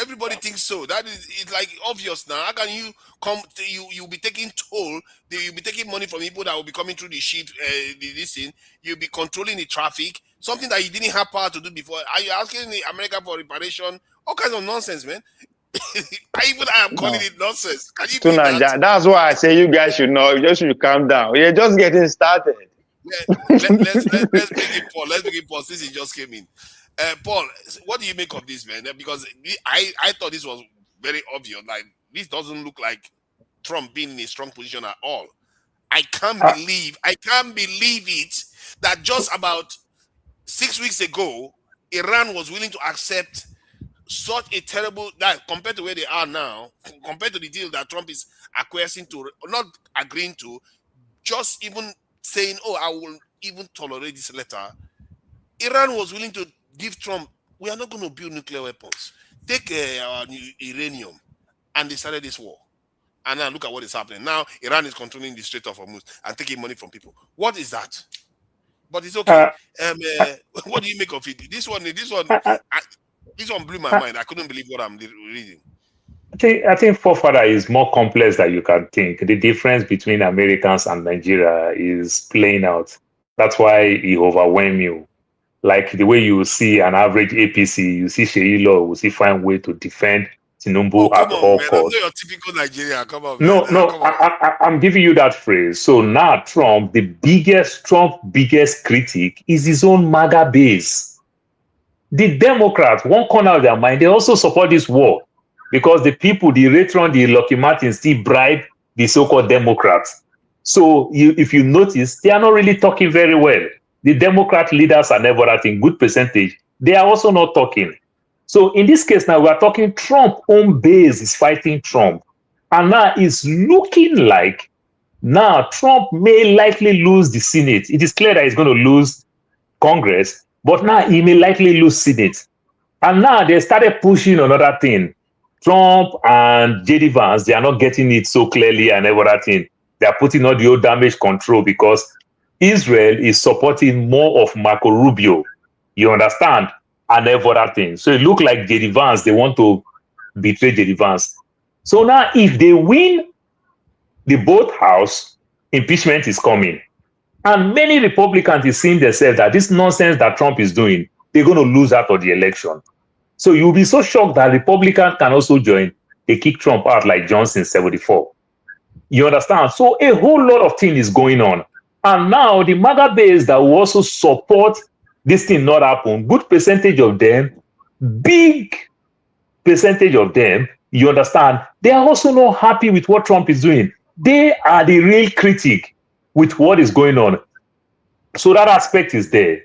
Everybody thinks so. That is, it's like obvious now. How can you come? You'll be taking toll. You'll be taking money from people that will be coming through the ship. This thing. You'll be controlling the traffic. Something that you didn't have power to do before. Are you asking America for reparation? All kinds of nonsense, man. I am calling it nonsense. Can you believe that? That's why I say you guys should know. You should calm down. You're just getting started. Let's bring it Paul. Let's bring it Paul since he just came in. Paul, what do you make of this, man? Because I thought this was very obvious. Like, this doesn't look like Trump being in a strong position at all. I can't believe it that just about 6 weeks ago, Iran was willing to accept such a terrible, that compared to where they are now, compared to the deal that Trump is acquiescing to, not agreeing to, just even saying, oh, I will even tolerate this letter. Iran was willing to give Trump, we are not going to build nuclear weapons. Take our uranium. And they started this war. And now look at what is happening. Now Iran is controlling the Strait of Hormuz and taking money from people. What is that? But it's okay. What do you make of it? This one blew my mind. I couldn't believe what I'm reading. I think forefather is more complex than you can think. The difference between Americans and Nigeria is playing out. That's why he overwhelmed you. Like the way you see an average APC, you see Sheyi Law will see find way to defend Tinubu at all costs. I'm not your typical Nigerian. Come on. I'm giving you that phrase. So now Trump biggest critic is his own MAGA base. The Democrats, one corner of their mind, they also support this war because the people, the Retron, the Lockheed Martin still bribe the so-called Democrats. So if you notice, they are not really talking very well. The Democrat leaders are never at a good percentage. They are also not talking. So in this case now, we are talking Trump own base is fighting Trump. And now it's looking like now Trump may likely lose the Senate. It is clear that he's going to lose Congress, but now he may likely lose Senate. And now they started pushing another thing. Trump and JD Vance, they are not getting it so clearly and everything. They are putting on the old damage control because Israel is supporting more of Marco Rubio. You understand? And everything. So it look like JD Vance, they want to betray JD Vance. So now if they win the both house, impeachment is coming. And many Republicans is seeing themselves that this nonsense that Trump is doing, they're going to lose out of the election. So you'll be so shocked that Republicans can also join. They kick Trump out like Johnson 74. You understand? So a whole lot of things is going on. And now the MAGA base that will also support this thing not happen, good percentage of them, big percentage of them, you understand, they are also not happy with what Trump is doing. They are the real critic with what is going on. So that aspect is there.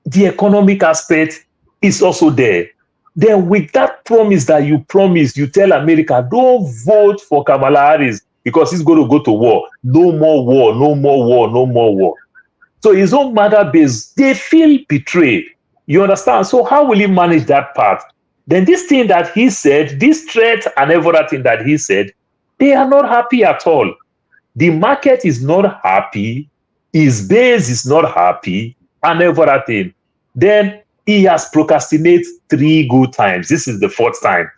The economic aspect is also there. Then with that promise that you promise, you tell America, don't vote for Kamala Harris because he's going to go to war. No more war, no more war, no more war. So his own MAGA base, they feel betrayed. You understand? So how will he manage that part? Then this thing that he said, this threat and everything that he said, they are not happy at all. The market is not happy. His base is not happy and everything. Then he has procrastinated 3 good times. This is the 4th time.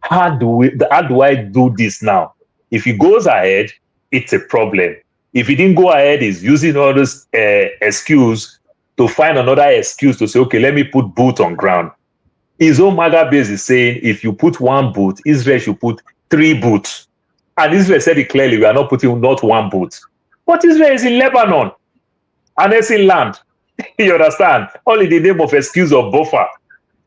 How do I do this now? If he goes ahead, it's a problem. If he didn't go ahead, he's using all this excuse to find another excuse to say, okay, let me put boot on ground. His own MAGA base is saying, if you put 1 boot, Israel should put 3 boots. And Israel said it clearly, we are not putting not 1 boot. But Israel is in Lebanon, and it's in land. You understand? Only the name of excuse of buffer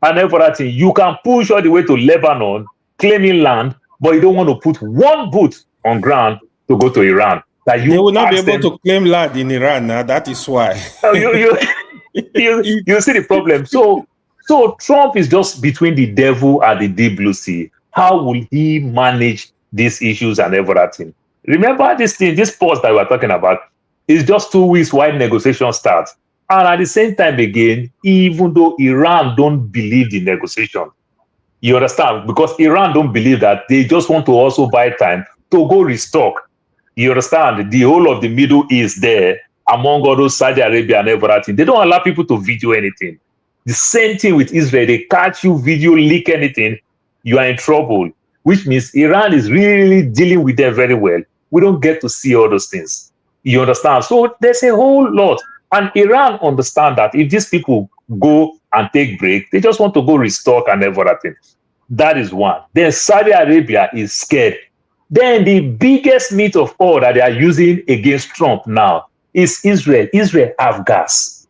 and everything. You can push all the way to Lebanon, claiming land, but you don't want to put 1 boot on ground to go to Iran. That you they will not be able to claim land in Iran now. That is why. you see the problem. So Trump is just between the devil and the deep blue sea. How will he manage these issues and everything? Remember this thing, this pause that we're talking about is just 2 weeks while negotiations start. And at the same time again, even though Iran don't believe the negotiation, you understand? Because Iran don't believe that, they just want to also buy time to go restock. You understand? The whole of the Middle East there, among all those Saudi Arabia and everything, they don't allow people to video anything. The same thing with Israel. They catch you video, leak anything, you are in trouble. Which means Iran is really dealing with them very well. We don't get to see all those things. You understand? So there's a whole lot. And Iran understand that if these people go and take break, they just want to go restock and everything. That is one. Then Saudi Arabia is scared. Then the biggest meat of all that they are using against Trump now is Israel. Israel have gas.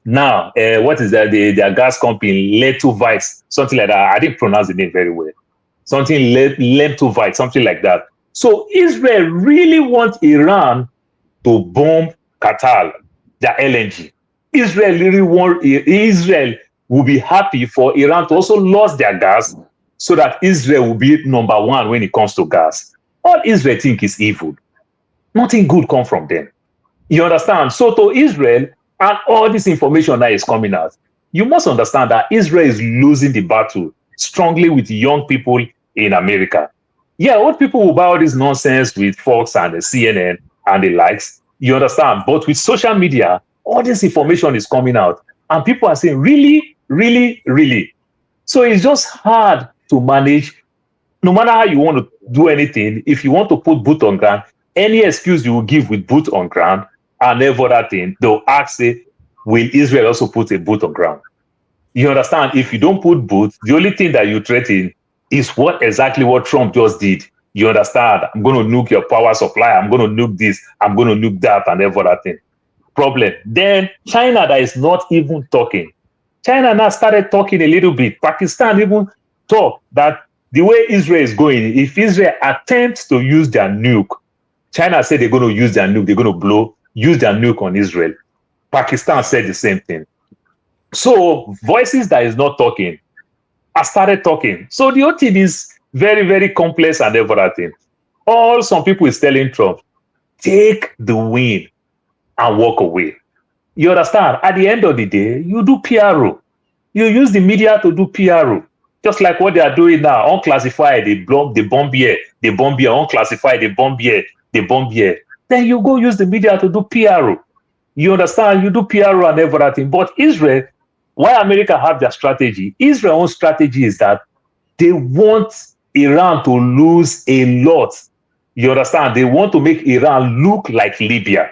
Now, what is that? Their gas company, Letovite, something like that. I didn't pronounce the name very well. Something Letovite, something like that. So Israel really wants Iran to bomb Qatar, their LNG. Israel will be happy for Iran to also lose their gas so that Israel will be number 1 when it comes to gas. All Israel think is evil. Nothing good come from them. You understand? So to Israel, and all this information that is coming out, you must understand that Israel is losing the battle strongly with young people in America. Yeah, old people will buy all this nonsense with Fox and the CNN and the likes. You understand? But with social media, all this information is coming out. And people are saying, really, really, really. So it's just hard to manage. No matter how you want to do anything, if you want to put boot on ground, any excuse you will give with boot on ground and everything, they'll ask, say, will Israel also put a boot on ground? You understand? If you don't put boot, the only thing that you threaten is exactly what Trump just did. You understand? I'm going to nuke your power supply. I'm going to nuke this. I'm going to nuke that and everything. Problem. Then China that is not even talking. China now started talking a little bit. Pakistan even talk that the way Israel is going, if Israel attempts to use their nuke, China said they're going to use their nuke, they're going to use their nuke on Israel. Pakistan said the same thing. So voices that is not talking have started talking. So the whole thing is very, very complex and everything. All some people is telling Trump, take the win and walk away. You understand? At the end of the day, you do PRO. You use the media to do PRO. Just like what they are doing now, unclassified, they bomb here, unclassified, they bomb here, Then you go use the media to do PRO. You understand? You do PRO and everything. But Israel, why America have their strategy? Israel's own strategy is that they want Iran to lose a lot. You understand? They want to make Iran look like Libya,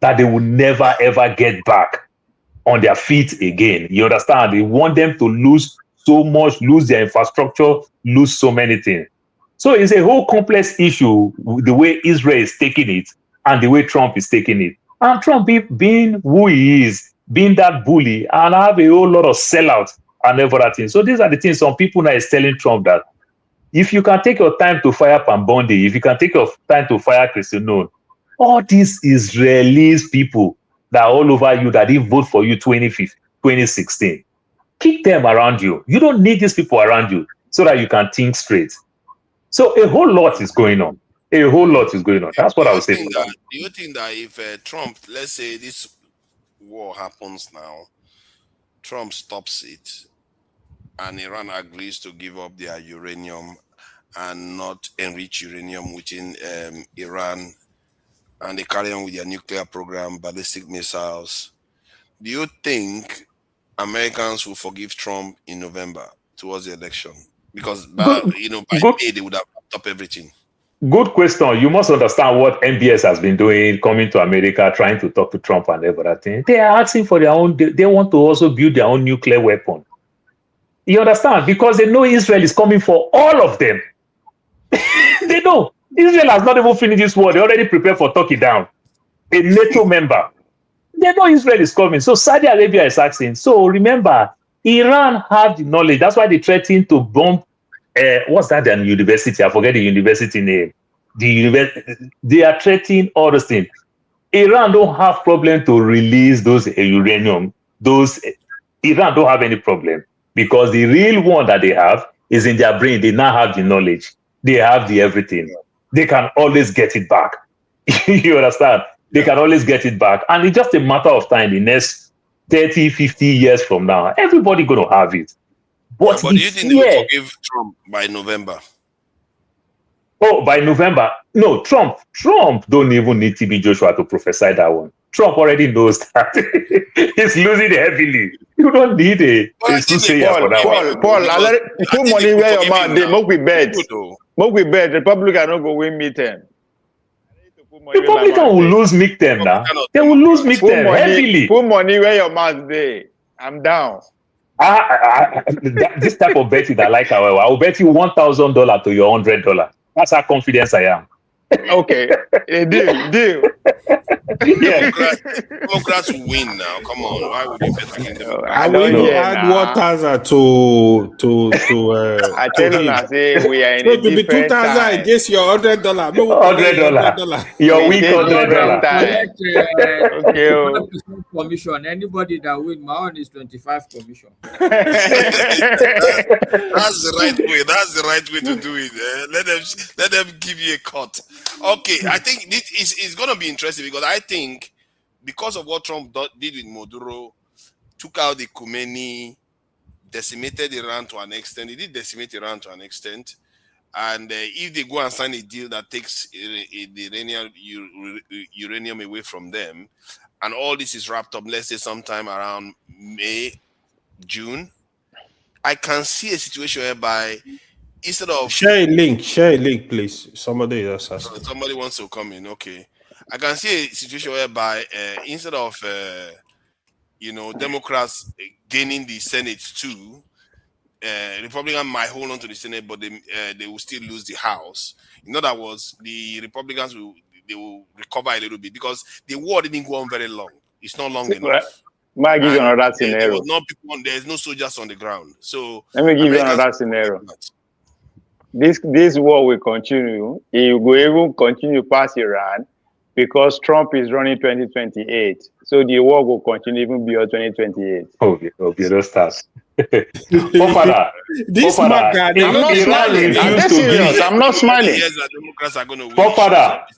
that they will never, ever get back on their feet again. You understand? They want them to lose so much, lose their infrastructure, lose so many things. So it's a whole complex issue, the way Israel is taking it and the way Trump is taking it. And Trump being who he is, being that bully, and have a whole lot of sellouts and everything. So these are the things some people now is telling Trump that if you can take your time to fire Pambondi, if you can take your time to fire Christian Noon, all these Israelis people that are all over you, that didn't vote for you 2016, keep them around you. You don't need these people around you so that you can think straight. So a whole lot is going on. A whole lot is going on. That's what I would say. Do you think that if Trump, let's say this war happens now, Trump stops it, and Iran agrees to give up their uranium and not enrich uranium within Iran, and they carry on with their nuclear program, ballistic missiles, do you think Americans will forgive Trump in November towards the election? Because by May they would have stopped everything. Good question. You must understand what MBS has been doing, coming to America, trying to talk to Trump and everything. They are asking for their own, they want to also build their own nuclear weapon. You understand? Because they know Israel is coming for all of them. They know. Israel has not even finished this war. They already prepared for Turkey down. A NATO member. They know Israel is coming. So Saudi Arabia is asking. So remember, Iran had the knowledge. That's why they threatened to bomb what's that damn university? I forget the university name. They are threatening all those things. Iran don't have problem to release those uranium. Iran don't have any problem because the real one that they have is in their brain. They now have the knowledge. They have the everything. They can always get it back. You understand? They can always get it back. And it's just a matter of time. The next 30, 50 years from now, everybody going to have it. But do you think they will forgive Trump by November? Oh, by November? No, Trump don't even need TB Joshua to prophesy that one. Trump already knows that. He's losing heavily. You don't need a soothsayer for that one. Paul, put money where your mouth. They make we bet. Make we bet. Republican don't go win midterm. Republican will lose midterm now. They will lose midterm heavily. Put money where your mouth there. I'm down. This type of betting I like, however, I will bet you $1,000 to your $100. That's how confident I am. Okay, deal. Yeah. Democrats will win now. Come on, why would you bet against them? I will add 1,000 to I tell you, I say we are in so a to be different 2,000 time. against your $100. $100. Your week $100. Okay. Commission. Anybody that win, my own is 25 commission. That's the right way. That's the right way to do it. Let them give you a cut. Okay, I think it's going to be interesting because I think because of what Trump did with Maduro, took out the Khomeini, decimated Iran to an extent. He did decimate Iran to an extent. And if they go and sign a deal that takes the uranium away from them, and all this is wrapped up, let's say sometime around May, June, I can see a situation whereby instead of share a link, please. Somebody else has somebody wants to come in. Okay, I can see a situation whereby instead of Democrats gaining the Senate too, Republicans might hold on to the Senate, but they will still lose the House. In other words, the Republicans will recover a little bit because the war didn't go on very long. It's not long enough. Might give you another scenario. There's no soldiers on the ground. So let me give you another scenario. This war will continue. It will even continue past Iran because Trump is running 2028. So the war will continue even beyond 2028. Okay, those stars. This I'm not smiling. I'm not smiling.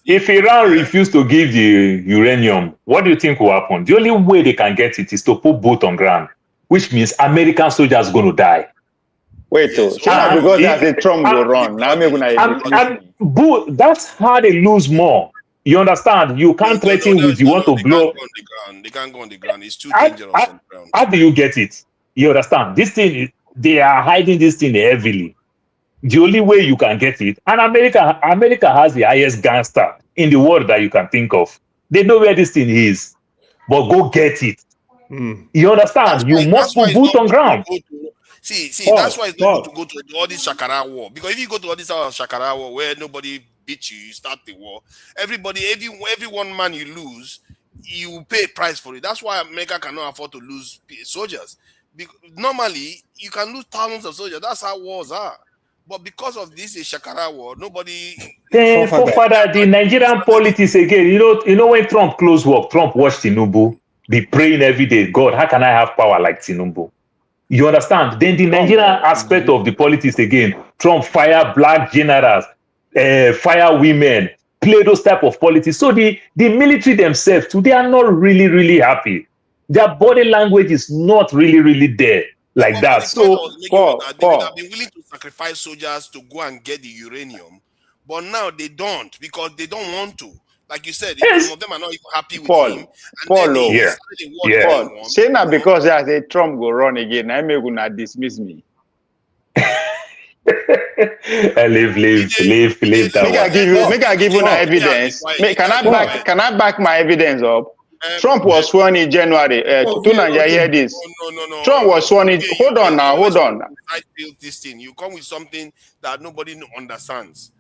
If Iran refused to give the uranium, what do you think will happen? The only way they can get it is to put both on ground, which means American soldiers are going to die. Wait, Yes. so now because as a Trump will run, now maybe that's how they lose more. You understand? You can't threaten with you want to blow. They can't go on the ground. It's too dangerous on the ground. How do you get it? You understand? This thing, they are hiding this thing heavily. The only way you can get it, and America has the highest gangster in the world that you can think of. They know where this thing is, but go get it. You understand? You must put boot on ground. See, that's why it's not good to go to all this Shakara war. Because if you go to all this Shakara war where nobody beats you start the war, every one man you lose, you pay a price for it. That's why America cannot afford to lose soldiers. Normally, you can lose thousands of soldiers. That's how wars are. But because of this Shakara war, nobody. Father, the Nigerian politics again. You know when Trump closed work, Trump watched Tinubu be praying every day. God, how can I have power like Tinubu? You understand? Then the Nigerian aspect of the politics again. Trump fire black generals, fire women, play those type of politics. So the military themselves too, they are not really happy. Their body language is not really there. Like that. So, Paul, they would have been willing to sacrifice soldiers to go and get the uranium, but now they don't because they don't want to. Like you said, some of them are not even happy with him. Paul, say now because as a Trump go run again, I may not dismiss me. Leave that. Make I give you evidence. Can I back my evidence up? Trump was sworn in January. To Nigeria, hear this. No. Trump was sworn in. Hold on. I built this thing. You come with something that nobody understands.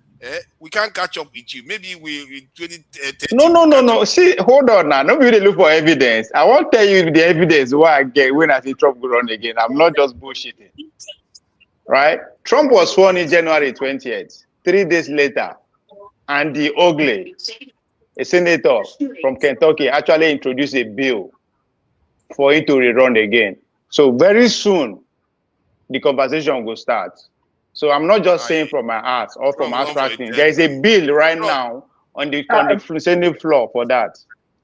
We can't catch up with you. Maybe we 2030. No. See, hold on now. Nobody really look for evidence. I won't tell you the evidence why I get when I see Trump go run again. I'm not just bullshitting. Right? Trump was sworn in January 20th. 3 days later, Andy Ogley, a senator from Kentucky, actually introduced a bill for him to rerun again. So very soon, the conversation will start. So I'm not just saying from my heart or from abstracting. There is a bill right now on the Senate floor for that.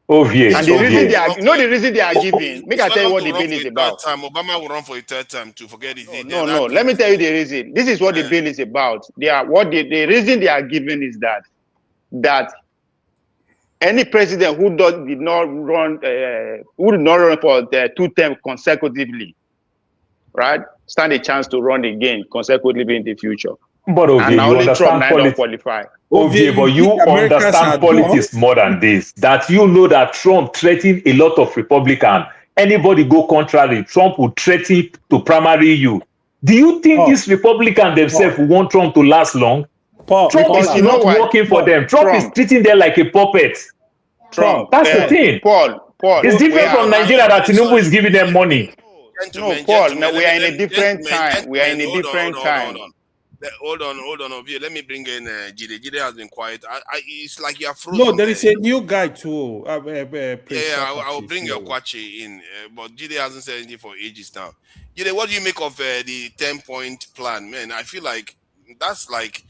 And the reason the reason they are giving, make I tell you what the bill is about. Obama will run for a third time to forget it. No. Let me tell you the reason. This is what the bill is about. The reason they are giving is that any president who did not run for 2 terms consecutively, right, stand a chance to run again consecutively in the future. But and only Trump don't qualify. But you understand politics more than this. That you know that Trump threatened a lot of Republicans. Anybody go contrary, Trump will threaten to primary you. Do you think these Republicans themselves want Trump to last long? Trump is not working for them. Trump is treating them like a puppet. That's the thing. Paul, it's different from Nigeria that Tinubu is giving them money. No, Paul, we are in a different time. We are in a different time. Hold on, Ovie. Let me bring in Jide. Jide has been quiet. It's like you are frozen. No, there is a new guy too. I will bring your Kwachi in, but Jide hasn't said anything for ages now. Jide, what do you make of the 10-point plan? Man, I feel like that's like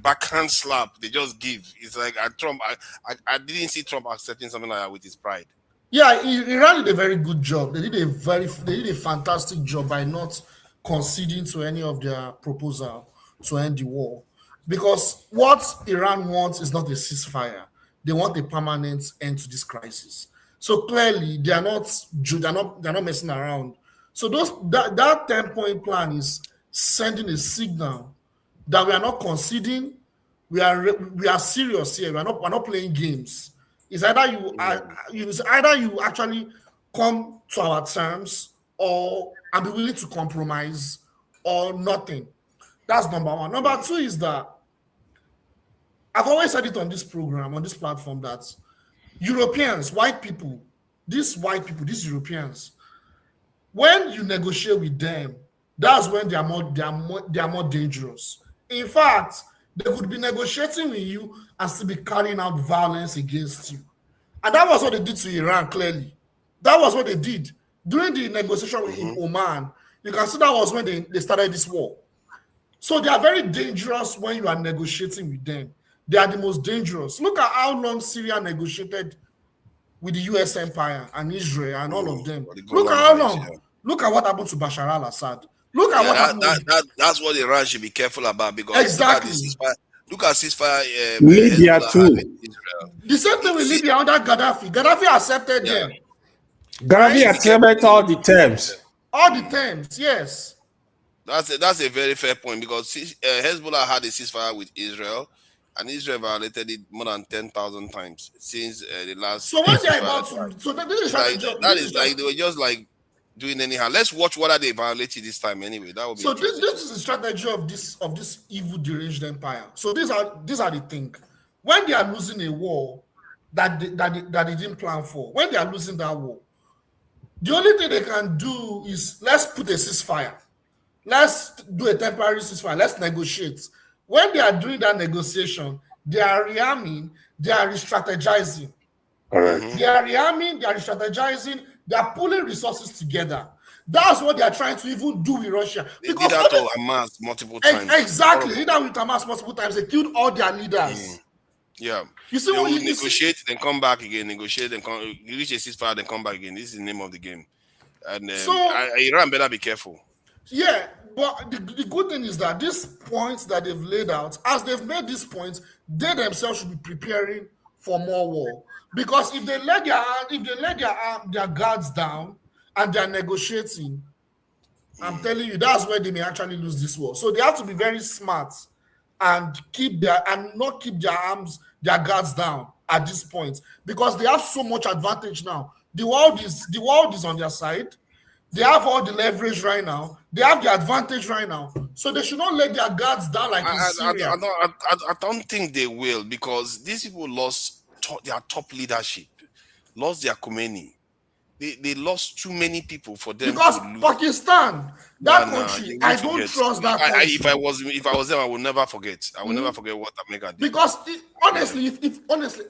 backhand slap they just give. It's like Trump. I didn't see Trump accepting something like that with his pride. Yeah, Iran did a very good job. They did a fantastic job by not conceding to any of their proposal to end the war, because what Iran wants is not a ceasefire. They want a permanent end to this crisis. So clearly, they're not messing around. So that 10-point plan is sending a signal that we are not conceding. We are serious here. We're not playing games. It's either you actually come to our terms and be willing to compromise, or nothing. That's number one. Number two is that I've always said it on this program, on this platform, that Europeans, these Europeans, when you negotiate with them, that's when they are more dangerous. In fact, they could be negotiating with you and still be carrying out violence against you. And that was what they did to Iran, clearly. That was what they did. During the negotiation in Oman, you can see that was when they started this war. So they are very dangerous when you are negotiating with them. They are the most dangerous. Look at how long Syria negotiated with the US empire and Israel and all of them. Look at how long. Look at what happened to Bashar al-Assad. Look at what happened. That's what Iran should be careful about, because exactly. Look at ceasefire. Libya too. The same thing with Libya under Gaddafi. Gaddafi accepted them. Gaddafi accepted all the terms. All the terms, yes. That's a very fair point, because Hezbollah had a ceasefire with Israel, and Israel violated it more than 10,000 times since the last. So when they're about to, so this is like they were just like doing anyhow. Let's watch whether they violated this time anyway. That would be. So this is the strategy of this evil deranged empire. So these are the things. When they are losing a war that they didn't plan for, when they are losing that war, the only thing they can do is let's put a ceasefire. Let's do a temporary ceasefire. Let's negotiate. When they are doing that negotiation, they are rearming, they are re-strategizing. They are rearming, they are re-strategizing, they are pulling resources together. That's what they are trying to even do with Russia. They did that to Hamas multiple times. Exactly. They did that with Hamas multiple times. They killed all their leaders. Yeah. You see, they will negotiate, then come back again, negotiate, then you reach a ceasefire, then come back again. This is the name of the game. And Iran better be careful. Yeah, but the good thing is that these points that they've laid out, as they've made these points, they themselves should be preparing for more war. Because if they let their guards down and they're negotiating, I'm telling you, that's where they may actually lose this war. So they have to be very smart and not keep their guards down at this point, because they have so much advantage now. The world is on their side. They have all the leverage right now. They have the advantage right now. So they should not let their guards down like in Syria. I don't think they will, because these people lost their top leadership, lost their Khomeini. They lost too many people for them. Because Pakistan, country, I don't trust that country. If I was them, I would never forget. I will never forget what America did. Because honestly,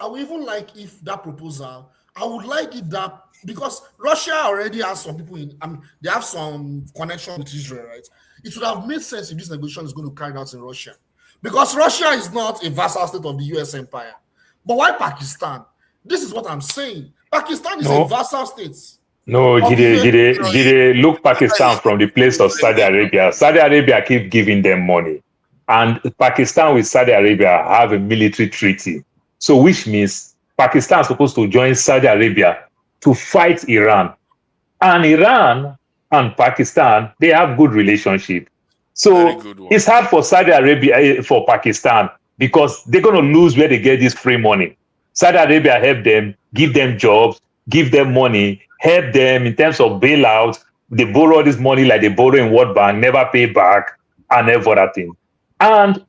I would even like if that proposal. I would like if that, because Russia already has some people they have some connection with Israel, right? It would have made sense if this negotiation is going to carry out in Russia, because Russia is not a vassal state of the US empire. But why Pakistan? This is what I'm saying. Pakistan is a vassal state. No, Jide, look Pakistan from the place of Saudi Arabia. Saudi Arabia keep giving them money. And Pakistan with Saudi Arabia have a military treaty. So which means Pakistan is supposed to join Saudi Arabia to fight Iran. And Iran and Pakistan, they have good relationship. So it's hard for Saudi Arabia, for Pakistan, because they're going to lose where they get this free money. Saudi Arabia help them, give them jobs, give them money, help them in terms of bailout. They borrow this money like they borrow in World Bank, never pay back, and every other thing. And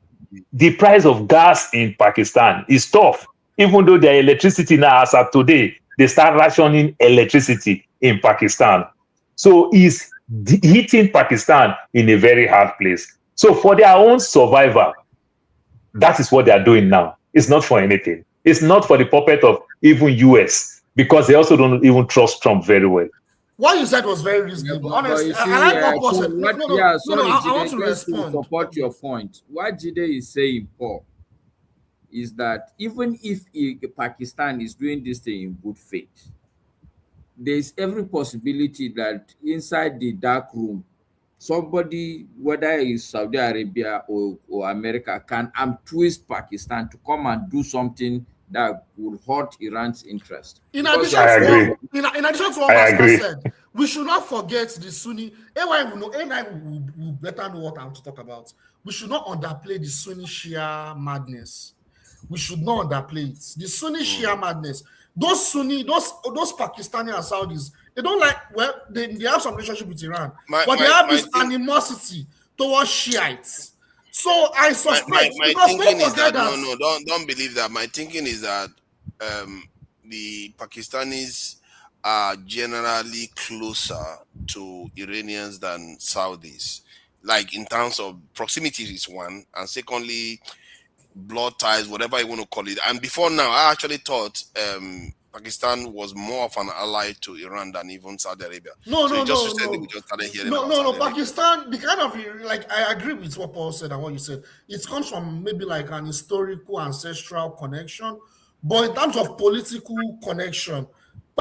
the price of gas in Pakistan is tough. Even though their electricity now, as of today, they start rationing electricity in Pakistan. So it's hitting Pakistan in a very hard place. So for their own survival, that is what they are doing now. It's not for anything. It's not for the puppet of even US, because they also don't even trust Trump very well. What you said was very reasonable. Honestly, I want to respond. To support your point. What Jide is saying, Paul, is that even if Pakistan is doing this thing in good faith, there's every possibility that inside the dark room, somebody, whether it's Saudi Arabia or America, can twist Pakistan to come and do something that would hurt Iran's interest. In addition to what Pastor said, we should not forget the Sunni. AI will better know what I'm to talk about. We should not underplay the Sunni Shia madness. We should not underplay it. The Sunni Shia madness. Those Sunni, those Pakistani and Saudis, they don't like, well, they have some relationship with Iran, but they have this animosity towards Shiites. So I suspect, my thinking is that don't believe that. My thinking is that the Pakistanis are generally closer to Iranians than Saudis. Like in terms of proximity is one, and secondly, blood ties, whatever you want to call it. And before now, I actually thought Pakistan was more of an ally to Iran than even Saudi Arabia. No. Pakistan, the kind of, like, I agree with what Paul said and what you said. It comes from maybe like an historical, ancestral connection. But in terms of political connection,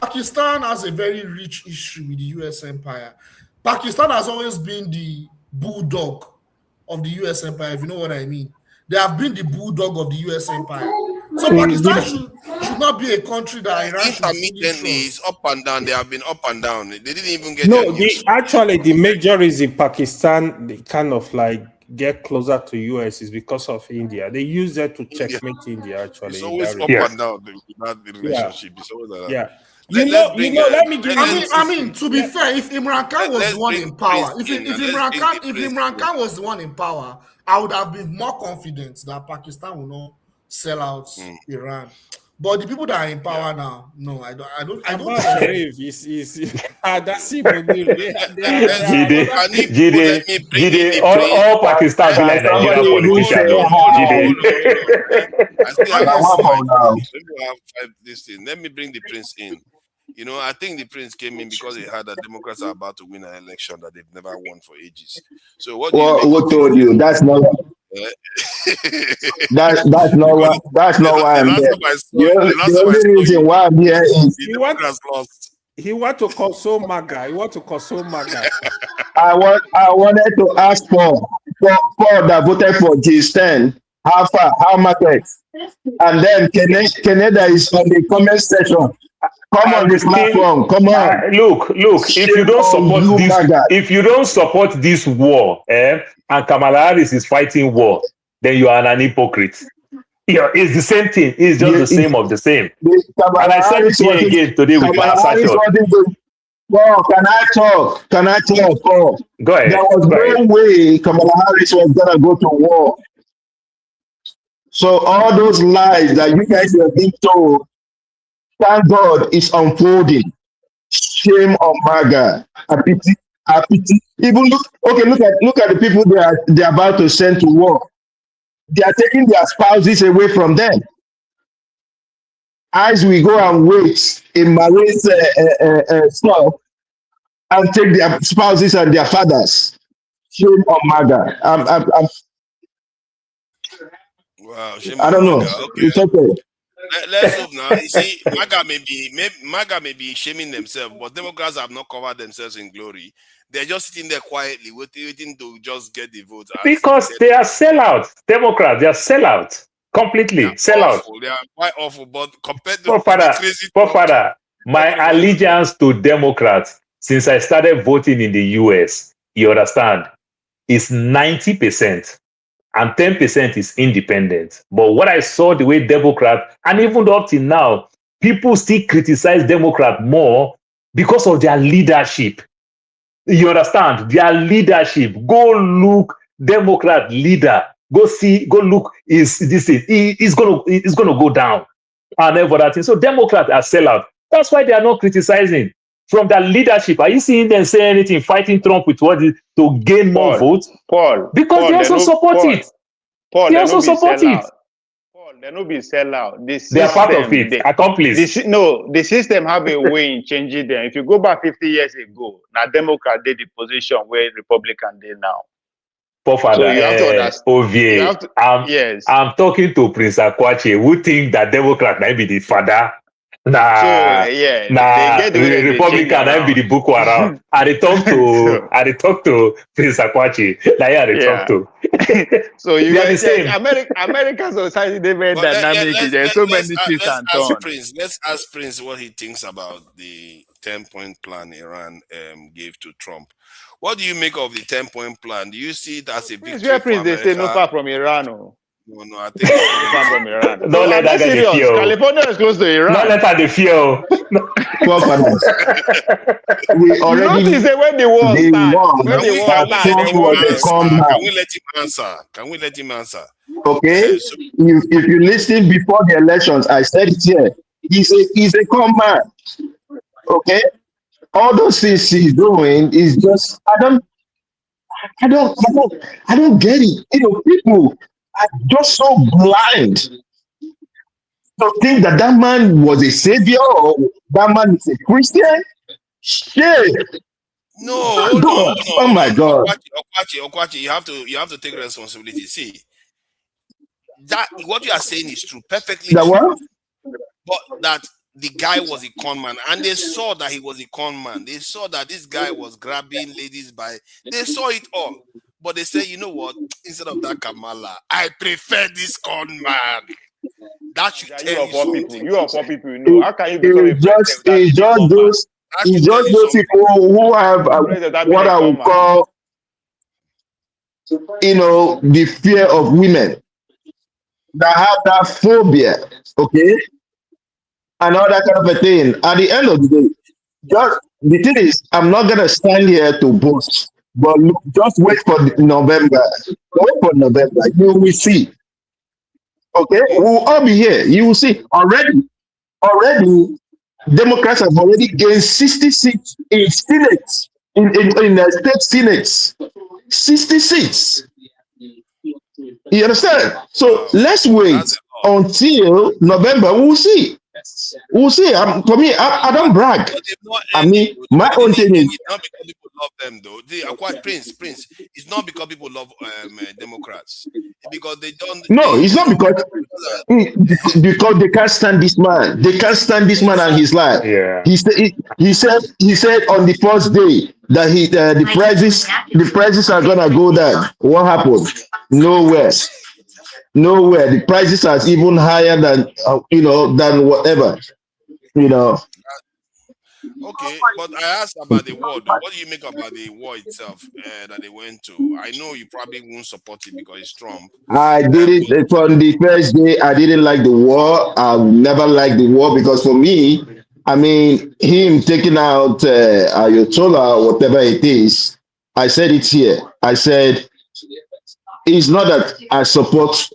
Pakistan has a very rich history with the US empire. Pakistan has always been the bulldog of the U.S. empire, if you know what I mean. They have been the bulldog of the U.S. empire. So Pakistan should not be a country that Iran should intermittently is up and down. They have been up and down. They didn't even get no. Actually, the major reason Pakistan they kind of like get closer to US is because of India. They use that to checkmate India. Actually, it's always up and down that relationship. It's always like that. Yeah. Let me give you. I mean, to be fair, if Imran Khan was the one in power, if Imran Khan was the one in power, I would have been more confident that Pakistan will not sell out Iran. But the people that are in power now, no, I don't. Sharif that's Jide, all Pakistan be like Nigeria politicians. Let me bring the prince in. You know, I think the prince came in because he heard that Democrats are about to win an election that they've never won for ages. So what? Who told you? That's not. That's not why I'm here. The only reason why I'm here is he want to console MAGA. I wanted to ask for that voted for G10. How far? How market? And then Canada is on the comment section. Come on this platform. Come on. Look. If you don't support this war, and Kamala Harris is fighting war, then you are an hypocrite. Yeah, it's the same thing. It's just the same of the same. And I said it here again today with my assertion. Well, can I talk? Oh, go ahead. There was no way Kamala Harris was gonna go to war. So all those lies that you guys have been told, thank God it's unfolding. Shame on MAGA. I pity. Even look at the people they're about to send to war. They are taking their spouses away from them. As we go and wait in Marines stuff and take their spouses and their fathers. Shame on MAGA. Wow, I don't know. Okay. It's okay. Let's hope now. You see, MAGA may be shaming themselves, but Democrats have not covered themselves in glory. They're just sitting there quietly, waiting to just get the vote. Because they are sellouts. Democrats, they are sellouts. Completely sellout. They are quite awful, but compared to Father, my allegiance to Democrats since I started voting in the US, you understand, is 90%. And 10% is independent. But what I saw the way Democrats, and even up till now, people still criticize Democrats more because of their leadership. You understand? Their leadership. Go look, Democrat leader. Go look, is this thing. It's gonna go down. And then for that thing. So Democrats are sellout. That's why they are not criticizing. From their leadership, are you seeing them say anything, fighting Trump with what to gain more votes? Because they also support it. They also support it. They no be sellout. They are part of it. Accomplice. The system have a way in changing them. If you go back 50 years ago, now Democrat did the position where Republican did now. So you have to understand. Yes. I'm talking to Prince Akwache, who think that Democrat might be the father. The Republican might be the Boko Haram. I talk to Prince Akwache. Talk to. So you guys say American society they very dynamic. There's so many twists and turns. Let's ask Prince what he thinks about the 10-point plan Iran gave to Trump. What do you make of the 10-point plan? Do you see it as a victory? Prince, they say no far from Iran. No, I think it's far from Iran. Don't let that guy feel. California is close to Iran. Don't let that feel. We already when the war starts. Can we let him answer? Okay. If you listen before the elections, I said it here. He's a con man. Okay. All those things he's doing is just I don't get it. You know, people are just so blind to think that man was a savior or that man is a Christian. Shit. No, oh my God. Okwachi, you have to take responsibility. See, that what you are saying is true, perfectly true. What? But that the guy was a con man, and they saw that he was a con man. They saw that this guy was grabbing ladies by. They saw it all. But they say, you know what? Instead of that Kamala, I prefer this con man. That should tell you something. You are poor people, you know. How can you become a president? It's just those people who have what I would call, the fear of women, that have that phobia, okay, and all that kind of a thing. At the end of the day, the thing is, I'm not gonna stand here to boast, but look, just wait for November. Wait for November. You will see. Okay, we'll all be here. You will see already. Democrats have already gained 60 seats in Senate, in the state Senates. 60 seats. You understand? So let's wait until November. We'll see. We'll see. For me, I don't brag. I mean, my own thing is. It's not because people love them, though. They are quite Prince. It's not because people love Democrats. It's because they don't. No, it's not because they can't stand this man. They can't stand this man and his life. Yeah. He said on the first day that the prices are gonna go down. What happened? Nowhere. The prices are even higher than than whatever. Okay, but I asked about the war, though. What do you make about the war itself that they went to? I know you probably won't support it because it's Trump. I didn't from the first day. I didn't like the war. I never liked the war because for me, I mean, him taking out Ayatollah or whatever it is. I said it here. I said it's not that I support,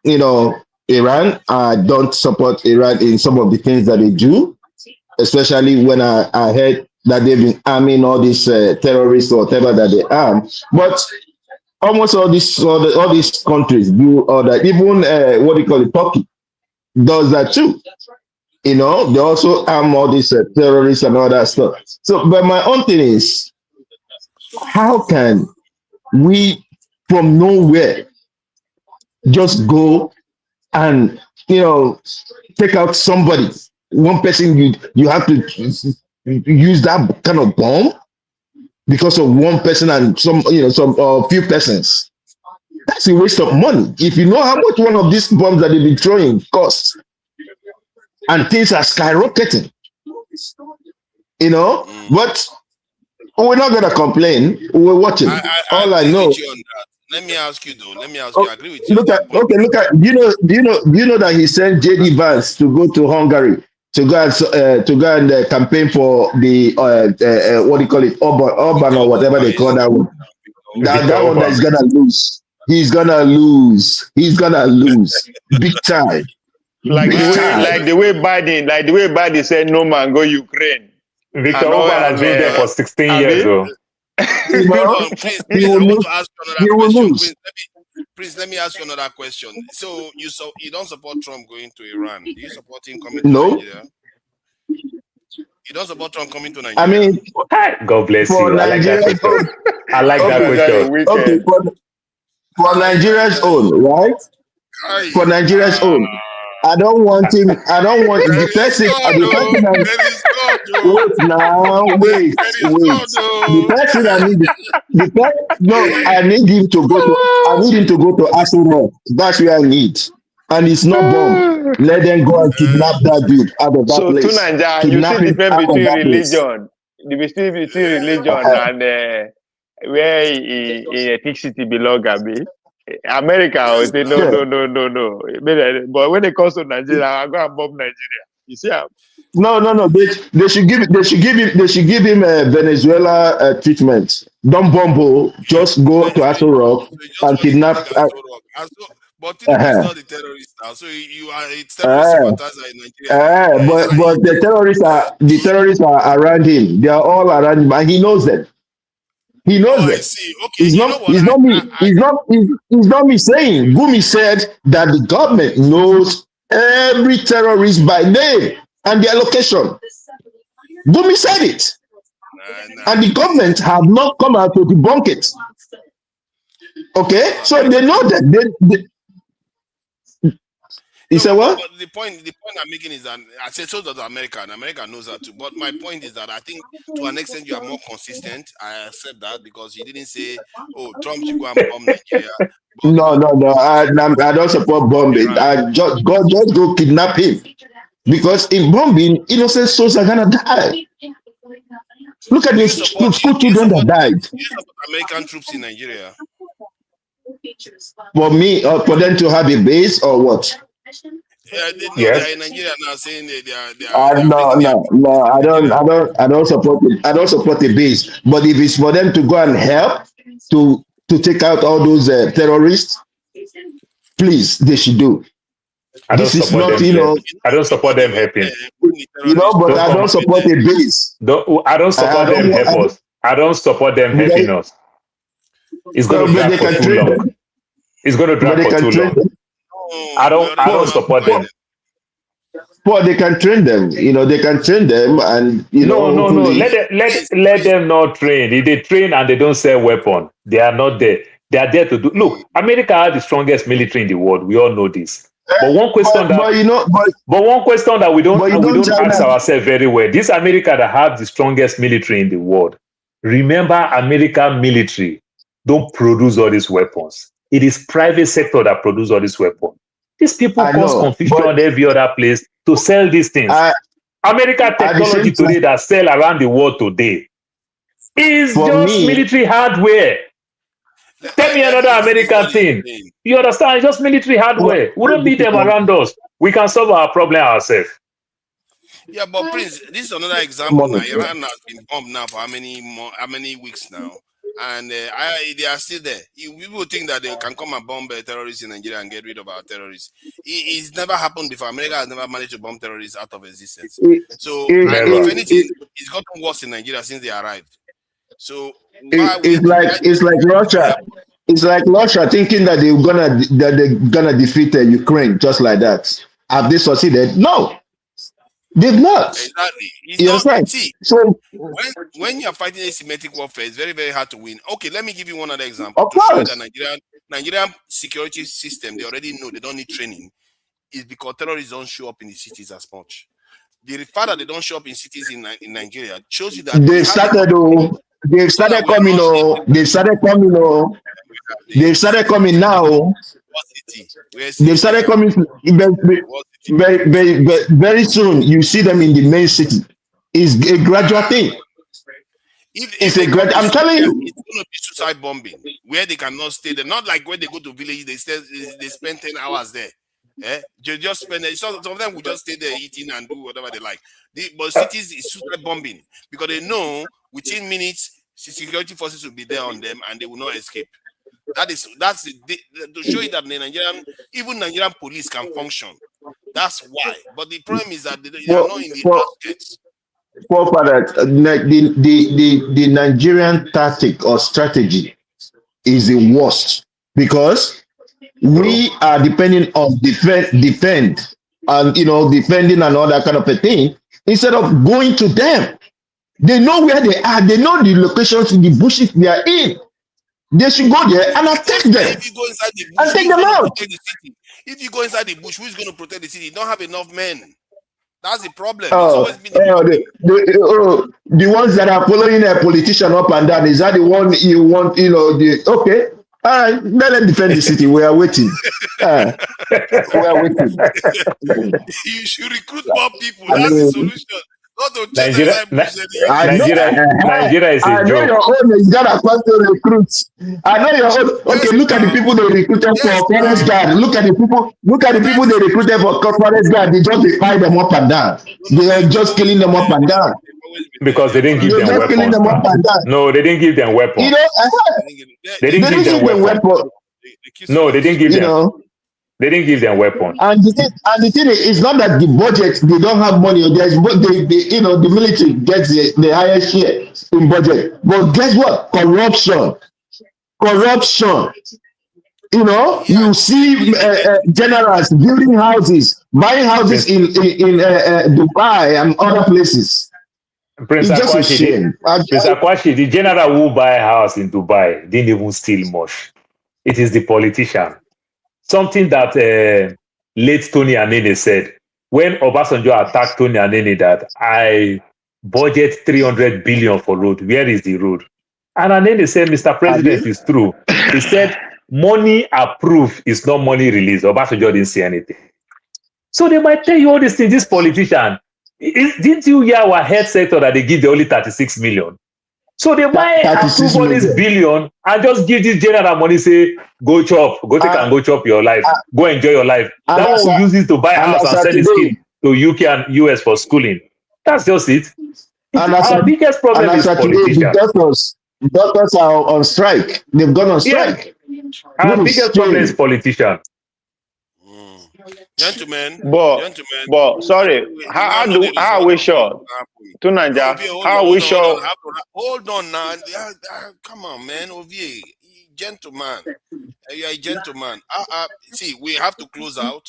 Iran. I don't support Iran in some of the things that they do, especially when I heard that they've been arming all these terrorists or whatever that they arm. But almost all these countries do all that. Even Turkey does that too. They also arm all these terrorists and all that stuff. So, but my own thing is, how can we from nowhere just go and take out somebody, one person? You have to use that kind of bomb because of one person and some few persons. That's a waste of money. If you know how much one of these bombs that they've been throwing costs, and things are skyrocketing, but we're not gonna complain. We're watching. All I know. Let me ask you though. I agree with you. Look at. Do you know that he sent JD Vance to go to Hungary to go and campaign for the Orban or whatever they call that one. That one that is gonna lose. He's gonna lose big time. Like the way Biden said no man go Ukraine. Victor Orban has been there for 16 years though. Please, I want to ask you another question. Please, let me ask you another question. So you don't support Trump going to Iran? Do you support him coming to Nigeria? You don't support Trump coming to Nigeria? I mean, God bless you. I like that question. I like that question. Okay, for Nigeria's own, right? For Nigeria's own. I don't want the person. Wait. The person I need him to go to Arsenal. That's where I need. And it's not bomb. Let them go and kidnap that dude out of that place. So to Nigeria, you see the difference between religion. The difference between religion and where in a big city belong, Abi. America will say no. But when it comes to Nigeria, I'm going to bomb Nigeria. You see how? No. They should give him a Venezuela treatment. Don't bomb. Just go to Aso Rock and kidnap. But Tinubu is not the terrorist now, so you are a terrorist sympathizer in Nigeria. But the terrorists are around him. They are all around him, and he knows them. He knows it. Okay, it's not me saying. Gumi said that the government knows every terrorist by name and their location. Gumi said it. And the government have not come out to debunk it. Okay? So they know that. You say what? But the point I'm making is that I said so does America, and America knows that too. But my point is that I think to an extent you are more consistent. I accept that because you didn't say, "Oh, Trump should go and bomb Nigeria." No. I don't support bombing. God just go kidnap him, because in bombing, innocent souls are gonna die. Look at the school children that died. Do you support American troops in Nigeria? For me, or for them to have a base, or what? They are in Nigeria now saying they are. No. I don't support it. I don't support the base. But if it's for them to go and help to take out all those terrorists, please, they should do. I don't support them. I don't support them helping. But I don't support the base. I don't support them help us. I don't support them helping us. It's going to drag for too long. It's going to drag for too long. I don't support them. But they can train them. They can train them, and No. Let them not train. If they train and they don't sell weapons, they are not there. They are there to do. Look, America has the strongest military in the world. We all know this. But one question that we don't ask ourselves very well: this America that has the strongest military in the world. Remember, American military don't produce all these weapons. It is private sector that produce all these weapons. These people cause confusion every other place to sell these things. American technology today that sell around the world today is just military hardware. Tell me another American thing. You understand? It's just military hardware. We don't need them around us. We can solve our problem ourselves. Yeah, but Prince, this is another example now. Iran has been bombed now for how many weeks now? And they are still there. People think that they can come and bomb terrorists in Nigeria and get rid of our terrorists. It's never happened before. America has never managed to bomb terrorists out of existence. So, if anything, it's gotten worse in Nigeria since they arrived. So, it's like Russia. It's like Russia thinking that they're gonna defeat Ukraine just like that. Have they succeeded? No. They've not. Exactly. See, so when you're fighting asymmetric warfare, it's very, very hard to win. Okay, let me give you one other example. Of course. The Nigerian security system, they already know they don't need training. Is because terrorists don't show up in the cities as much. The fact that they don't show up in cities in Nigeria shows you that they've started coming now. They've started coming very soon. You see them in the main city. It's a gradual thing. I'm telling you, it's going to be suicide bombing where they cannot stay. They're not like when they go to village. They spend 10 hours there. They just spend. Some of them will just stay there eating and do whatever they like. But cities is suicide bombing because they know within minutes security forces will be there on them and they will not escape. That's to show you that even Nigerian police can function. That's why. But the problem is that they are not in the outskirts. The Nigerian tactic or strategy is the worst because we are depending on defend and defending and all that kind of a thing instead of going to them. They know where they are. They know the locations in the bushes they are in. They should go there and attack them. If you go inside the bush, and take them out. If you go inside the bush, who's going to protect the city? You don't have enough men. That's the problem. The ones that are following a politician up and down, is that the one you want? Okay. All right, let them defend the city. We are waiting. We are waiting. You should recruit more people. That's the solution. Nigeria is a joke. I know your own is gonna cost to recruit. I know your own. Okay, look at the people they recruited for forest guard. Look at the people they recruited for forest guard. They just fire them up and down. They are just killing them up and down. Because they didn't give them weapons. No, they didn't give them weapons. They didn't give them weapons. No, they didn't give them. They didn't give them weapons. And the thing is not that the budget, they don't have money. The military gets the highest share in budget. But guess what? Corruption. You see generals building houses, buying houses in Dubai and other places. Prince Akwashi, the general who buy a house in Dubai didn't even steal much. It is the politician. Something that late Tony Anene said when Obasanjo attacked Tony Anene that I budget 300 billion for road. Where is the road? And Anene said, Mr. President, it's true. He said, money approved is not money released. Obasanjo didn't say anything. So they might tell you all these things. This politician, didn't you hear our health sector that they give the only 36 million? So they might approve all this billion and just give this general money, say, go chop, go take and go chop your life, go enjoy your life. That one will use it to buy a house and send his kid to UK and US for schooling. That's just it. Our biggest problem is politicians. Doctors are on strike. They've gone on strike. Yeah. Our biggest problem is politicians. Gentlemen, but sorry, how are we sure? To Nigeria, how are we sure? Hold on now. Come on, man. Ovie, gentleman. You are a gentleman. See, we have to close out.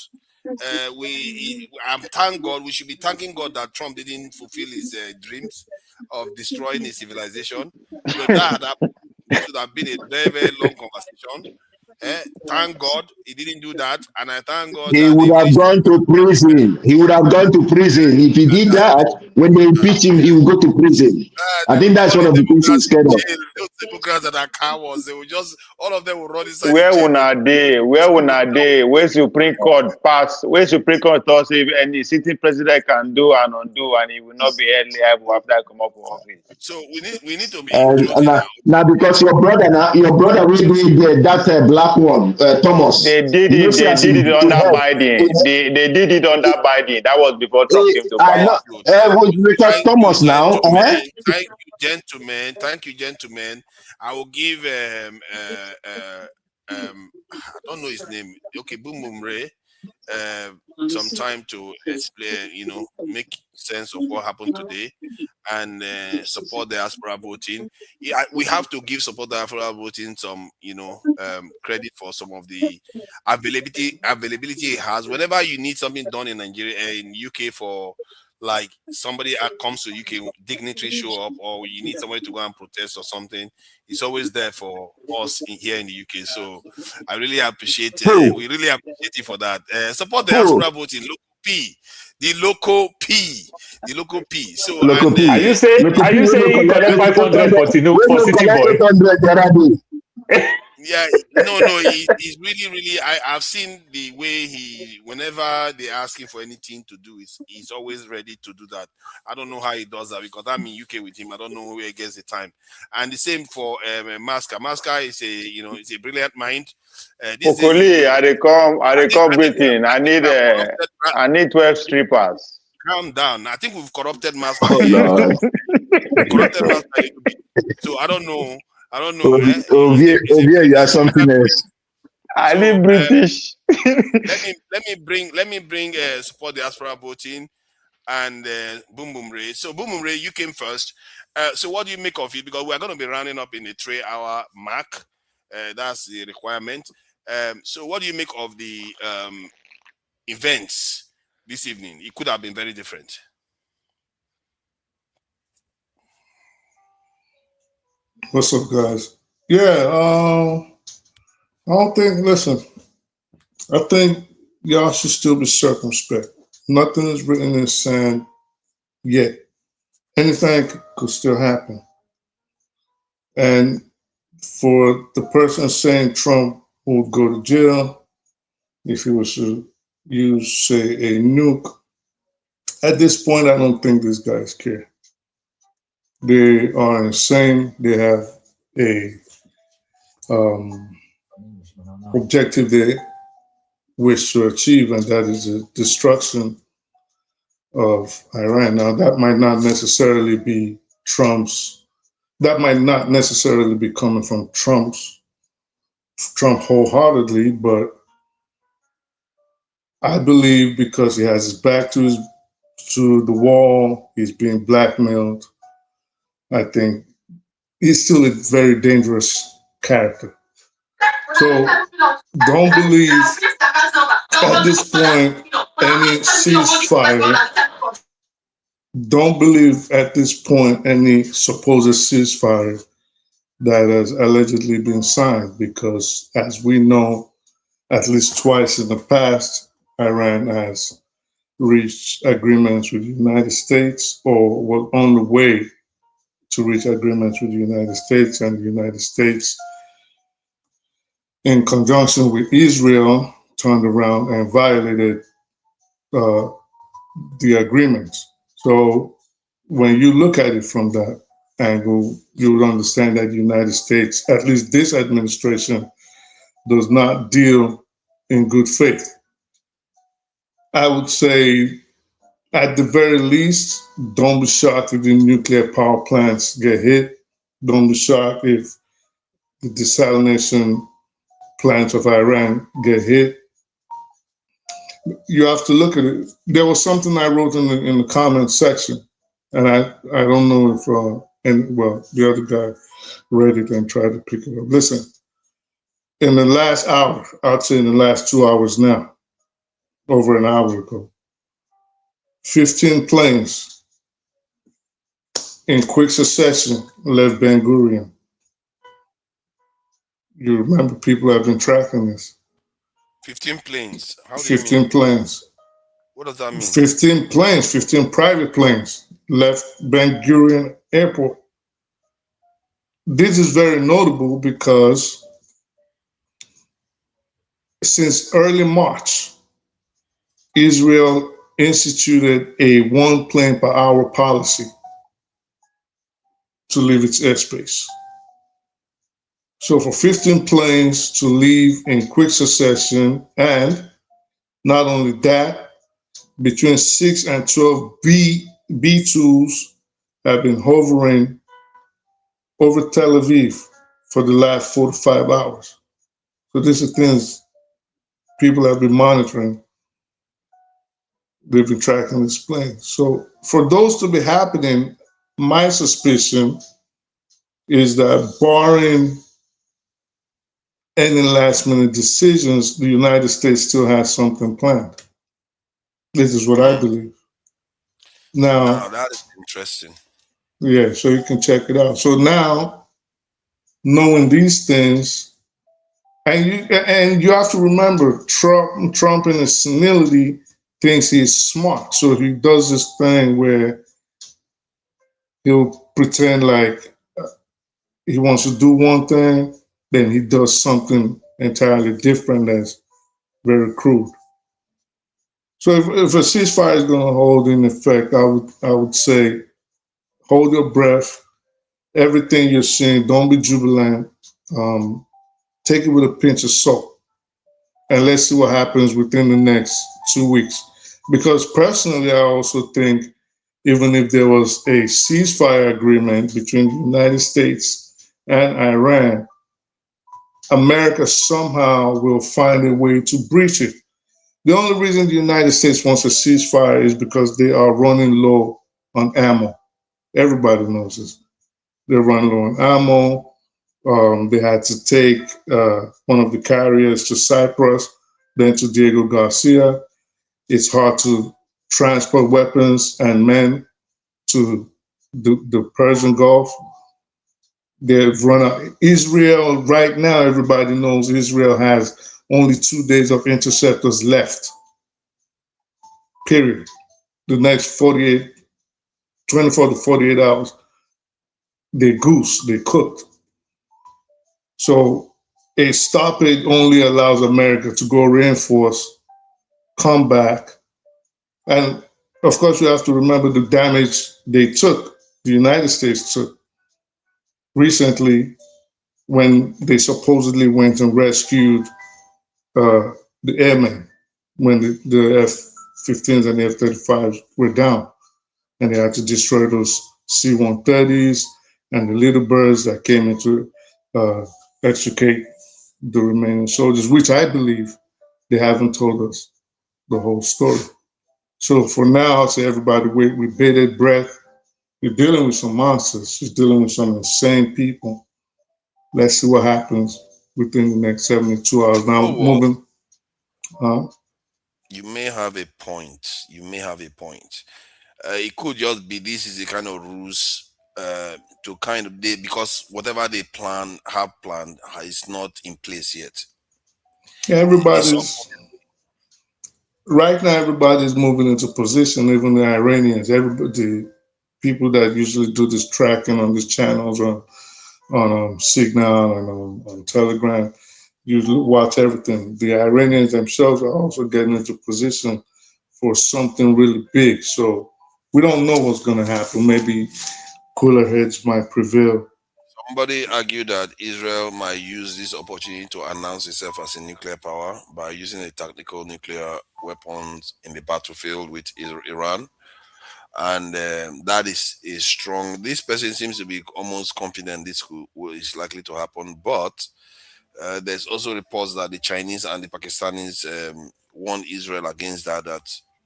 Thank God. We should be thanking God that Trump didn't fulfill his dreams of destroying his civilization. Because this would have been a very, very long conversation. Thank God he didn't do that, and I thank God he would have gone to prison. He would have gone to prison if he did that. When they impeach him, he would go to prison. I think that's one of the things he's scared of. Those Democrats that are cowards, they will just all of them will run inside. Where una dey? Where Supreme Court pass? Where Supreme Court tells if any sitting president can do and undo, and he will not be held liable after I come up with office. So we need to be now because your brother will be that black one, Thomas. They did it under Biden. They did it under Biden. That was before Trump came to power. Because Thomas now. Thank you, gentlemen. I will give I don't know his name. Okay, Boom Boom Ray. Some time to explain, make sense of what happened today and support the diaspora voting. We have to give support the diaspora voting some, credit for some of the availability it has. Whenever you need something done in Nigeria, in UK for like somebody comes to UK, dignitary show up, or you need somebody to go and protest or something, it's always there for us here in the UK. So I really appreciate we really appreciate it for that. Support the diaspora voting, the local P. So local P. Are you saying you collect 500 for Tinubu for City Boy? Yeah, no, he's really. I've seen the way whenever they ask him for anything to do, he's always ready to do that. I don't know how he does that because I'm in UK with him. I don't know where he gets the time. And the same for Maska. Maska is it's a brilliant mind. Okoli, I come greeting. I need 12 strippers. Calm down. I think we've corrupted Maska. Corrupted Maska. So I don't know. Ovie, you are something else. I live British. let me bring support the diaspora voting and Boom Boom Ray. So Boom Boom Ray, you came first. So what do you make of it? Because we're going to be rounding up in the 3-hour mark. That's the requirement. So what do you make of the events this evening? It could have been very different. What's up, guys? Yeah, I don't think, listen, I think y'all should still be circumspect. Nothing is written in sand yet. Anything could still happen. And for the person saying Trump would go to jail if he was to use, say, a nuke, at this point, I don't think these guys care. They are insane. They have a objective they wish to achieve, and that is the destruction of Iran. Now, that might not necessarily be that might not necessarily be coming from Trump wholeheartedly, but I believe because he has his back to the wall, he's being blackmailed. I think he's still a very dangerous character. So don't believe at this point any ceasefire. Don't believe at this point any supposed ceasefire that has allegedly been signed, because as we know, at least twice in the past, Iran has reached agreements with the United States or was on the way to reach agreements with the United States, and the United States, in conjunction with Israel, turned around and violated the agreements. So when you look at it from that angle, you would understand that the United States, at least this administration, does not deal in good faith. I would say, at the very least, don't be shocked if the nuclear power plants get hit. Don't be shocked if the desalination plants of Iran get hit. You have to look at it. There was something I wrote in the comments section, and I don't know if the other guy read it and tried to pick it up. Listen, in the last hour, I'd say in the last 2 hours now, over an hour ago, 15 planes in quick succession left Ben Gurion. You remember, people have been tracking this. 15 planes. How do 15 you mean? planes. What does that mean? 15 planes, 15 private planes left Ben Gurion Airport. This is very notable because since early March, Israel instituted a 1 plane per hour policy to leave its airspace. So for 15 planes to leave in quick succession, and not only that, between 6 and 12 B-2s have been hovering over Tel Aviv for the last 4 to 5 hours. So these are things people have been monitoring. They've been tracking this plane. So for those to be happening, my suspicion is that barring any last minute decisions, the United States still has something planned. This is what I believe. Now, that is interesting. Yeah, so you can check it out. So now, knowing these things, and you have to remember, Trump in his senility thinks he's smart. So he does this thing where he'll pretend like he wants to do one thing, then he does something entirely different that's very crude. So if a ceasefire is going to hold in effect, I would say hold your breath. Everything you're seeing, don't be jubilant. Take it with a pinch of salt, and let's see what happens within the next 2 weeks. Because personally, I also think even if there was a ceasefire agreement between the United States and Iran, America somehow will find a way to breach it. The only reason the United States wants a ceasefire is because they are running low on ammo. Everybody knows this. They're running low on ammo. They had to take one of the carriers to Cyprus, then to Diego Garcia. It's hard to transport weapons and men to the Persian Gulf. They've run out. Israel, right now, everybody knows Israel has only 2 days of interceptors left. Period. The next 24 to 48 hours, they cooked. So a stoppage only allows America to go reinforce, come back. And of course, you have to remember the damage they took, the United States took recently when they supposedly went and rescued the airmen when the F-15s and the F-35s were down. And they had to destroy those C-130s and the little birds that came in to extricate the remaining soldiers, which I believe they haven't told us the whole story. So for now, I'll say everybody wait with bated breath. You're dealing with some monsters. You're dealing with some insane people. Let's see what happens within the next 72 hours. Now, moving. You may have a point. It could just be this is a kind of ruse to kind of because whatever they have planned is not in place yet. Everybody's right now everybody's moving into position, even the Iranians, everybody, people that usually do this tracking on these channels on Signal and on Telegram, you watch everything. The Iranians themselves are also getting into position for something really big. So we don't know what's going to happen. Maybe cooler heads might prevail. Somebody argued that Israel might use this opportunity to announce itself as a nuclear power by using a tactical nuclear weapons in the battlefield with Iran. And that is strong. This person seems to be almost confident this is likely to happen. But there's also reports that the Chinese and the Pakistanis warned Israel against that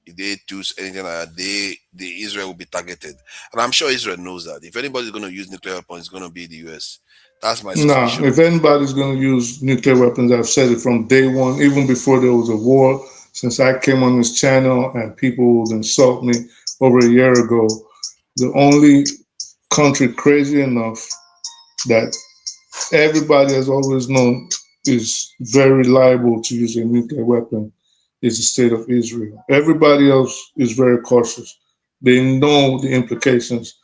if they do anything like that, the Israel will be targeted. And I'm sure Israel knows that. If anybody's going to use nuclear weapons, it's going to be the US. That's my suspicion. No, if anybody's going to use nuclear weapons, I've said it from day one, even before there was a war, since I came on this channel and people would insult me over a year ago. The only country crazy enough that everybody has always known is very liable to use a nuclear weapon is the state of Israel. Everybody else is very cautious. They know the implications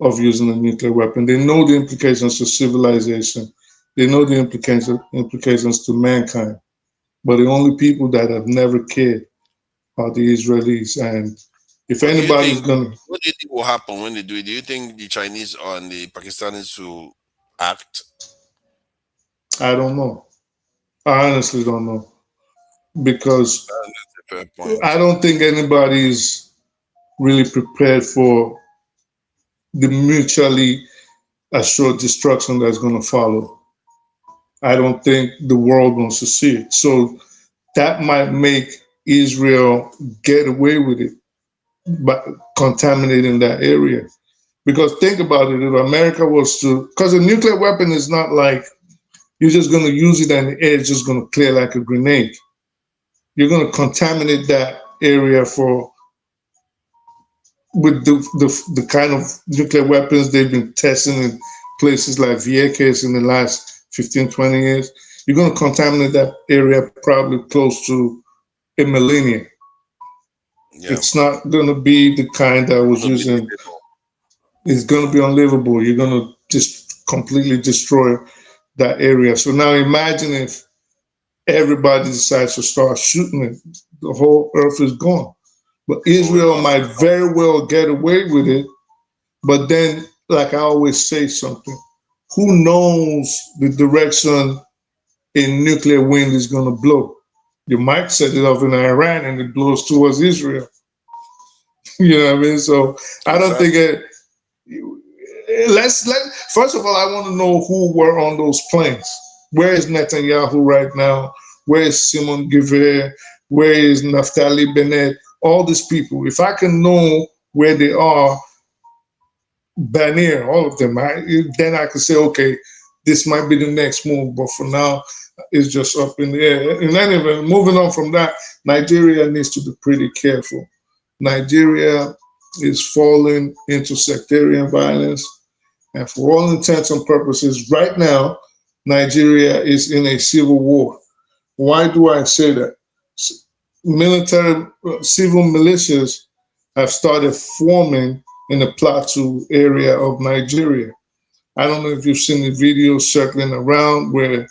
of using a nuclear weapon. They know the implications to civilization. They know the implications to mankind. But the only people that have never cared are the Israelis. And if anybody's going to... What do you think will happen when they do it? Do you think the Chinese and the Pakistanis will act? I don't know. I honestly don't know. Because I don't think anybody's really prepared for the mutually assured destruction that's going to follow. I don't think the world wants to see it. So that might make Israel get away with it by contaminating that area. Because think about it, if America was to, because a nuclear weapon is not like you're just going to use it and the air is just going to clear like a grenade. You're going to contaminate that area with the kind of nuclear weapons they've been testing in places like Vieques in the last 15, 20 years. You're going to contaminate that area probably close to a millennia. Yeah. It's not going to be the kind that was using. It's going to be unlivable. You're going to just completely destroy that area. So now imagine if everybody decides to start shooting it, the whole earth is gone. But Israel might very well get away with it. But then, like I always say something, who knows the direction a nuclear wind is going to blow? You might set it off in Iran and it blows towards Israel. You know what I mean? So I don't think first of all, I want to know who were on those planes. Where is Netanyahu right now? Where is Simon Giver? Where is Naftali Bennett? All these people. If I can know where they are, Banner, all of them, then I can say, okay, this might be the next move. But for now, it's just up in the air. And anyway, moving on from that, Nigeria needs to be pretty careful. Nigeria is falling into sectarian violence. And for all intents and purposes, right now, Nigeria is in a civil war. Why do I say that? Civil militias have started forming in the Plateau area of Nigeria. I don't know if you've seen the videos circling around where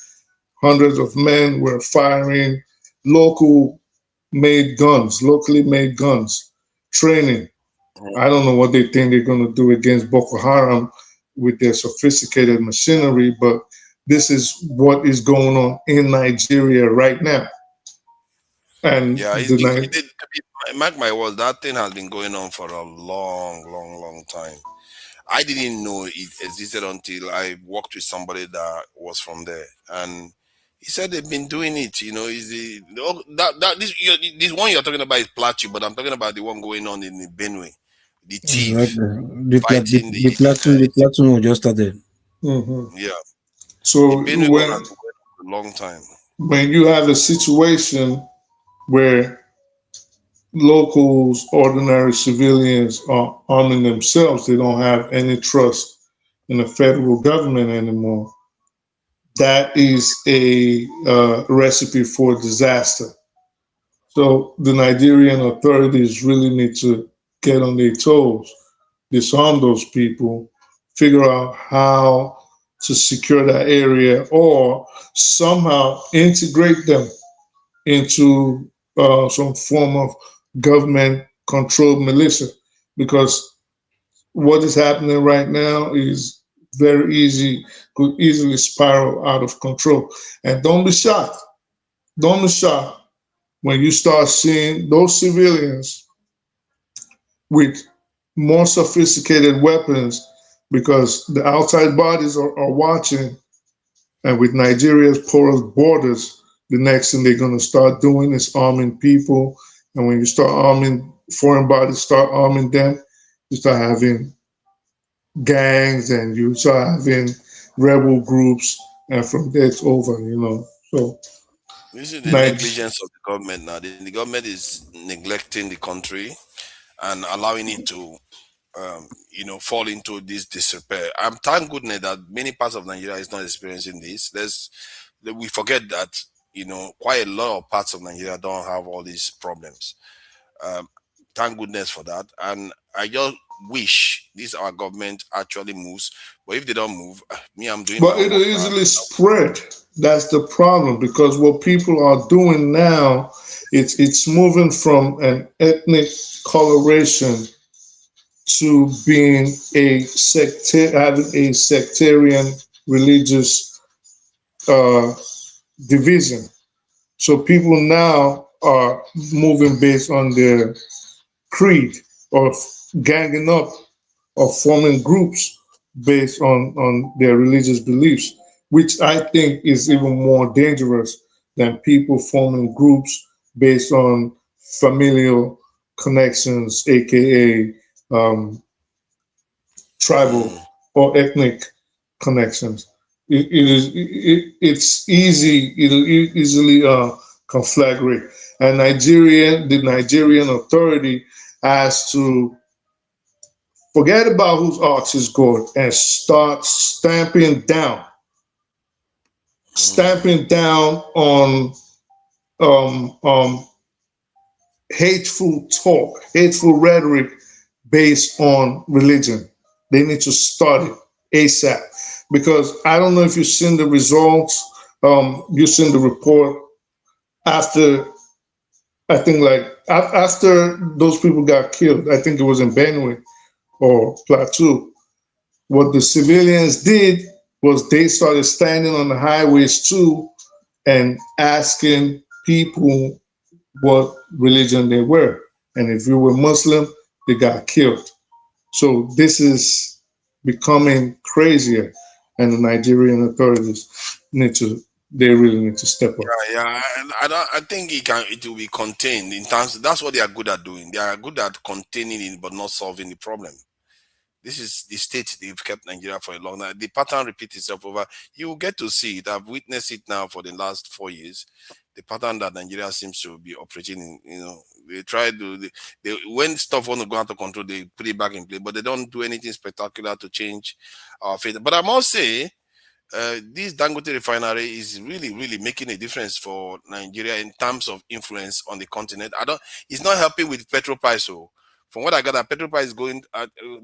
hundreds of men were firing locally made guns, training. I don't know what they think they're going to do against Boko Haram with their sophisticated machinery, but this is what is going on in Nigeria right now. And yeah, mark my words, that thing has been going on for a long time. I didn't know it existed until I worked with somebody that was from there, and he said they've been doing it. You know, this one you're talking about is Plateau, but I'm talking about the one going on in the Benue, the thief fighting the platoon just started. Mm-hmm. Yeah. So the Benue has been going on for a long time. When you have a situation where locals, ordinary civilians are arming themselves, they don't have any trust in the federal government anymore. That is a recipe for disaster. So the Nigerian authorities really need to get on their toes, disarm those people, figure out how to secure that area, or somehow integrate them into some form of government-controlled militia. Because what is happening right now is very easy, could easily spiral out of control. And don't be shocked. Don't be shocked when you start seeing those civilians with more sophisticated weapons, because the outside bodies are watching. And with Nigeria's porous borders, the next thing they're going to start doing is arming people. And when you start arming foreign bodies, start arming them, you start having gangs and you start having rebel groups. And from there, it's over, you know. So this is the negligence of the government now. The government is neglecting the country and allowing it to, fall into this disrepair. I'm thank goodness that many parts of Nigeria is not experiencing this. We forget that, quite a lot of parts of Nigeria don't have all these problems. Thank goodness for that. And I just wish this our government actually moves. But if they don't move, I'm doing. But it'll easily spread. That's the problem, because what people are doing now, it's moving from an ethnic coloration to being having a sectarian religious division. So people now are moving based on their creed, or ganging up, or forming groups based on their religious beliefs, which I think is even more dangerous than people forming groups based on familial connections, aka tribal or ethnic connections. It's easy. It'll easily conflagrate. And the Nigerian authority has to forget about whose ox is gored and start stamping down on hateful talk, hateful rhetoric based on religion. They need to start it ASAP. Because I don't know if you've seen the results, you've seen the report after, I think, like after those people got killed. I think it was in Benue or Plateau. What the civilians did was they started standing on the highways too and asking people what religion they were. And if you were Muslim, they got killed. So this is becoming crazier, and the Nigerian authorities really need to step up. Yeah, and I think it will be contained in terms. That's what they are good at doing. They are good at containing it, but not solving the problem. This is the state they've kept Nigeria for a long time. The pattern repeats itself over. You will get to see it. I've witnessed it now for the last 4 years. The pattern that Nigeria seems to be operating in, they try to, when stuff want to go out of control, they put it back in place, but they don't do anything spectacular to change our fate. But I must say, this Dangote refinery is really, really making a difference for Nigeria in terms of influence on the continent. It's not helping with petrol price. So from what I got, that petrol price is going,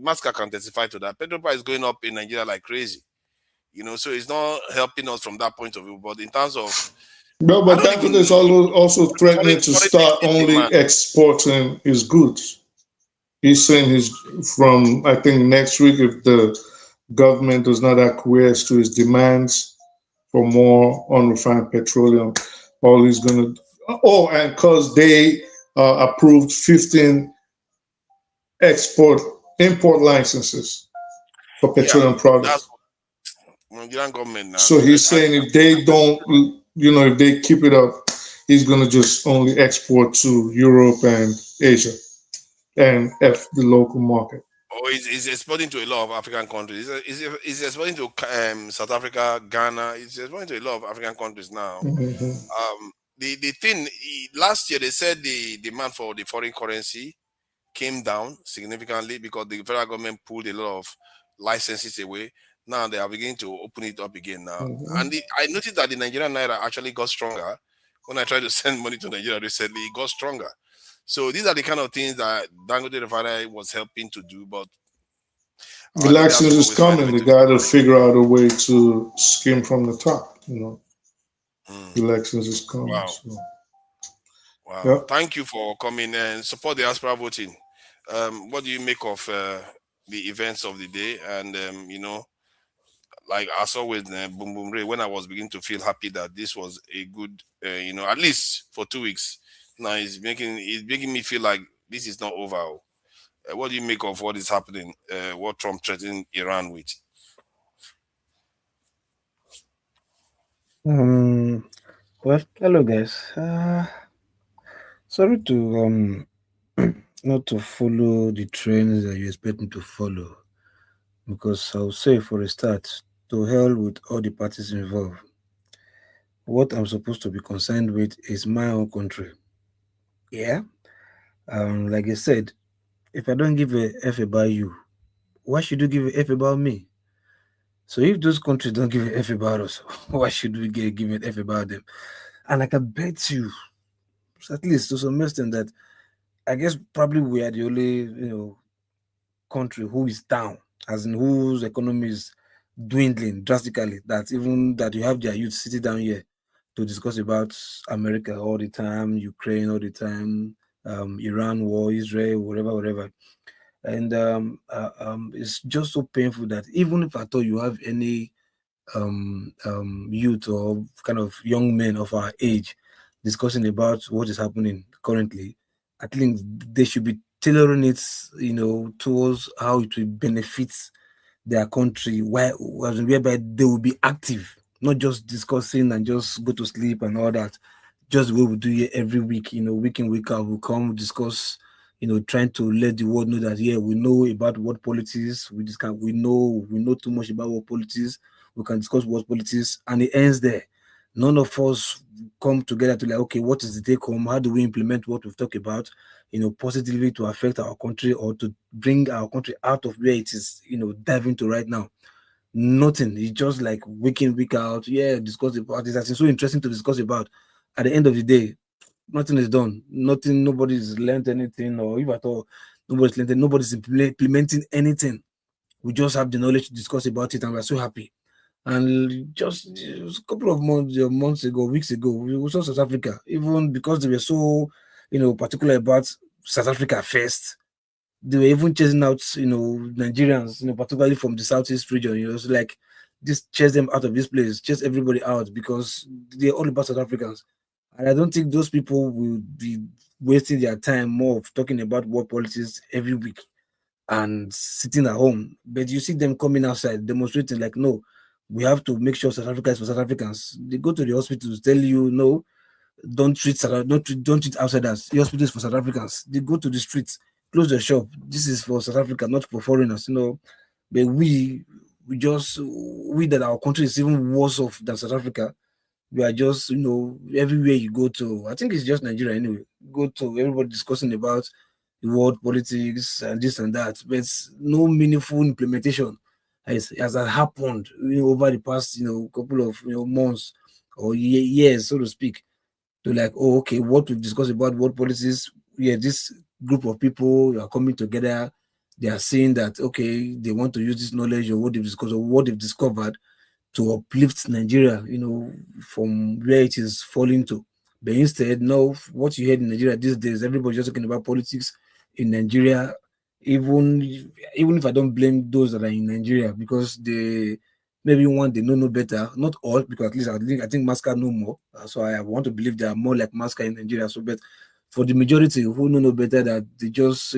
Masca can testify to that. Petrol price is going up in Nigeria like crazy. So it's not helping us from that point of view. But in terms of, no, but Dangote is also threatening to start only exporting his goods. He's saying from, I think, next week, if the government does not acquiesce to his demands for more unrefined petroleum, all he's going to, and because they approved 15 import licenses for petroleum products. Nigerian government now. So he's saying if they don't, if they keep it up, he's going to just only export to Europe and Asia and the local market. He's exporting to a lot of African countries. He's exporting to South Africa, Ghana. He's exporting to a lot of African countries now. Mm-hmm. The thing, last year they said the demand for the foreign currency came down significantly because the federal government pulled a lot of licenses away. Now they are beginning to open it up again now. Mm-hmm. And I noticed that the Nigerian Naira actually got stronger when I tried to send money to Nigeria recently, it got stronger. So these are the kind of things that Dangote Refinery was helping to do, but elections is coming. They got to figure out a way to skim from the top. Elections is coming. Wow. So. Wow. Yep. Thank you for coming and support the diaspora voting. What do you make of the events of the day? And, like as always, Boom Boom Ray, when I was beginning to feel happy that this was a good, at least for 2 weeks. Now it's making me feel like this is not over. What do you make of what is happening? What Trump threatened Iran with? Well, hello guys. Sorry to not to follow the trends that you expect me to follow, because I'll say for a start, to hell with all the parties involved. What I'm supposed to be concerned with is my own country. Yeah. Like I said, if I don't give a F about you, why should you give a F about me? So if those countries don't give a F about us, why should we give an F about them? And I can bet you, at least to some extent, that I guess probably we are the only, country who is down, as in whose economy is dwindling drastically. That even that you have their youth sitting down here to discuss about America all the time, Ukraine all the time, Iran war, Israel, whatever. And it's just so painful that even if I thought you have any youth or kind of young men of our age discussing about what is happening currently, I think they should be tailoring it, towards how it will benefit their country, whereby they will be active, not just discussing and just go to sleep and all that. Just the way we do it every week, week in, week out, we'll come discuss, trying to let the world know that, yeah, we know about world politics, we know too much about world politics, we can discuss world politics, and it ends there. None of us come together to like, okay, what is the take home? How do we implement what we've talked about, positively to affect our country or to bring our country out of where it is, diving to right now? Nothing. It's just like week in, week out. Yeah, discuss about this. That's so interesting to discuss about. At the end of the day, nothing is done. Nobody's learned anything, or if at all, nobody's implementing anything. We just have the knowledge to discuss about it, and we're so happy. And just a couple of months ago, weeks ago, we saw South Africa, even because they were so, particular about South Africa first. They were even chasing out, Nigerians, particularly from the Southeast region, so like, just chase them out of this place, chase everybody out, because they're all about South Africans. And I don't think those people will be wasting their time more of talking about world politics every week and sitting at home. But you see them coming outside, demonstrating like, no, we have to make sure South Africa is for South Africans. They go to the hospitals, tell you, no, don't treat outsiders. The hospital is for South Africans. They go to the streets, close the shop. This is for South Africa, not for foreigners, But we that our country is even worse off than South Africa. We are just, everywhere you go to, I think it's just Nigeria anyway, go to everybody discussing about the world politics and this and that, but no meaningful implementation has happened over the past couple of months or years, so to speak, to like, oh, okay, what we've discussed about world politics, yeah, this group of people are coming together, they are saying that, okay, they want to use this knowledge or what they've discussed or what they've discovered to uplift Nigeria, from where it is falling to. But instead, no, what you hear in Nigeria these days, everybody's just talking about politics in Nigeria, even if I don't blame those that are in Nigeria, because they maybe one, they know no better, not all, because at least I think Masca know more. So I want to believe they are more like Masca in Nigeria. So, but for the majority who know no better, that they just,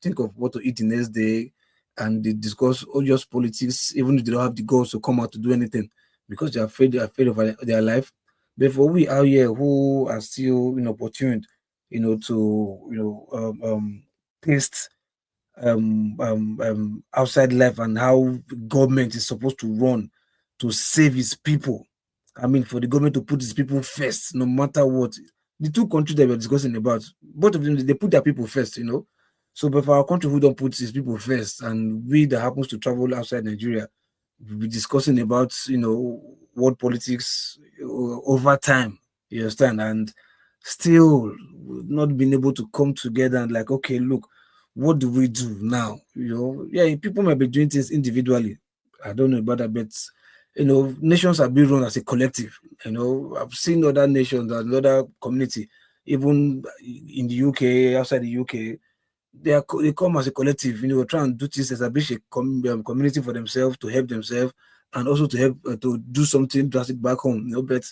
think of what to eat the next day, and they discuss all just politics, even if they don't have the goals to come out to do anything, because they're afraid of their life. But for we out here who are still opportune, to taste outside life and how government is supposed to run to save its people. I mean, for the government to put its people first, no matter what. The two countries that we're discussing about, both of them, they put their people first, So, but for our country who don't put its people first, and we that happens to travel outside Nigeria, we'll be discussing about, world politics over time, You understand? And still not being able to come together and like, okay, look, what do we do now? Yeah, people might be doing things individually. I don't know about that, but nations are being run as a collective. I've seen other nations and other community, even in the UK, outside the UK, they come as a collective, try and do things, establish a community for themselves to help themselves and also to help to do something drastic back home. But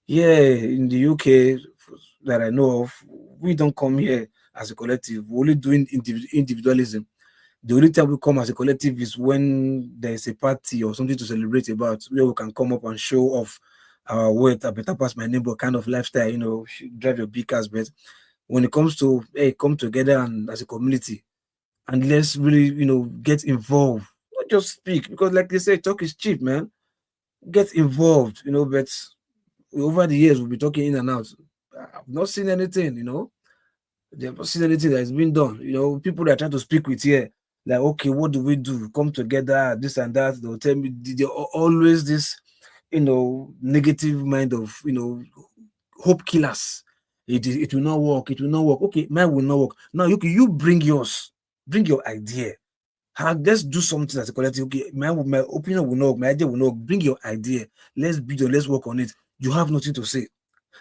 yeah, in the UK that I know of, we don't come here as a collective. We're only doing individualism. The only time we come as a collective is when there's a party or something to celebrate about, where we can come up and show off our wealth, a better pass my neighbor kind of lifestyle, drive your big cars. But when it comes to, hey, come together and as a community, and let's really, get involved, not just speak, because like they say, talk is cheap, man. Get involved, but over the years, we'll be talking in and out. I've not seen anything, They've not seen anything that has been done. People that try to speak with here, like, okay, what do we do? Come together, this and that. They'll tell me they're always this, negative mind of, hope killers. It will not work. It will not work. Okay, mine will not work. Now, you bring yours. Bring your idea. Let's do something as a collective. Okay, my opinion will not work. My idea will not work. Bring your idea. Let's build it. Let's work on it. You have nothing to say.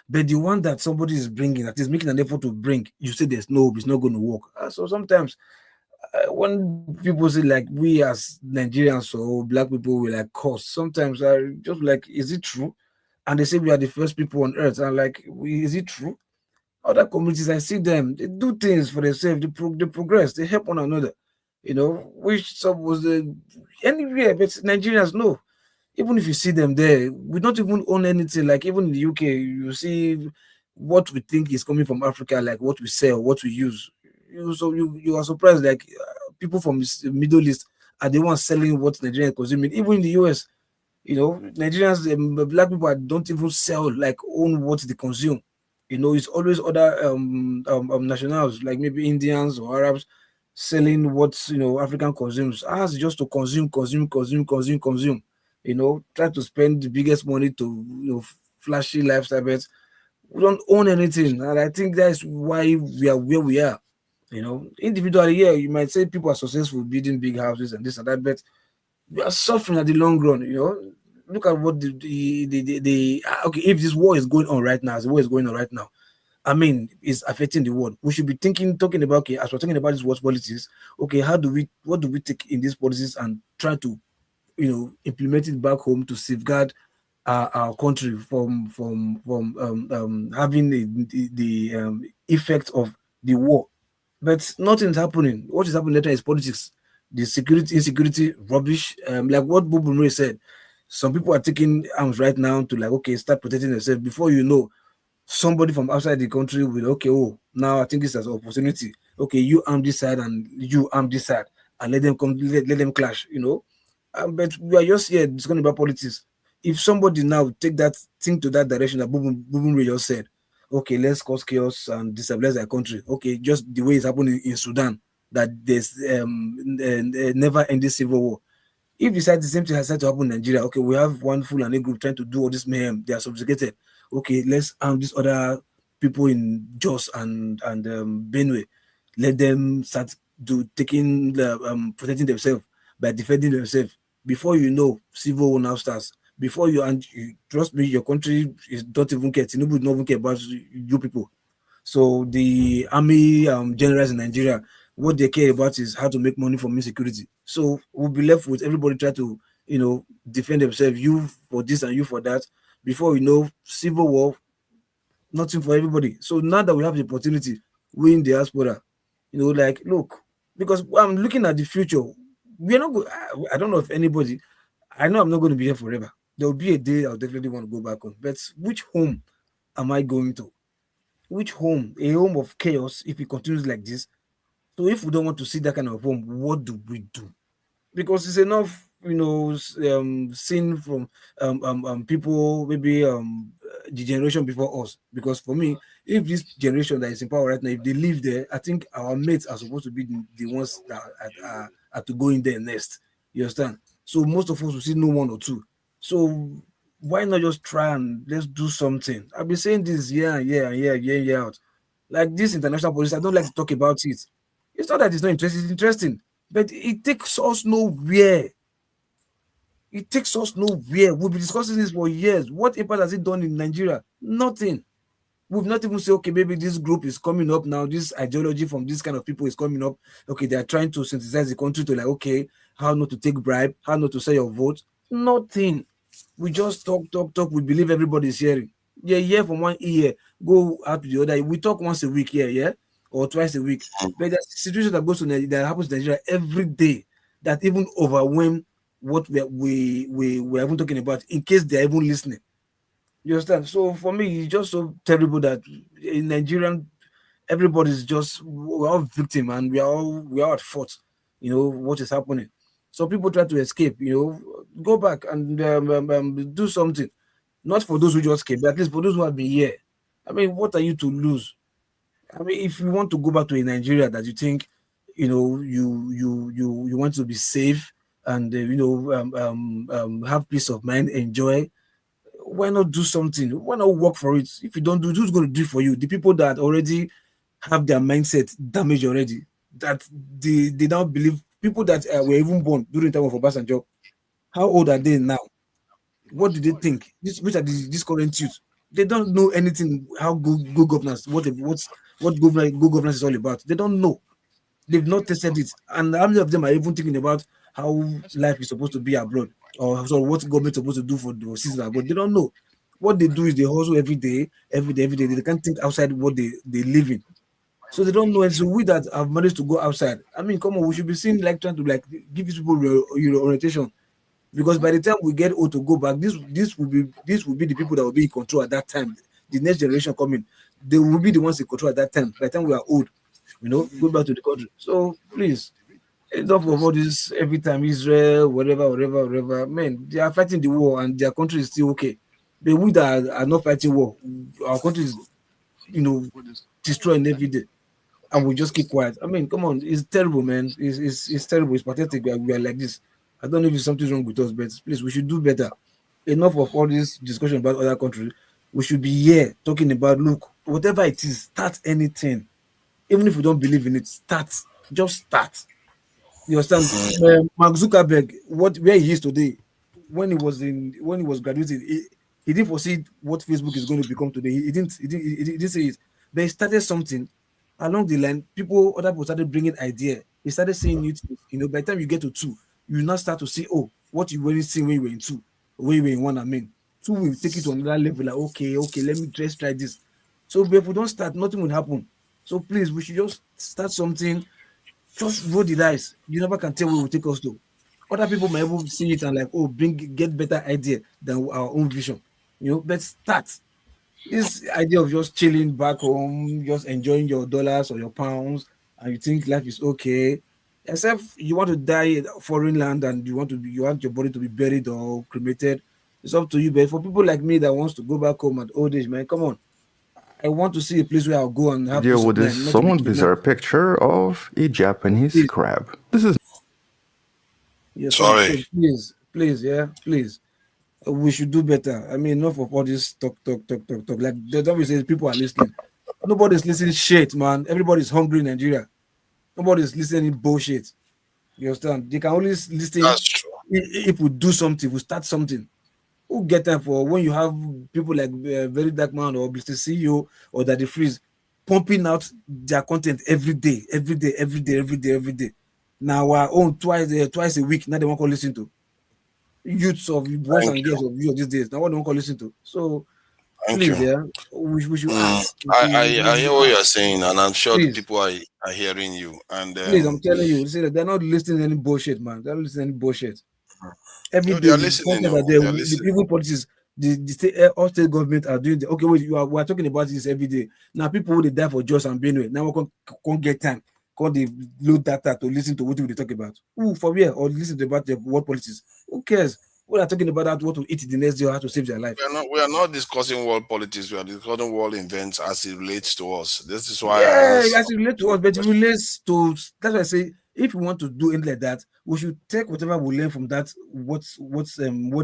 But the one that somebody is bringing, that is making an effort to bring, you say there's no hope, it's not going to work. So sometimes when people say like we as Nigerians or black people will like curse, sometimes I just like, is it true? And they say we are the first people on earth. And like, is it true? Other communities, I see them, they do things for themselves, they progress, they help one another, which some was anywhere, but Nigerians know. Even if you see them there, we don't even own anything. Like even in the UK, you see what we think is coming from Africa, like what we sell, what we use. You are surprised, like people from the Middle East are the ones selling what Nigerians consuming. Even in the US, Nigerians, black people don't even sell, like own what they consume. It's always other nationals, like maybe Indians or Arabs, selling what African consumes. Ours is just to consume. Try to spend the biggest money to flashy lifestyle, but we don't own anything, and I think that's why we are where we are. Individually, yeah, you might say people are successful building big houses and this and that, but we are suffering at the long run. Look at what okay, if this war is going on right now, as the war is going on right now, I mean, it's affecting the world. We should be talking about, okay, as we're talking about this world policies, okay, what do we take in these policies and try to, implement it back home to safeguard our country from having the effect of the war. But nothing's happening. What is happening later is politics, the insecurity, rubbish. Like what Bobo Murray said, some people are taking arms right now to like, okay, start protecting themselves. Before you know, somebody from outside the country will, okay, oh, now I think this is an opportunity. Okay, you arm this side and you arm this side, and let them come, let them clash. But we are just here discussing about politics. If somebody now take that thing to that direction that Bobo just said, okay, let's cause chaos and destabilize our country. Okay, just the way it's happening in Sudan, that there's never-ending civil war. If you decide the same thing has started to happen in Nigeria, okay, we have one Fulani group trying to do all this mayhem. They are sophisticated. Okay, let's arm these other people in Jos and Benue. Let them start protecting themselves by defending themselves. Before you know, civil war now starts. Before you trust me, your country don't even care. Tinubu don't even care about you people. So the army generals in Nigeria, what they care about is how to make money from insecurity. So we'll be left with everybody try to, defend themselves. You for this and you for that. Before you know, civil war, nothing for everybody. So now that we have the opportunity, we in diaspora, like look, because I'm looking at the future. We're not good. I don't know if anybody. I know I'm not going to be here forever. There will be a day I'll definitely want to go back home. But which home am I going to? Which home? A home of chaos if it continues like this. So if we don't want to see that kind of home, what do we do? Because it's enough, seen from people, maybe the generation before us. Because for me, if this generation that is in power right now, if they live there, I think our mates are supposed to be the ones that are to go in there next. You understand? So most of us will see no one or two. So Why not just try and let's do something? I've been saying this year out. Like this international policy, I don't like to talk about it. It's not that it's not interesting, it's interesting, but it takes us nowhere. It takes us nowhere. We've been discussing this for years. What impact has it done in Nigeria? Nothing. We've not even said, okay, maybe this group is coming up now. This ideology from this kind of people is coming up. Okay, they are trying to synthesize the country to like, okay, how not to take bribe, how not to sell your vote. Nothing. We just talk. We believe everybody's hearing. Yeah, hear from one ear, go out to the other. We talk once a week here, yeah, or twice a week. But there's a situation that goes to Nigeria, that happens in Nigeria every day, that even overwhelm what we're even talking about, in case they're even listening. You understand? So for me, it's just so terrible that in Nigerian, everybody's just, we're all victim and we are at fault. You know what is happening. So people try to escape. You know, go back and do something. Not for those who just came, but at least for those who have been here. I mean, what are you to lose? I mean, if you want to go back to a Nigeria that you think, you know, you want to be safe and have peace of mind, enjoy. Why not do something? Why not work for it? If you don't do, who's going to do it for you? The people that already have their mindset damaged already, that they don't believe, people that were even born during the time of Obasanjo, how old are they now? What do they think? Which are this current youth? They don't know anything how good governance, what good governance is all about. They don't know. They've not tested it. And how many of them are even thinking about how life is supposed to be abroad, or so what government is supposed to do for the citizens abroad? They don't know. What they do is they hustle every day. They can't think outside what they live in. So they don't know. And so we that have managed to go outside, I mean, come on, we should be seen like trying to like give these people orientation. Because by the time we get old to go back, this will be the people that will be in control at that time. The next generation coming, they will be the ones in control at that time. By the time we are old, go back to the country. So please, enough of all this every time Israel, whatever. Man, they are fighting the war and their country is still okay. But we that are not fighting war, our country is, destroying every day. And we just keep quiet. I mean, come on, it's terrible, man. It's terrible. It's pathetic. We are like this. I don't know if something's wrong with us, but please, we should do better. Enough of all this discussion about other countries. We should be here talking about, look, whatever it is, start anything. Even if you don't believe in it, start. Just start. You understand? Mark Zuckerberg, where he is today, when he was graduating, he didn't foresee what Facebook is going to become today. He didn't say it. But he started something along the line. Other people started bringing idea. He started saying new things. By the time you get to 2, you now start to see, what you were seeing when you were in 2, when you were in 1. I mean, 2 will take it to another level. Like, okay, let me just try this. So if we don't start, nothing will happen. So please, we should just start something. Just roll the dice. You never can tell where it will take us to. Other people might even see it and like, get better idea than our own vision. But start. This idea of just chilling back home, just enjoying your dollars or your pounds, and you think life is okay. Except you want to die in foreign land and you want your body to be buried or cremated. It's up to you. But for people like me that wants to go back home at old age, man, come on. I want to see a place where I'll go and have Deal with this somewhat bizarre picture of a Japanese crab. This is. Yes, sorry. So please. We should do better. I mean, enough of all this talk. Like the time we say people are listening. Nobody's listening shit, man. Everybody's hungry in Nigeria. Nobody's listening bullshit. You understand? They can only listen if we do something, we start something. Who get time for when you have people like Very Dark Man or Mr. CEO or Daddy Freeze pumping out their content every day. Now our own twice a week. Now they won't call listen to. Youths of boys and girls of you these days. Now what don't call listen to. So please, we should ask. I hear what you're saying, and I'm sure the people are hearing you. And please, I'm telling you, that they're not listening to any bullshit, man. They're not listening to any bullshit. Every day, they are listening. The evil politics, all state government are doing. Okay, wait, we are talking about this every day. Now people who they die for Jos and Benue. Now we can't get time. Can't they load data to listen to what they talk about? Who for real or listen to about the world politics? Who cares? We are talking about what to eat the next day or how to save their life. We are not discussing world politics. We are discussing world events as it relates to us. This is why as it relates to us, but it relates to. That's why I say if we want to do anything like that, we should take whatever we learn from that. What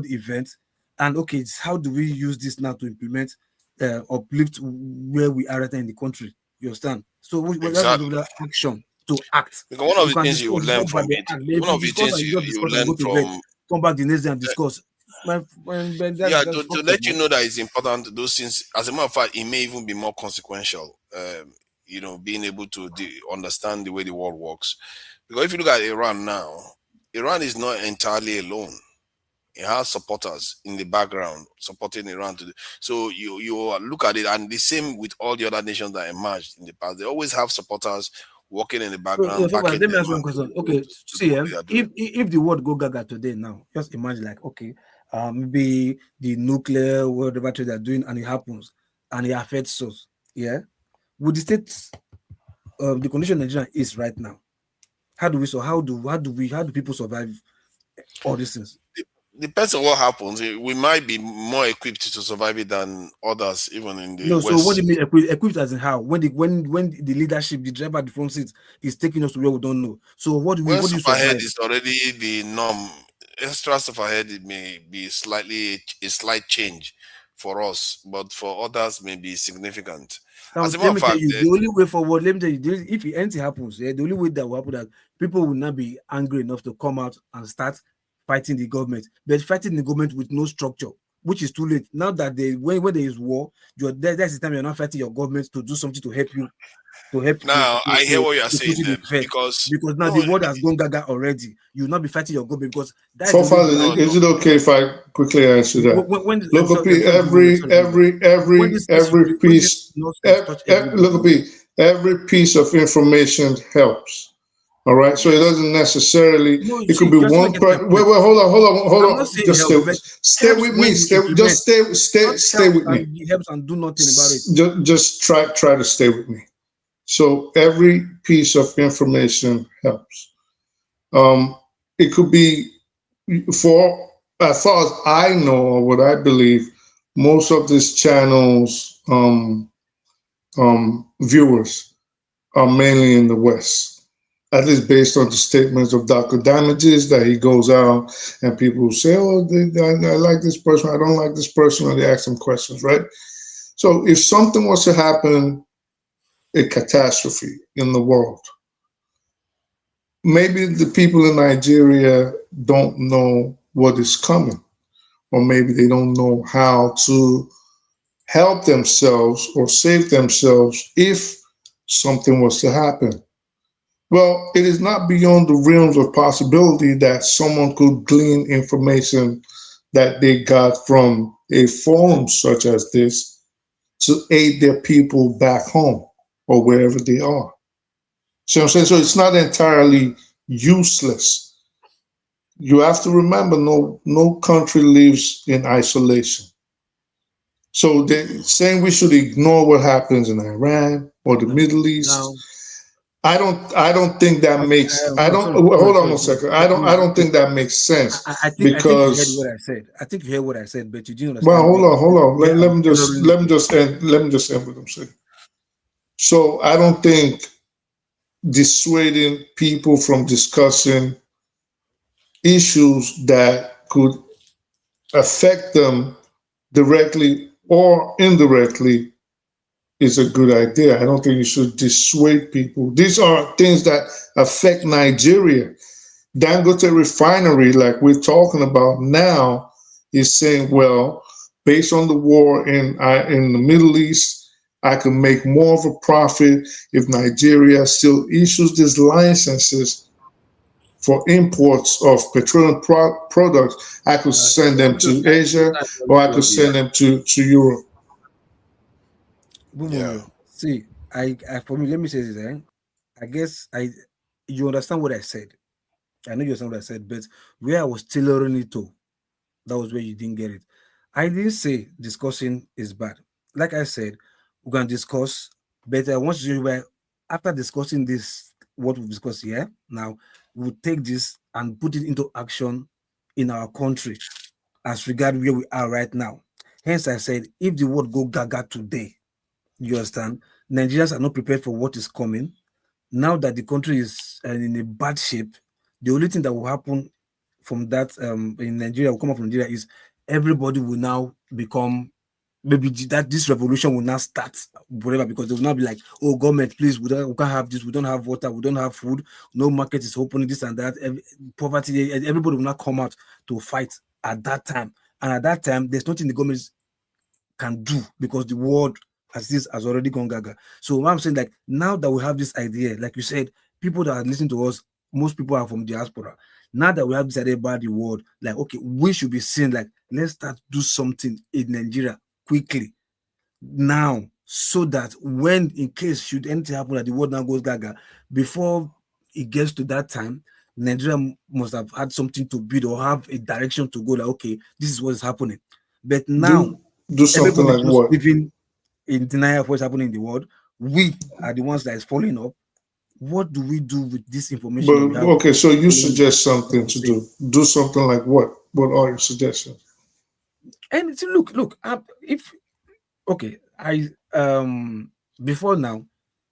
event, And okay, it's how do we use this now to implement, uplift where we are right now in the country? You understand? So we have Exactly. to action to act. Because one of You the can things you will discuss, learn talk from about the it, act. one If you of the discuss things and you just you discuss and learn go to bed, from, come back the next day and discuss. to let you know that it's important, those things, as a matter of fact, it may even be more consequential, being able to understand the way the world works. Because if you look at Iran now, Iran is not entirely alone. It has supporters in the background supporting Iran today. So you look at it, and the same with all the other nations that emerged in the past. They always have supporters working in the background, So backing let me them ask you one and question. being able Okay, to do see, what they are doing. if the world go gaga today now, just imagine like, okay, maybe the nuclear whatever trade they're doing and it happens and it affects us, yeah. Would the state, the condition Nigeria is right now, how do people survive all these things? Depends on what happens. We might be more equipped to survive it than others, even in the No, so what do West. you mean equipped as in how? When the leadership, the driver at the front seat is taking us to where we don't know. So what do When you stuff ahead survive? is already the norm, extra stuff ahead, it may be a slight change for us, but for others may be significant. Now, As a matter let of me tell fact, you, the only way forward, let me tell you, if anything happens, the only way that will happen that people will not be angry enough to come out and start fighting the government, but fighting the government with no structure, which is too late. Now that when there is war, that's the time you're not fighting your government to do something to help you, now I hear what you are to put saying you in effect. because Because now the no, world has gone gaga already. You will not be fighting your government because that's the For only way. fun, is it okay if I quickly answer that? Look up I'm sorry, when this every piece, touch look everybody. up every piece of information helps. All right, so it doesn't necessarily. No, It could see, be just one. get my point. Wait, hold I'm not on. saying it Just helps, but stay helps with when me. you implement. Just Not stay helps with me. and it helps and do nothing about it. Just try to stay with me. So every piece of information helps. It could be for as far as I know or what I believe, most of these channels viewers are mainly in the West. At least based on the statements of Dr. Damages that he goes out and people say, "Oh, I like this person, I don't like this person," or they ask him questions, right? So if something was to happen, a catastrophe in the world, maybe the people in Nigeria don't know what is coming, or maybe they don't know how to help themselves or save themselves if something was to happen. Well, it is not beyond the realms of possibility that someone could glean information that they got from a forum such as this to aid their people back home or wherever they are. See what I'm saying? So it's not entirely useless. You have to remember, no country lives in isolation. So they're saying we should ignore what happens in Iran or the Middle East. Now, I don't think that makes. I don't. Sorry, Hold on sorry. one second. I don't think that makes sense I think you heard what because. I said. I think you heard what I said, but you didn't Well, understand. hold on. Yeah, Let me just end what I'm saying. So I don't think dissuading people from discussing issues that could affect them directly or indirectly is a good idea. I don't think you should dissuade people. These are things that affect Nigeria. Dangote refinery, like we're talking about now, is saying, well, based on the war in the Middle East, I can make more of a profit if Nigeria still issues these licenses for imports of petroleum products. I could send them to Asia or I could send them to Europe. Yeah. See, I for me, let me say this. I guess you understand what I said. I know you understand what I said, but where I was tailoring it to, that was where you didn't get it. I didn't say discussing is bad. Like I said, we're gonna discuss, but I want you to, after discussing this, what we've discussed here, now we'll take this and put it into action in our country as regard where we are right now. Hence, I said, if the world go gaga today, you understand, Nigerians are not prepared for what is coming. Now that the country is in a bad shape, the only thing that will happen from that in Nigeria, will come up from Nigeria, is everybody will now become, maybe that this revolution will now start, whatever, because they will now be like, oh, government, please, we can't have this, we don't have water, we don't have food, no market is opening, this and that, poverty, everybody will now come out to fight at that time. And at that time, there's nothing the government can do because the world as this has already gone gaga. So what I'm saying, like, now that we have this idea, like you said, people that are listening to us, most people are from diaspora. Now that we have this idea about the world, like, okay, we should be saying, like, let's start do something in Nigeria quickly now, so that when, in case should anything happen that the world now goes gaga, before it gets to that time, Nigeria must have had something to build or have a direction to go, like, okay, this is what is happening. But now, do something like what? Living in denial of what's happening in the world. We are the ones that is following up. What do we do with this information? But, that we have? Okay, so you suggest something to do. Do something like what? What are your suggestions? And look, if okay, I before now,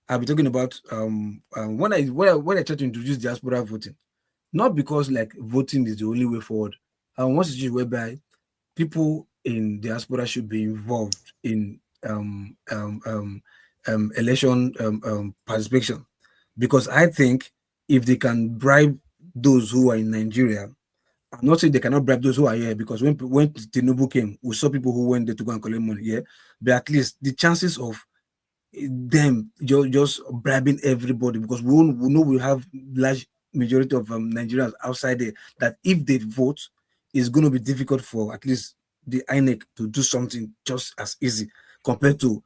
I'll be talking about when I try to introduce diaspora voting, not because like voting is the only way forward. One situation whereby people in diaspora should be involved in election participation, because I think if they can bribe those who are in Nigeria, I'm not saying they cannot bribe those who are here, because when Tinubu came, we saw people who went there to go and collect money, yeah, but at least the chances of them just bribing everybody, because we know we have large majority of Nigerians outside there, that if they vote, it's going to be difficult for at least the INEC to do something just as easy compared to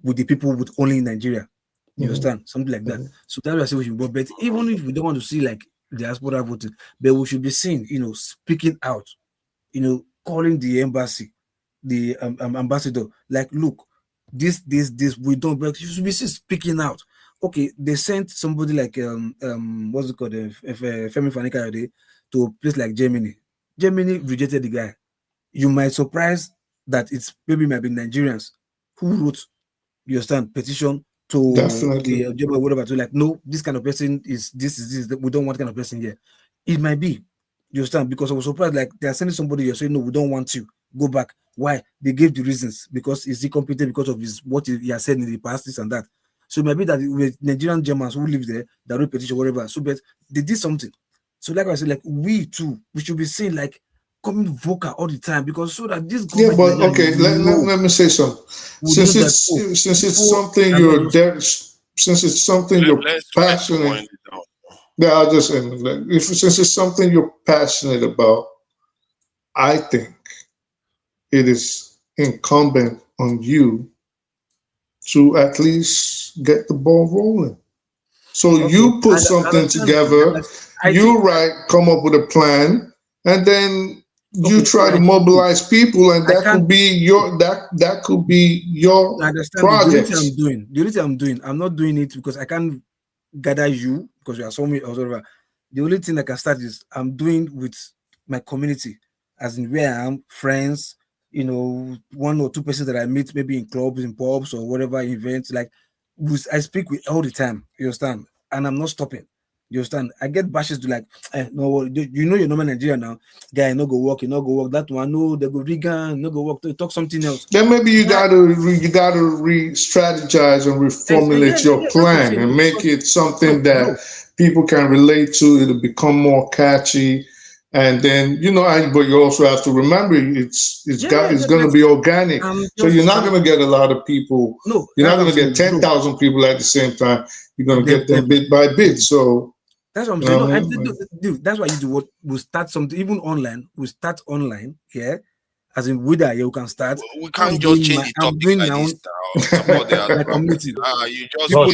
with the people with only in Nigeria. You understand? Something like that. So that's why I say we should vote. But even if we don't want to see like diaspora voting, but we should be seen, speaking out, calling the embassy, the ambassador, like, look, this we don't, but you should be seen speaking out. Okay, they sent somebody like what's it called, Femi Fani-Kayode to a place like Germany. Germany rejected the guy. You might surprise that it's maybe might be Nigerians who wrote, you understand, petition to the German, whatever, to like, no, this kind of person is this, we don't want kind of person here. It might be, you understand, because I was surprised, like they are sending somebody here saying, no, we don't want you, go back. Why? They gave the reasons, because is he competent because of his what he has said in the past, this and that. So it might be that with Nigerian Germans who live there, that wrote petition, whatever. So, but they did something. So, like I said, like we too, we should be saying like coming vocal all the time, because so that this government. Yeah, but okay, let me say something. Since it's something you're passionate. Yeah, I'll just end. Since it's something you're passionate about, I think it is incumbent on you to at least get the ball rolling. So you put something together, come up with a plan, and then you try to mobilize people, and that could be your project. The only thing I'm doing, I'm not doing it because I can't gather you because you are so many or whatever. The only thing I can start is I'm doing with my community, as in where I am, friends, one or two persons that I meet maybe in clubs, in pubs or whatever events. Like I speak with all the time, you understand, and I'm not stopping. You understand? I get bashes to like, no, you're not Nigerian now. Guy, no go work, that one. No, they go vegan, no go work. Talk something else. Then maybe you gotta re-strategize and reformulate your plan and make it something that people can relate to. It'll become more catchy, and then but you also have to remember it's going to be organic. So you're not going to get a lot of people. No, you're not going to get 10,000 people at the same time. You're going to get them bit by bit. So. That's what I'm saying. Dude, that's why you do what we start something, even online. We start online, yeah. As in with that, you can start. We can't just change the topic like this now. My community. You just all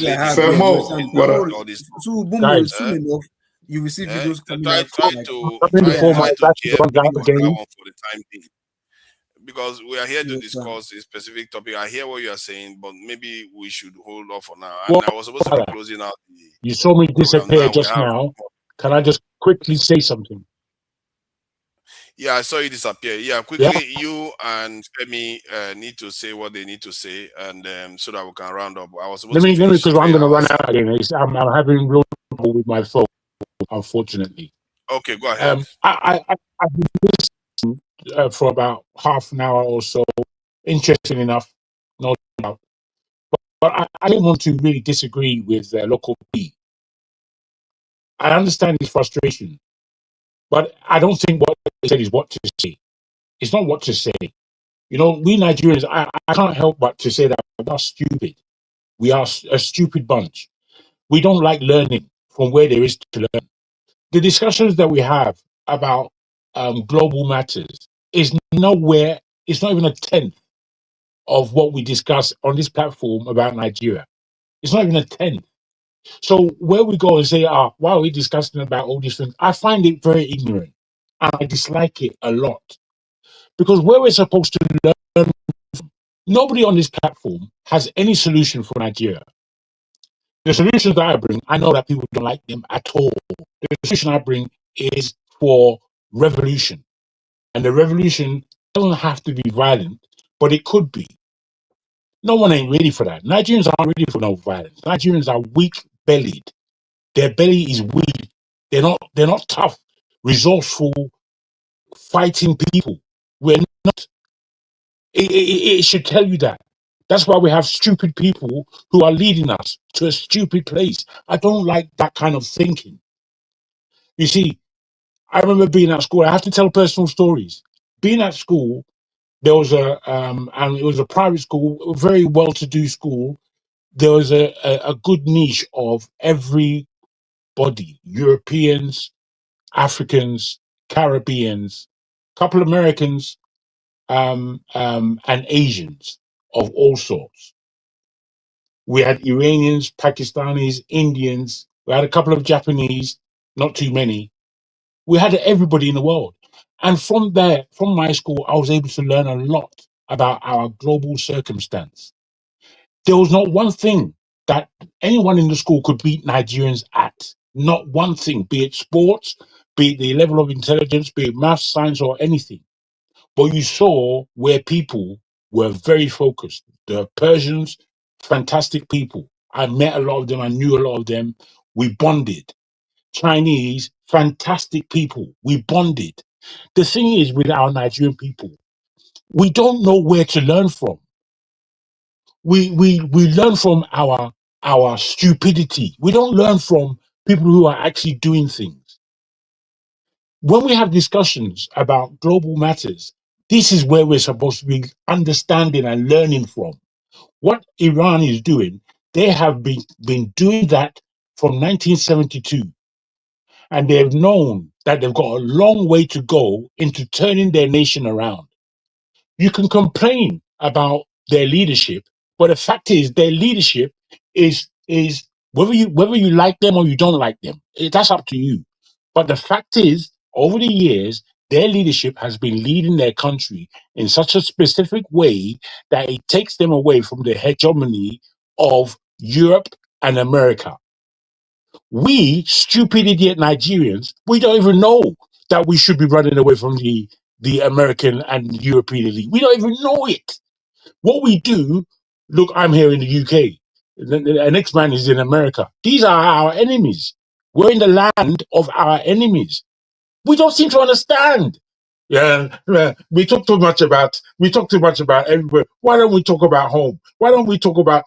this. So boom, soon enough, you will see videos coming out. Try to cheer for the time being. Because we are here to discuss a specific topic. I hear what you are saying, but maybe we should hold off for now. And I was supposed to be closing out. You saw me disappear just now. Can I just quickly say something? Yeah, I saw you disappear. Yeah, quickly, you and Femi need to say what they need to say, and so that we can round up. I was supposed to because I'm going to run out again. I'm having real trouble with my phone, unfortunately. Okay, go ahead. I've been listening for about half an hour or so. Interesting enough, no doubt. But I don't want to really disagree with Local P. I understand his frustration, but I don't think what he said is what to say. It's not what to say. You know, we Nigerians, I can't help but to say that we are stupid. We are a stupid bunch. We don't like learning from where there is to learn. The discussions that we have about global matters is nowhere, it's not even a tenth of what we discuss on this platform about Nigeria. It's not even a tenth. So where we go and say, why are we discussing about all these things? I find it very ignorant. And I dislike it a lot. Because where we're supposed to learn, nobody on this platform has any solution for Nigeria. The solutions that I bring, I know that people don't like them at all. The solution I bring is for revolution. And the revolution doesn't have to be violent, but it could be. No one ain't ready for that. Nigerians aren't ready for no violence. Nigerians are weak-bellied. Their belly is weak. They're not tough, resourceful, fighting people. We're not. It should tell you that. That's why we have stupid people who are leading us to a stupid place. I don't like that kind of thinking. You see, I remember being at school. I have to tell personal stories. Being at school, there was and it was a private school, a very well-to-do school. There was a good niche of everybody, Europeans, Africans, Caribbeans, couple Americans, and Asians of all sorts. We had Iranians, Pakistanis, Indians. We had a couple of Japanese, not too many. We had everybody in the world. And from there, from my school, I was able to learn a lot about our global circumstance. There was not one thing that anyone in the school could beat Nigerians at. Not one thing, be it sports, be it the level of intelligence, be it math, science, or anything. But you saw where people were very focused. The Persians, fantastic people. I met a lot of them. I knew a lot of them. We bonded. Chinese, fantastic people. We bonded. The thing is with our Nigerian people, we don't know where to learn from. We learn from our stupidity. We don't learn from people who are actually doing things. When we have discussions about global matters, this is where we're supposed to be understanding and learning from. What Iran is doing, they have been doing that from 1972. And they've known that they've got a long way to go into turning their nation around. You can complain about their leadership, but the fact is their leadership is whether you like them or you don't like them, that's up to you. But the fact is, over the years, their leadership has been leading their country in such a specific way that it takes them away from the hegemony of Europe and America. We, stupid idiot Nigerians, we don't even know that we should be running away from the American and European elite. We don't even know it. What we do, look, I'm here in the UK. The next man is in America. These are our enemies. We're in the land of our enemies. We don't seem to understand. Yeah, we talk too much about everywhere. Why don't we talk about home? Why don't we talk about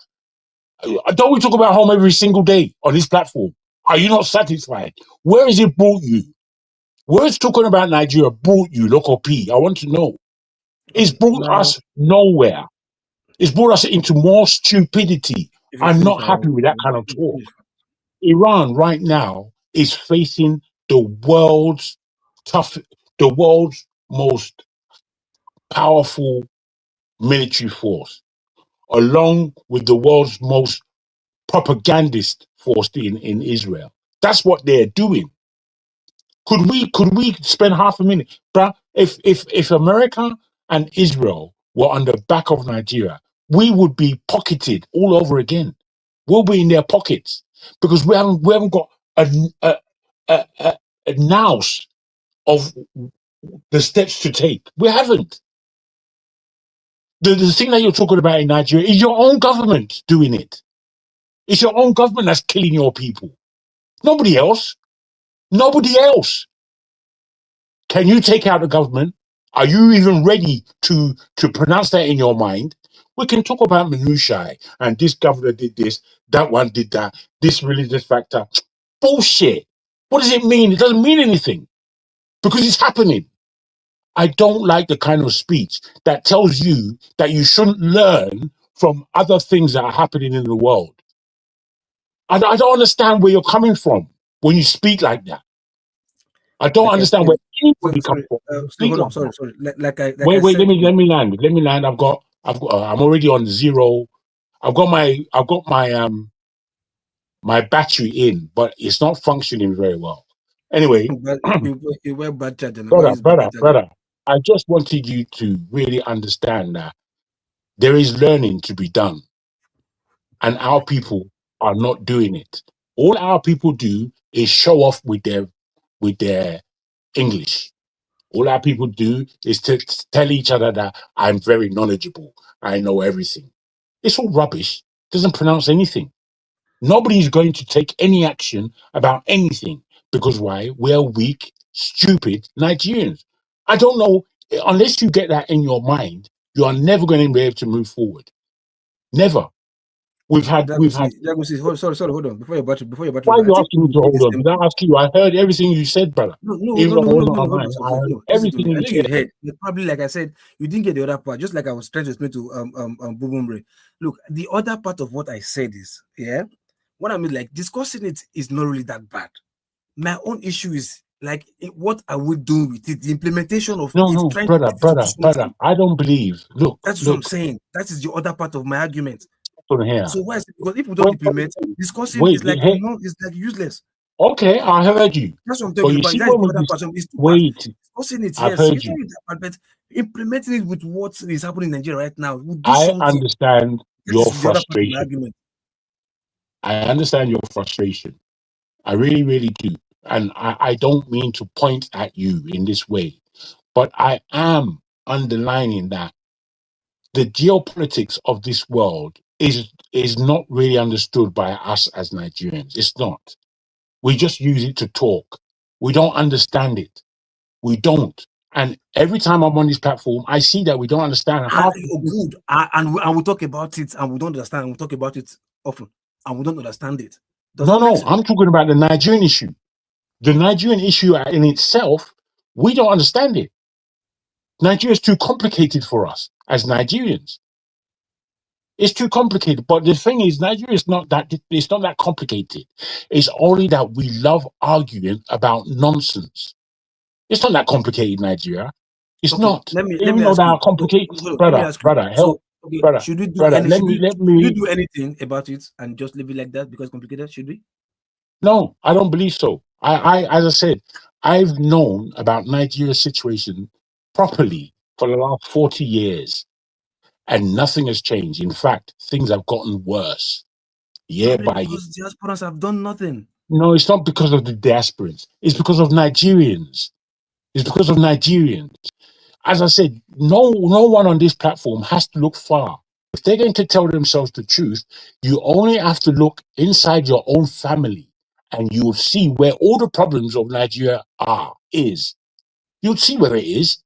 home every single day on this platform? Are you not satisfied? Where has it brought you? Where is talking about Nigeria brought you, Local P? I want to know. It's brought us nowhere. It's brought us into more stupidity. I'm not happy with that kind of talk. Iran right now is facing the world's most powerful military force, along with the world's most propagandist force in Israel. That's what they're doing. Could we spend half a minute, bruh? If America and Israel were on the back of Nigeria, we would be pocketed all over again. We'll be in their pockets because we haven't got a nous of the steps to take. We haven't. The thing that you're talking about in Nigeria is your own government doing it. It's your own government that's killing your people. Nobody else. Nobody else. Can you take out the government? Are you even ready to pronounce that in your mind? We can talk about minutiae and this governor did this, that one did that, this religious factor. Bullshit. What does it mean? It doesn't mean anything because it's happening. I don't like the kind of speech that tells you that you shouldn't learn from other things that are happening in the world. I don't understand where you're coming from when you speak like that. I don't Like I understand said, where anybody comes sorry, from. When you speak hold on, like sorry, that. sorry. Like I Wait, said, let me land. Let me land. I'm already on zero. I've got my my battery in, but it's not functioning very well. Anyway, but you wear bad charger. Why is bad charger? brother, I just wanted you to really understand that there is learning to be done, and our people are not doing it. All our people do is show off with their English. All our people do is to tell each other that I'm very knowledgeable. I know everything. It's all rubbish. Doesn't pronounce anything. Nobody's going to take any action about anything because why? We're weak, stupid Nigerians. I don't know. Unless you get that in your mind, you are never going to be able to move forward. Never. We've had. Sorry, hold on. Before your battery, Why are I you think asking me to hold on? Did I ask you? I heard everything you said, brother. Even though I wasn't online, I heard Listen to me. everything I you know you said. heard. But probably, like I said, you didn't get the other part. Just like I was trying to explain to Bubumbre. Look, the other part of what I said is, what I mean, like discussing it is not really that bad. My own issue is like, what are we doing with it? The implementation of No, trying to brother. I don't believe. Look. That's what I'm saying. That is the other part of my argument. Here. So why is it? Because if we don't implement, discussing is like it's like useless. Okay, I heard you. That's what I'm But talking you about. see, That's when the we other part. It's too wait, discussing it, I've yes, heard it's not you. that bad, but implementing it with what is happening in Nigeria right now would do I something. understand your This is the other part of my frustration. argument. I understand your frustration. I really, really do. And I don't mean to point at you in this way, but I am underlining that the geopolitics of this world is not really understood by us as Nigerians. It's not. We just use it to talk. We don't understand it. We don't. And every time I'm on this platform, I see that we don't understand how. Good. And we talk about it and we don't understand. And we talk about it often and we don't understand it. No, I'm talking about the Nigerian issue. The Nigerian issue in itself, we don't understand it. Nigeria is too complicated for us as Nigerians. It's too complicated. But the thing is, Nigeria is not that. It's not that complicated. It's only that we love arguing about nonsense. It's not that complicated, Nigeria. It's not. Let me Even ask you. complicated, Let me ask you. brother, help, brother, should we do brother. any? Let Should we me. do anything about it and just leave it like that because complicated? Should we? No, I don't believe so. As I said, I've known about Nigeria's situation properly for the last 40 years, and nothing has changed. In fact, things have gotten worse year by year. Because diasporans have done nothing. No, it's not because of the diasporans. It's because of Nigerians. It's because of Nigerians. As I said, no one on this platform has to look far. If they're going to tell themselves the truth, you only have to look inside your own family and you'll see where all the problems of Nigeria is. You'll see where it is.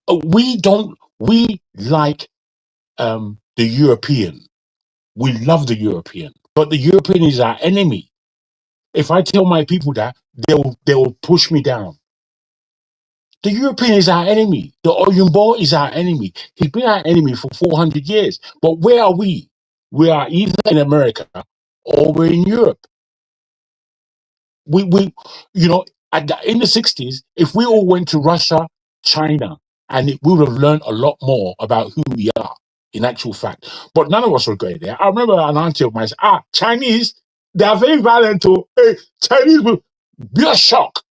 We like the European. We love the European, but the European is our enemy. If I tell my people that, they'll push me down. The European is our enemy. The Oyumbo is our enemy. He's been our enemy for 400 years. But where are we? We are either in America or we're in Europe. We in the 60s, if we all went to Russia, China, and we would have learned a lot more about who we are in actual fact. But none of us were going there. I remember an auntie of mine said, Chinese, they are very violent. Hey, Chinese will be a shock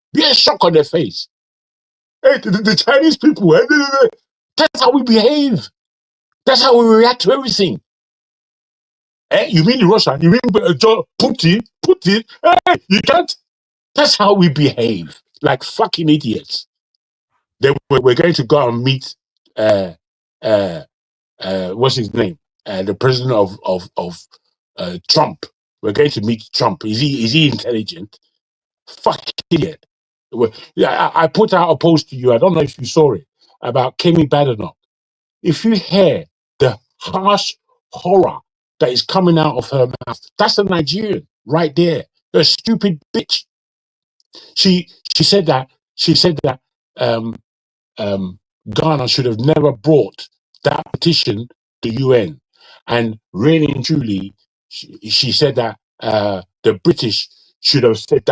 on their face. Hey, the Chinese people, that's how we behave. That's how we react to everything. You mean the Russian? You mean Putin? Hey, you can't. That's how we behave, like fucking idiots. We're going to go and meet, what's his name? The president of Trump. We're going to meet Trump. Is he intelligent? Fuck idiot. Yeah, I put out a post to you. I don't know if you saw it about Kemi Badenoch. If you hear the harsh horror that is coming out of her mouth, that's a Nigerian right there. A stupid bitch. She said that um, Ghana should have never brought that petition to UN, and really and truly, she said that the British should have said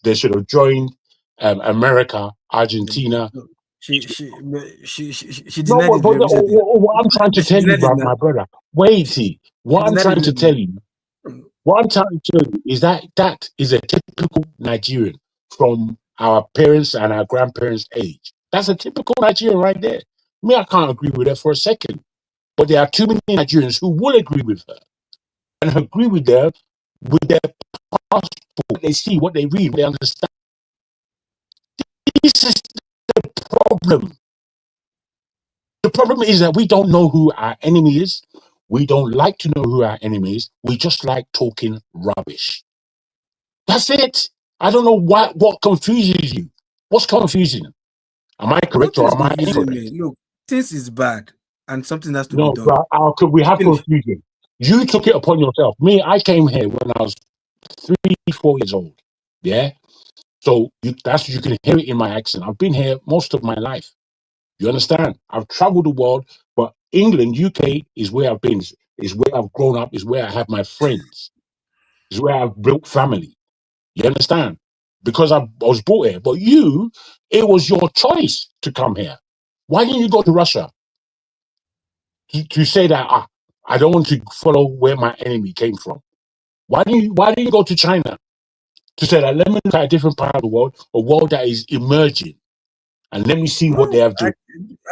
they should have joined America, Argentina. She No, denied it but very recently. what I'm trying to She tell you, denied it now. my brother, waity. She What I'm denied trying it to now. tell you, is that is a typical Nigerian from our parents and our grandparents' age. That's a typical Nigerian right there. Me, I can't agree with her for a second. But there are too many Nigerians who will agree with her and agree with their passport, what they see, what they read, what they understand. This is the problem. The problem is that we don't know who our enemy is. We don't like to know who our enemy is. We just like talking rubbish. That's it. I don't know what confuses you. What's confusing? Am I correct Nothing or is am I confusing me. incorrect? Look, things is bad and something has to be No, done. but we have Finish. confusion. You took it upon yourself. Me, I came here when I was 3-4 years old. Yeah. So you can hear it in my accent. I've been here most of my life. You understand? I've traveled the world, but England, UK is where I've been. Is where I've grown up. Is where I have my friends. Is where I've built family. You understand? Because I was brought here. But you, it was your choice to come here. Why didn't you go to Russia to say that I don't want to follow where my enemy came from? Why didn't you go to China to say that let me look at a different part of the world, a world that is emerging, and let me see what they No, have to.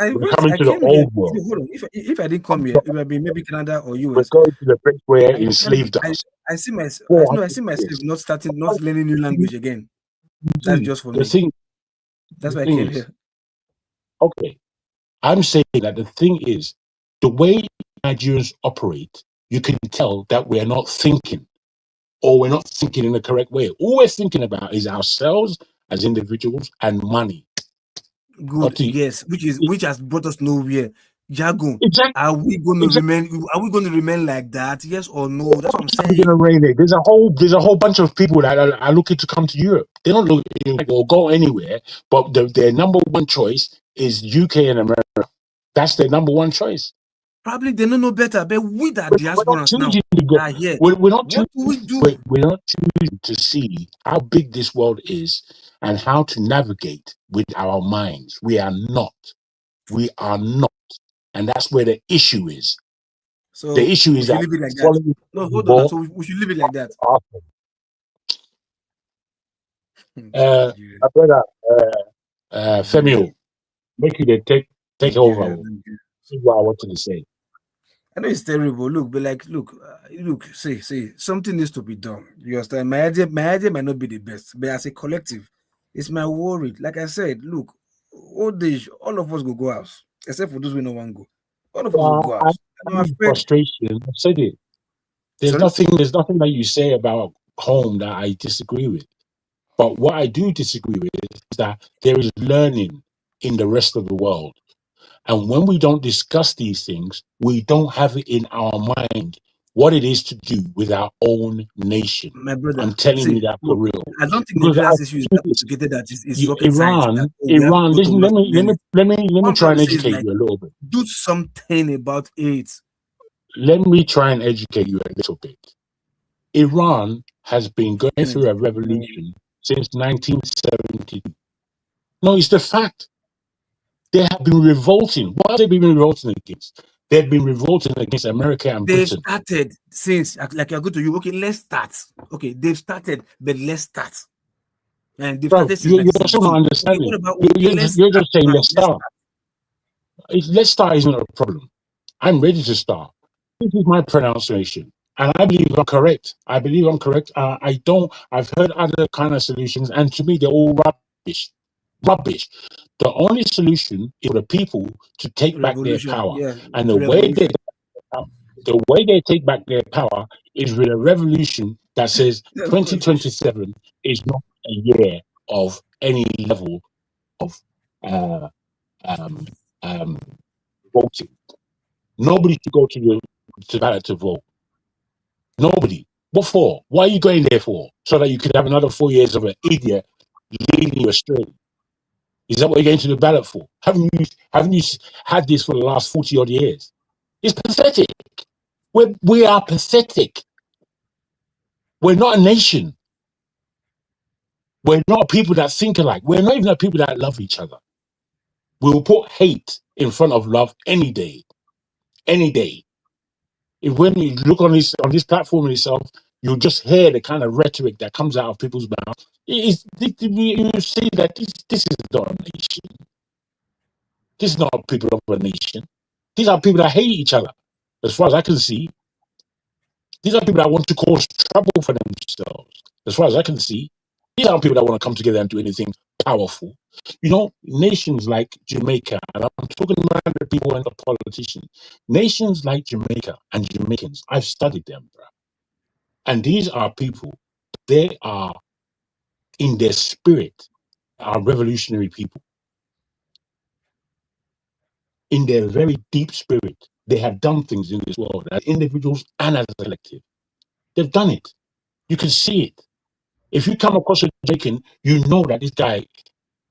We're coming I to the came here. old world. Hold on. If I didn't come here, it would have been maybe Canada or We're US. going to the place where enslaved us. I see myself. 400 I see myself years. not learning new language again. That's just for me. That's why I came here. Okay, I'm saying that the thing is, the way Nigerians operate, you can tell that we're not thinking, or we're not thinking in the correct way. All we're thinking about is ourselves as individuals and money. Good, yes, which has brought us nowhere. Jago, are we going to remain like that? Yes or no? That's what I'm saying. There's a whole bunch of people that are looking to come to Europe. They don't look or go anywhere, but their number one choice is UK and America. That's their number one choice. Probably they don't know better, but we that diasporans now are here. We're not what do we do? We're not choosing to see how big this world is and how to navigate with our minds. We are not. We are not. And that's where the issue is. So the issue is that leave it like that. No, hold on. So we should leave it like that. My brother, Femio, make you take over. See what I wanted to say. I know it's terrible. Look, but look, see, something needs to be done. You understand? My idea might not be the best, but as a collective, it's my worry. Like I said, look, old age, all of us go out, except for those we no one go. All of us will go out. I'm frustration. I said it. There's nothing that you say about home that I disagree with. But what I do disagree with is that there is learning in the rest of the world. And when we don't discuss these things, we don't have it in our mind what it is to do with our own nation. My brother, I'm telling you that for real. I don't think Nigeria's issue is that complicated that it's rocket science. Iran. Listen, let me try and educate you a little bit. Do something about it. Let me try and educate you a little bit. Iran has been going through a revolution since 1972. No, it's the fact. They have been revolting. What have they been revolting against? They've been revolting against America and Britain. They've started since, like you're going to you. Okay, let's start. Okay, they've started, but let's start. And they've started since. You're still not understanding. You're just saying let's start. Let's start isn't a problem. I'm ready to start. This is my pronunciation. And I believe I'm correct. I've heard other kind of solutions, and to me, they're all rubbish. Rubbish. The only solution is for the people to take back their power. Yeah, and the way they take back their power is with a revolution that says 2027 is not a year of any level of um, um, voting. Nobody should go to the ballot to vote. Nobody. What for? What are you going there for? So that you could have another 4 years of an idiot leading you astray. Is that what you're going to the ballot for? Haven't you had this for the last 40 odd years? It's pathetic. We are pathetic. We're not a nation. We're not people that think alike. We're not even a people that love each other. We will put hate in front of love any day. Any day. If when you look on this platform in itself, you'll just hear the kind of rhetoric that comes out of people's mouths. You see that this is not a nation. This is not people of a nation. These are people that hate each other, as far as I can see. These are people that want to cause trouble for themselves, as far as I can see. These aren't people that want to come together and do anything powerful. You know, nations like Jamaica, and I'm talking about the people and the politicians, nations like Jamaica and Jamaicans, I've studied them, bro. And these are people, they are in their spirit, are revolutionary people. In their very deep spirit, they have done things in this world as individuals and as a collective. They've done it. You can see it. If you come across a Jamaican, you know that this guy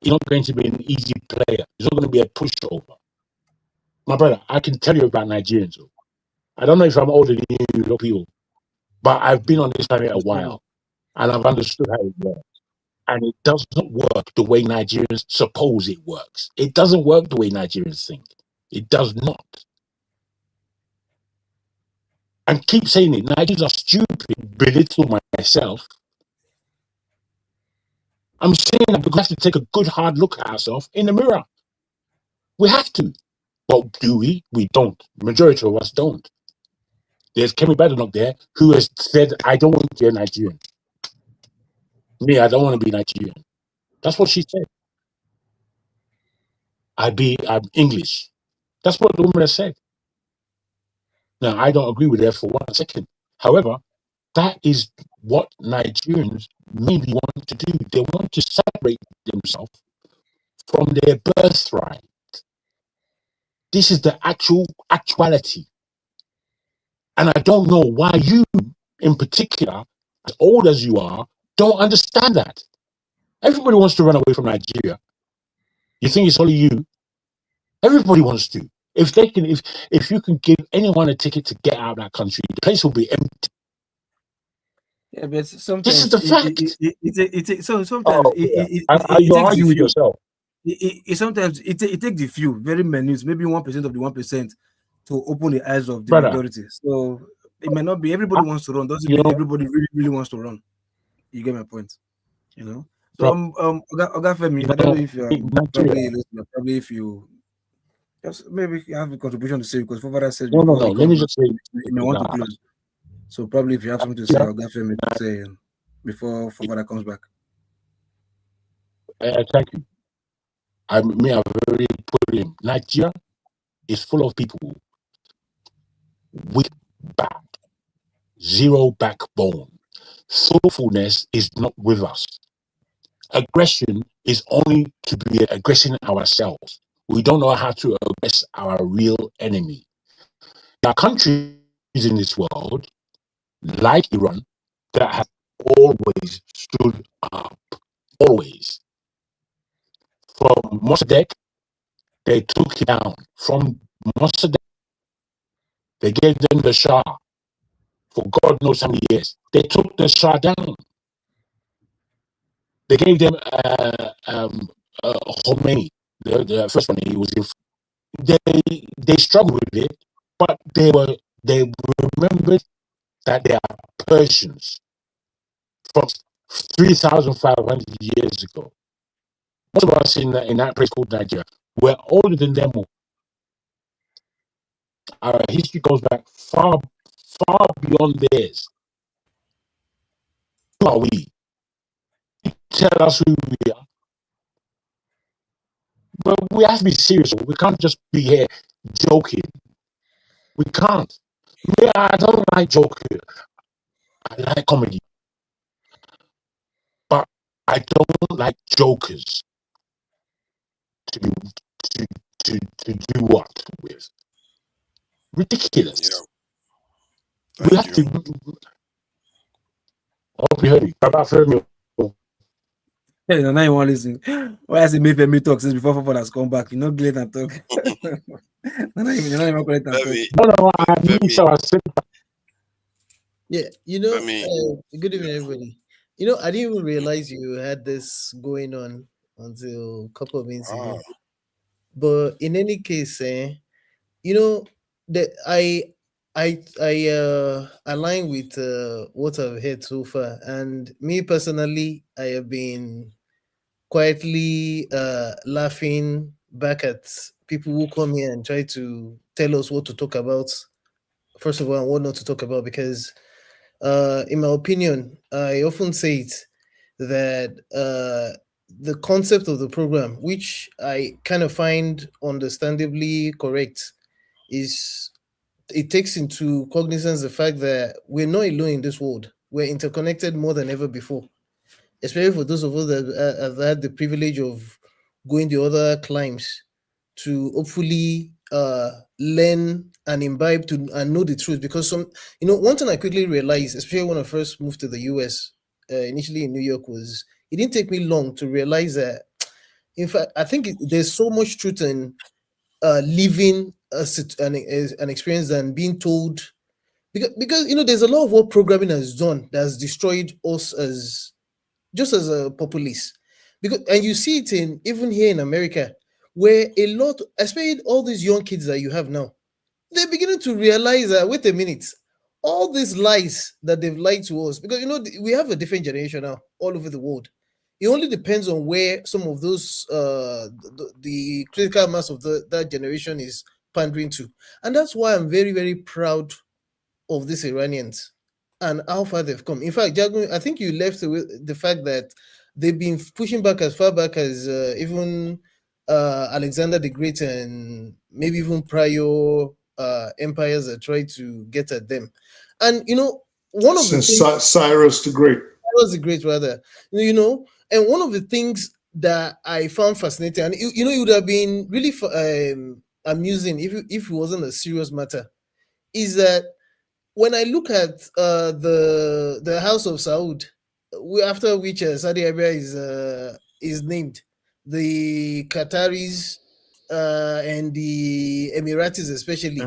is not going to be an easy player. He's not going to be a pushover. My brother, I can tell you about Nigerians. Though. I don't know if I'm older than you people, but I've been on this planet a while, and I've understood how it works. And it doesn't work the way Nigerians suppose it works. It doesn't work the way Nigerians think. It does not. And keep saying it. Nigerians are stupid, belittle myself. I'm saying that because we have to take a good hard look at ourselves in the mirror. We have to. But do we? We don't. The majority of us don't. There's Kemi Badenoch there who has said, I don't want to be a Nigerian. Me, I don't want to be Nigerian. That's what she said. I'm English. That's what the woman has said. Now, I don't agree with her for 1 second. However, that is what Nigerians mainly want to do. They want to separate themselves from their birthright. This is the actuality. And I don't know why you, in particular, as old as you are, don't understand that. Everybody wants to run away from Nigeria. You think it's only you? Everybody wants to. If they can, if you can give anyone a ticket to get out of that country, the place will be empty. Yeah, but sometimes this is the fact. Sometimes you're arguing with yourself. Sometimes it takes the few, very minute, maybe 1% of the 1% to open the eyes of the majority. So it might not be everybody wants to run. Doesn't mean everybody really wants to run. You get my point, you know. So Ogafemi, I don't know if you probably if you just maybe you have a contribution to say because Fofara says no. Let me just say you may want to close. So probably if you have something to say, Ogafemi to say before Fofara comes back. Thank you. I've already put in. Nigeria is full of people with back, zero backbone. Soulfulness is not with us. Aggression is only to be aggressing ourselves. We don't know how to aggress our real enemy. There are countries in this world, like Iran, that have always stood up. Always. From Mossadegh, they took it down. From Mossadegh, they gave them the Shah for God knows how many years. They took the Shah down. They gave them Khomeini, the first one. He was in. They struggled with it, but they remembered that they are Persians from 3,500 years ago. Most of us in that place called Nigeria, we're older than them all. Our history goes back far beyond theirs. Who are we? Tell us who we are. But we have to be serious. We can't just be here joking. We can't. I don't like joking. I like comedy. But I don't like jokers to do what with. Ridiculous. Yeah. We have to. Hey, now you want to listen. Why I say make me talk since before football has come back? You know, glad and talk. Not even correct and talk. Yeah, good evening, everybody. I didn't even realize you had this going on until a couple of minutes ago. But in any case, that I align with what I've heard so far, and me personally, I have been quietly laughing back at people who come here and try to tell us what to talk about. First of all, and what not to talk about, because in my opinion, I often say it that the concept of the program, which I kind of find understandably correct, is it takes into cognizance the fact that we're not alone in this world. We're interconnected more than ever before, especially for those of us that have had the privilege of going the other climes to hopefully learn and imbibe to and know the truth. Because one thing I quickly realized, especially when I first moved to the US, initially in New York, was it didn't take me long to realize that, in fact, I think there's so much truth in living an experience than being told, because there's a lot of what programming has done that has destroyed us as just as a populace. And you see it even here in America, where a lot, especially all these young kids that you have now, they're beginning to realize that, wait a minute, all these lies that they've lied to us, because we have a different generation now all over the world. It only depends on where some of those the critical mass of that generation is pandering to. And that's why I'm very, very proud of these Iranians and how far they've come. In fact, Jagun, I think you left with the fact that they've been pushing back as far back as even Alexander the Great and maybe even prior empires that tried to get at them. And one of the things, Cyrus the Great. Cyrus the Great, rather. And one of the things that I found fascinating, and it would have been really amusing if it wasn't a serious matter, is that when I look at the House of Saud, after which Saudi Arabia is named, the Qataris and the Emiratis especially,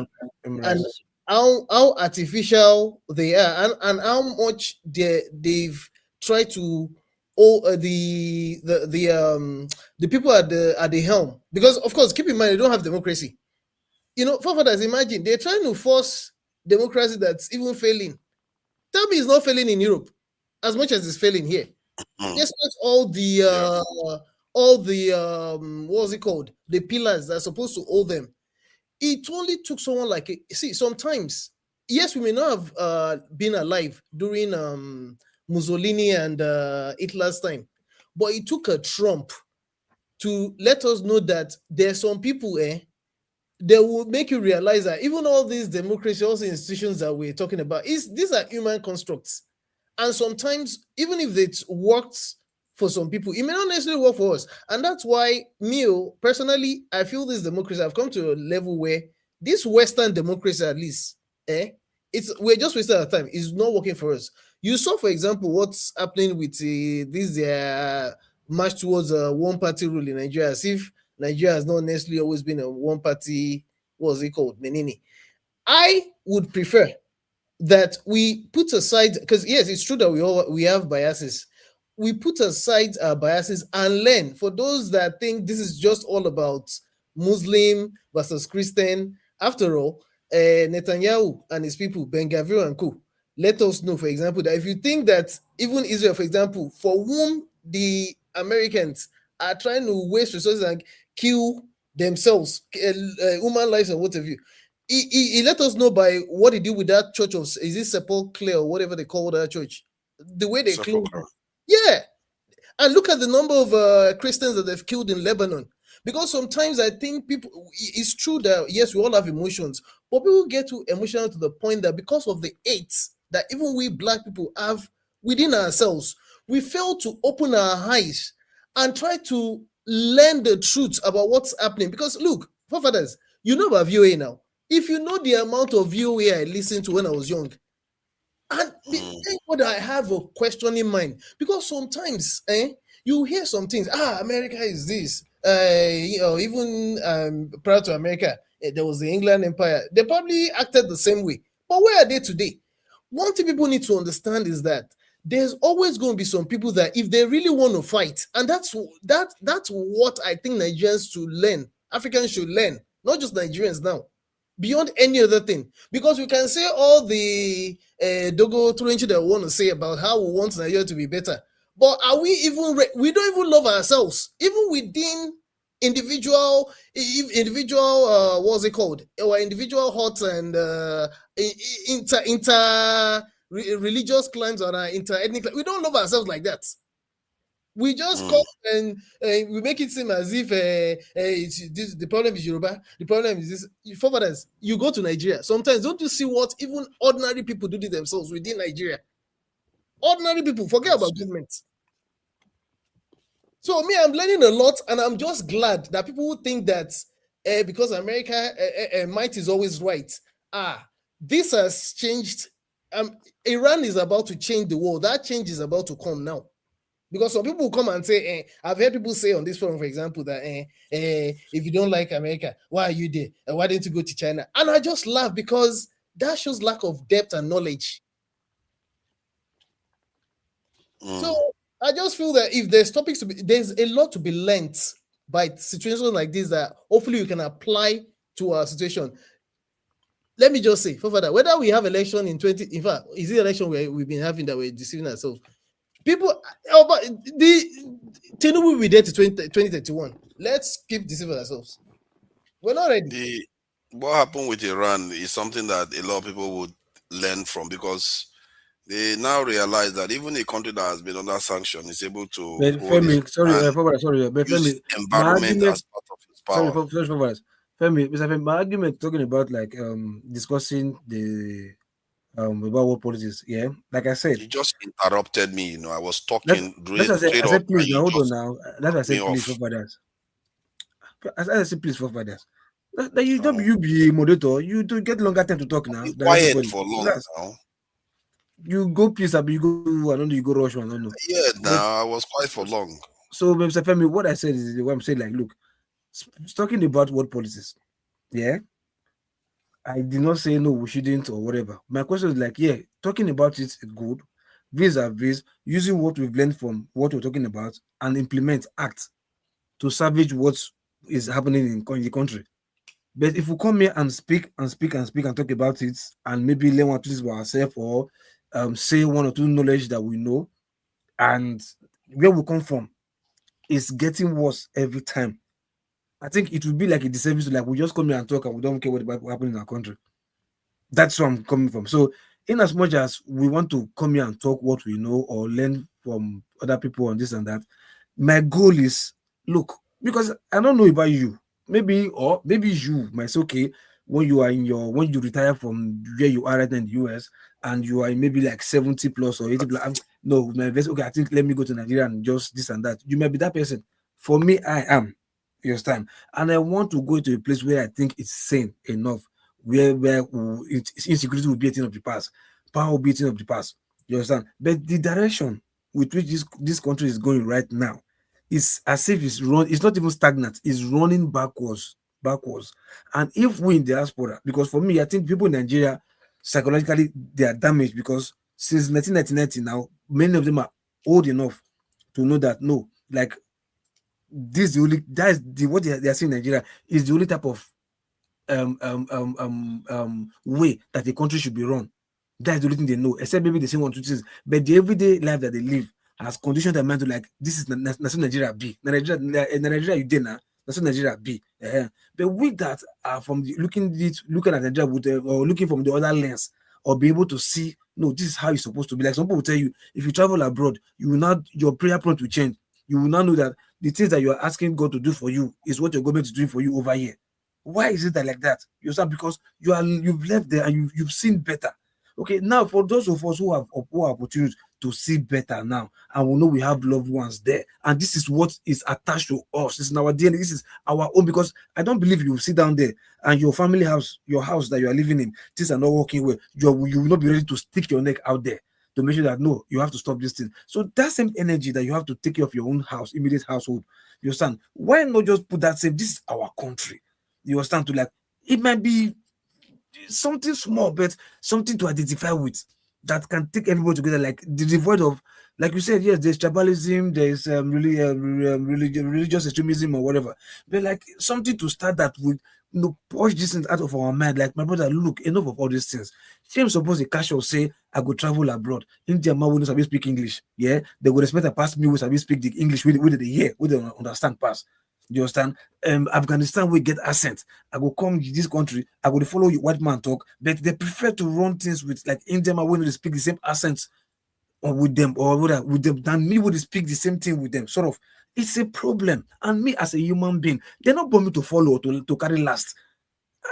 and how artificial they are, and how much they've tried to the people at the helm, because of course, keep in mind, they don't have democracy. Forefathers, imagine they're trying to force democracy that's even failing. Tell me it's not failing in Europe as much as it's failing here. Despite all the what's it called? The pillars that are supposed to hold them. It only took someone like sometimes, yes, we may not have been alive during Mussolini and Hitler's time, but it took a Trump to let us know that there's some people they will make you realize that even all these democracy, all the institutions that we're talking about, these are human constructs. And sometimes, even if it works for some people, it may not necessarily work for us. And that's why, personally, I feel this democracy, I've come to a level where this Western democracy, at least, we're just wasting our time. It's not working for us. You saw, for example, what's happening with this march towards a one-party rule in Nigeria, as if Nigeria has not necessarily always been a one-party, what's it called, Menini. I would prefer that we put aside, because yes, it's true that we have biases. We put aside our biases and learn. For those that think this is just all about Muslim versus Christian, after all, Netanyahu and his people, Ben Gavir and co, let us know, for example, that if you think that even Israel, for example, for whom the Americans are trying to waste resources and kill themselves, human lives and whatever, he let us know by what he did with that church of, is it Sepulchre or whatever they call that church, the way they killed. Yeah, and look at the number of Christians that they've killed in Lebanon. Because sometimes I think people, it's true that yes, we all have emotions, but people get too emotional to the point that because of the hate that even we Black people have within ourselves, We fail to open our eyes and try to learn the truth about what's happening. Because look, forefathers, you know about VOA now. If you know the amount of VOA I listened to when I was young, and thank God I have a questioning mind, because sometimes you hear some things. America is this. Even prior to America, there was the England Empire. They probably acted the same way. But where are they today? One thing people need to understand is that there's always going to be some people that if they really want to fight, and that's what I think Nigerians should learn, Africans should learn, not just Nigerians now, beyond any other thing. Because we can say all the dogo trench that we want to say about how we want Nigeria to be better, but are we even we don't even love ourselves, even within individual what's it called, or individual huts and religious clans or inter-ethnic. We don't love ourselves like that. We just come and we make it seem as if the problem is Yoruba, the problem is this. Forefathers, you go to Nigeria, sometimes don't you see what even ordinary people do to themselves within Nigeria? Ordinary people, forget about government. So me, I'm learning a lot, and I'm just glad that people who think that because America might is always right. This has changed. Iran is about to change the world. That change is about to come now. Because some people will come and say, I've heard people say on this forum, for example, that if you don't like America, why are you there? Why didn't you go to China? And I just laugh because that shows lack of depth and knowledge. So I just feel that if there's topics to be, there's a lot to be learned by situations like this that hopefully we can apply to our situation. Let me just say, further, whether we have election in 20, in fact, is the election we've been having that we're deceiving ourselves? People, but the Tinubu will be there to 2031. Let's keep deceiving ourselves. We're not ready. What happened with Iran is something that a lot of people would learn from, because they now realize that even a country that has been under sanction is able to Femi, use environment as part of its power. Femi, Mr. Femi, my argument talking about like discussing the about what politics, yeah. Like I said, you just interrupted me. I was talking. That's I said, please, now hold on now. That's I said, please, forefathers. I said, please, forefathers. That you don't you be a moderator. You do get longer time to talk now. Quiet for long now. You go please, you go. I don't know. You go rush one. I don't know. Yeah, now I was quiet for long. So, Mr. Femi, what I said is what I'm saying. Like, look, talking about what politics, yeah. I did not say no, we shouldn't or whatever. My question is like, yeah, talking about it is good, vis-a-vis using what we've learned from what we're talking about and implement acts to salvage what is happening in the country. But if we come here and speak and talk about it and maybe learn one or two things about ourselves or say one or two knowledge that we know and where we come from is getting worse every time. I think it would be like a disservice to like we just come here and talk and we don't care what happening in our country. That's where I'm coming from. So, in as much as we want to come here and talk what we know or learn from other people on this and that, my goal is look, because I don't know about you, maybe you might say, okay, when you retire from where you are right now in the US and you are maybe like 70 plus or 80 plus, no, my best, okay, I think let me go to Nigeria and just this and that. You might be that person. For me, I am. You understand? And I want to go to a place where I think it's sane enough, where insecurity will be a thing of the past, power will be a thing of the past. You understand? But the direction with which this country is going right now is as if it's not even stagnant, it's running backwards. And if we in diaspora, because for me, I think people in Nigeria psychologically they are damaged because since 1990 now, many of them are old enough to know that no, like this what they are seeing in Nigeria is the only type of way that the country should be run. That's the only thing they know, except maybe they say one or two things. But the everyday life that they live has conditioned their mind to like this is Nigeria B. Nigeria you did now. That's Nigeria B. But with that, from looking at Nigeria with or looking from the other lens, or be able to see, no, this is how it's supposed to be. Like some people will tell you, if you travel abroad, you will not your prayer prompt will change. You will not know that the things that you are asking God to do for you is what your government is doing for you over here. Why is it that like that? You understand? Because you've left there and you've seen better. Okay, now for those of us who have opportunities to see better now, and we know we have loved ones there, and this is what is attached to us. This is our DNA. This is our own, because I don't believe you will sit down there and your family house, your house that you are living in, things are not working well. You will not be ready to stick your neck out there to make sure that no, you have to stop this thing. So that same energy that you have to take care of your own house, immediate household, you understand? Why not just put that same? This is our country. You understand? To like, it might be something small, but something to identify with that can take everybody together. Like the devoid of, like you said, yes, there's tribalism, there's religious extremism or whatever, but like something to start that with, push this thing out of our mind. Like my brother, look, enough of all these things. Same suppose a casual say, I go travel abroad. India man will not speak English. Yeah, they would expect to pass me with speak the English with they hear, with they understand pass. You understand? Afghanistan will get accent. I go come to this country, I go follow you white man talk, but they prefer to run things with like Indian man when they speak the same accent or with them than me would speak the same thing with them. Sort of, it's a problem. And me as a human being, they're not born me to follow to carry last.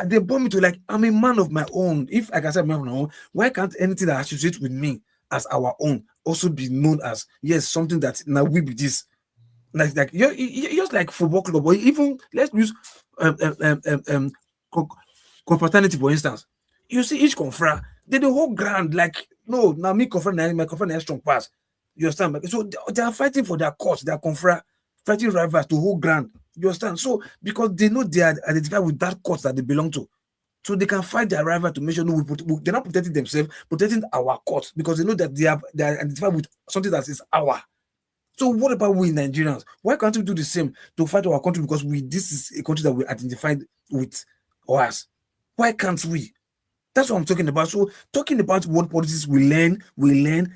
They born me to like, I'm a man of my own. If I can say I'm a man of my own, why can't anything that associates with me as our own also be known as, yes, something that now we be this? Like you're just like football club, or even let's use confraternity for instance. You see each confra, they the whole ground like no, now me confra, my confra is strong pass. You understand? So they are fighting for their cause, their confra, fighting rivals to whole ground. You understand? So because they know they are identified with that cause that they belong to, so they can fight their rival to make sure they're not protecting themselves, protecting our cause, because they know that they are identified with something that is our. So what about we Nigerians? Why can't we do the same to fight our country? Because this is a country that we identified with us. Why can't we? That's what I'm talking about. So talking about what politics we learn,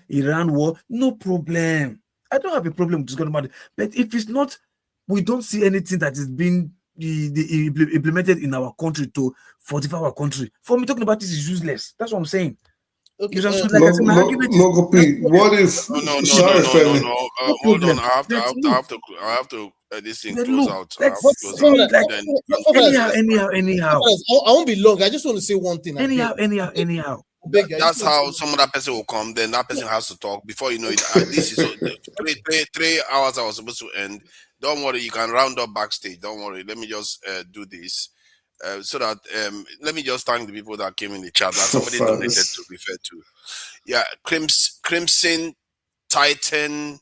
Iran war, no problem. I don't have a problem discussing about it. But if it's not, we don't see anything that is being implemented in our country to fortify our country. For me, talking about this is useless. That's what I'm saying. Okay. What if? Sorry, Femi. Hold on. I have to. This thing close out. Anyhow. I won't be long. I just want to say one thing. Anyhow. That's how some other person will come. Then that person has to talk. Before you know it, this is 3 hours I was supposed to end. Don't worry, you can round up backstage. Don't worry. Let me just do this. So that let me just thank the people that came in the chat that somebody donated to refer to. Yeah, Crimson, Titan,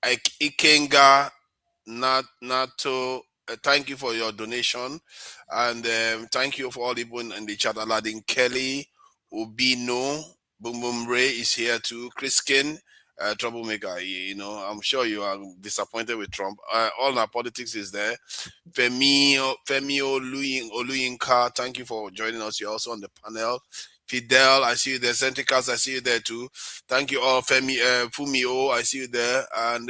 Ikenga, Nato. Thank you for your donation, and thank you for all the people in the chat. Aladdin Kelly, Ubino, Boom Boom Ray is here too. Chriskin, troublemaker. I'm sure you are disappointed with Trump. All our politics is there. Femi Oluyinka, thank you for joining us. You're also on the panel. Fidel, I see you there. Centricast, I see you there too. Thank you all. Femi, Fumio, I see you there. And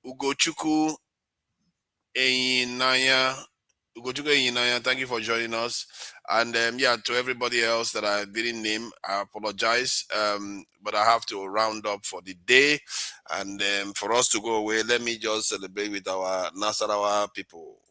Ugochukwu Eyinaya, thank you for joining us. And to everybody else that I didn't name, I apologize. But I have to round up for the day. And for us to go away, let me just celebrate with our Nasarawa people.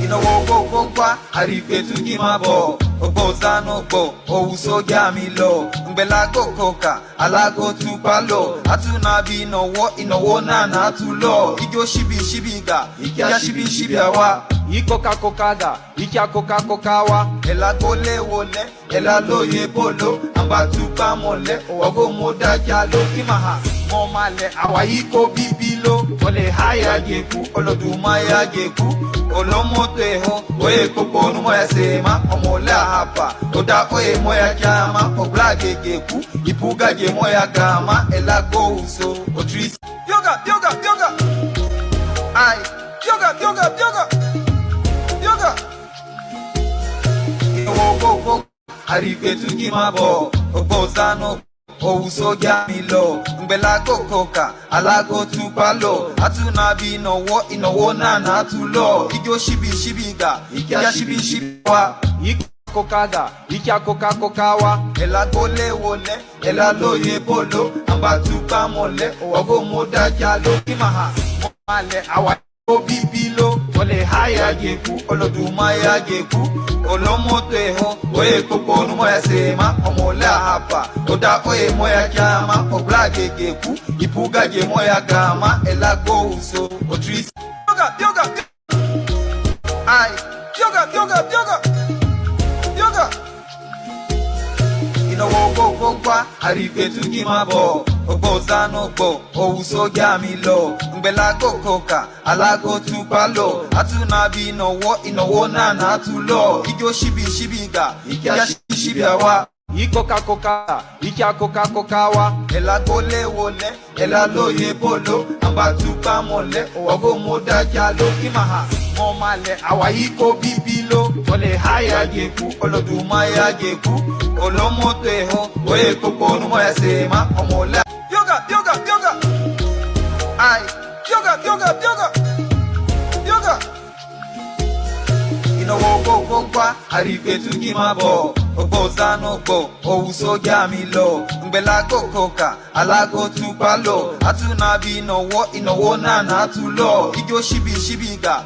Inowogogogwa arifetu gimabo Obozano bo Owuso gamilo Mbelago koka Alago tupalo Atunabi inowo nana atulo Ijo shibiga Ikia shibiawa Ikoka kokaga Ikia kokawa Elago lewole Elaloye bolo Ambatupa mole Ogo moda jalo Kimaha Momale Awayiko bibilo Ole haya geku Olodumaya geku Olomoteho, oye koponu moya sema, omole hapa, oda oye moya jama, oblage geku, ipuga je moya gama, elago uso, otris. Yoga, ay, yoga. Wo, arifetu gimabo, obozano. Owuso gamilo, mbelago koka, alago tupalo, atunabi inowo nana atulo, ijo shibiga, ikia shibiwa, ikokaga, ikia kokawa, elago lewole, elaloye bolo, ambatupa mole, ogo moda jalo, kimaha, momale, awa, bibilo, ole haya geku olodumaya geku olomoteho oye kokonu moya sema omola hapa oda oye moya chama oblage geku ipuga je moya gama elago uso otris yoga ai yoga wo kwa arife tukimabo obozano bo ouso gamilo ngbela kokoka alago tupalo atuna bi inowo na atulo ijo shibiga ikya shibiawa ikoka ikya koka wa elago lewole elalo yebolo ambatupa mole ogo modaja lo kimaha momale awayiko bibilo ole haya geku olodumaya geku olomoteho oye kokonu moya sema omola yoga ai yoga inowo kwa arife tukimabo obozano bo ouso gamilo ngbela kokoka alago tupalo atuna bi inowo na atulo ijo shibiga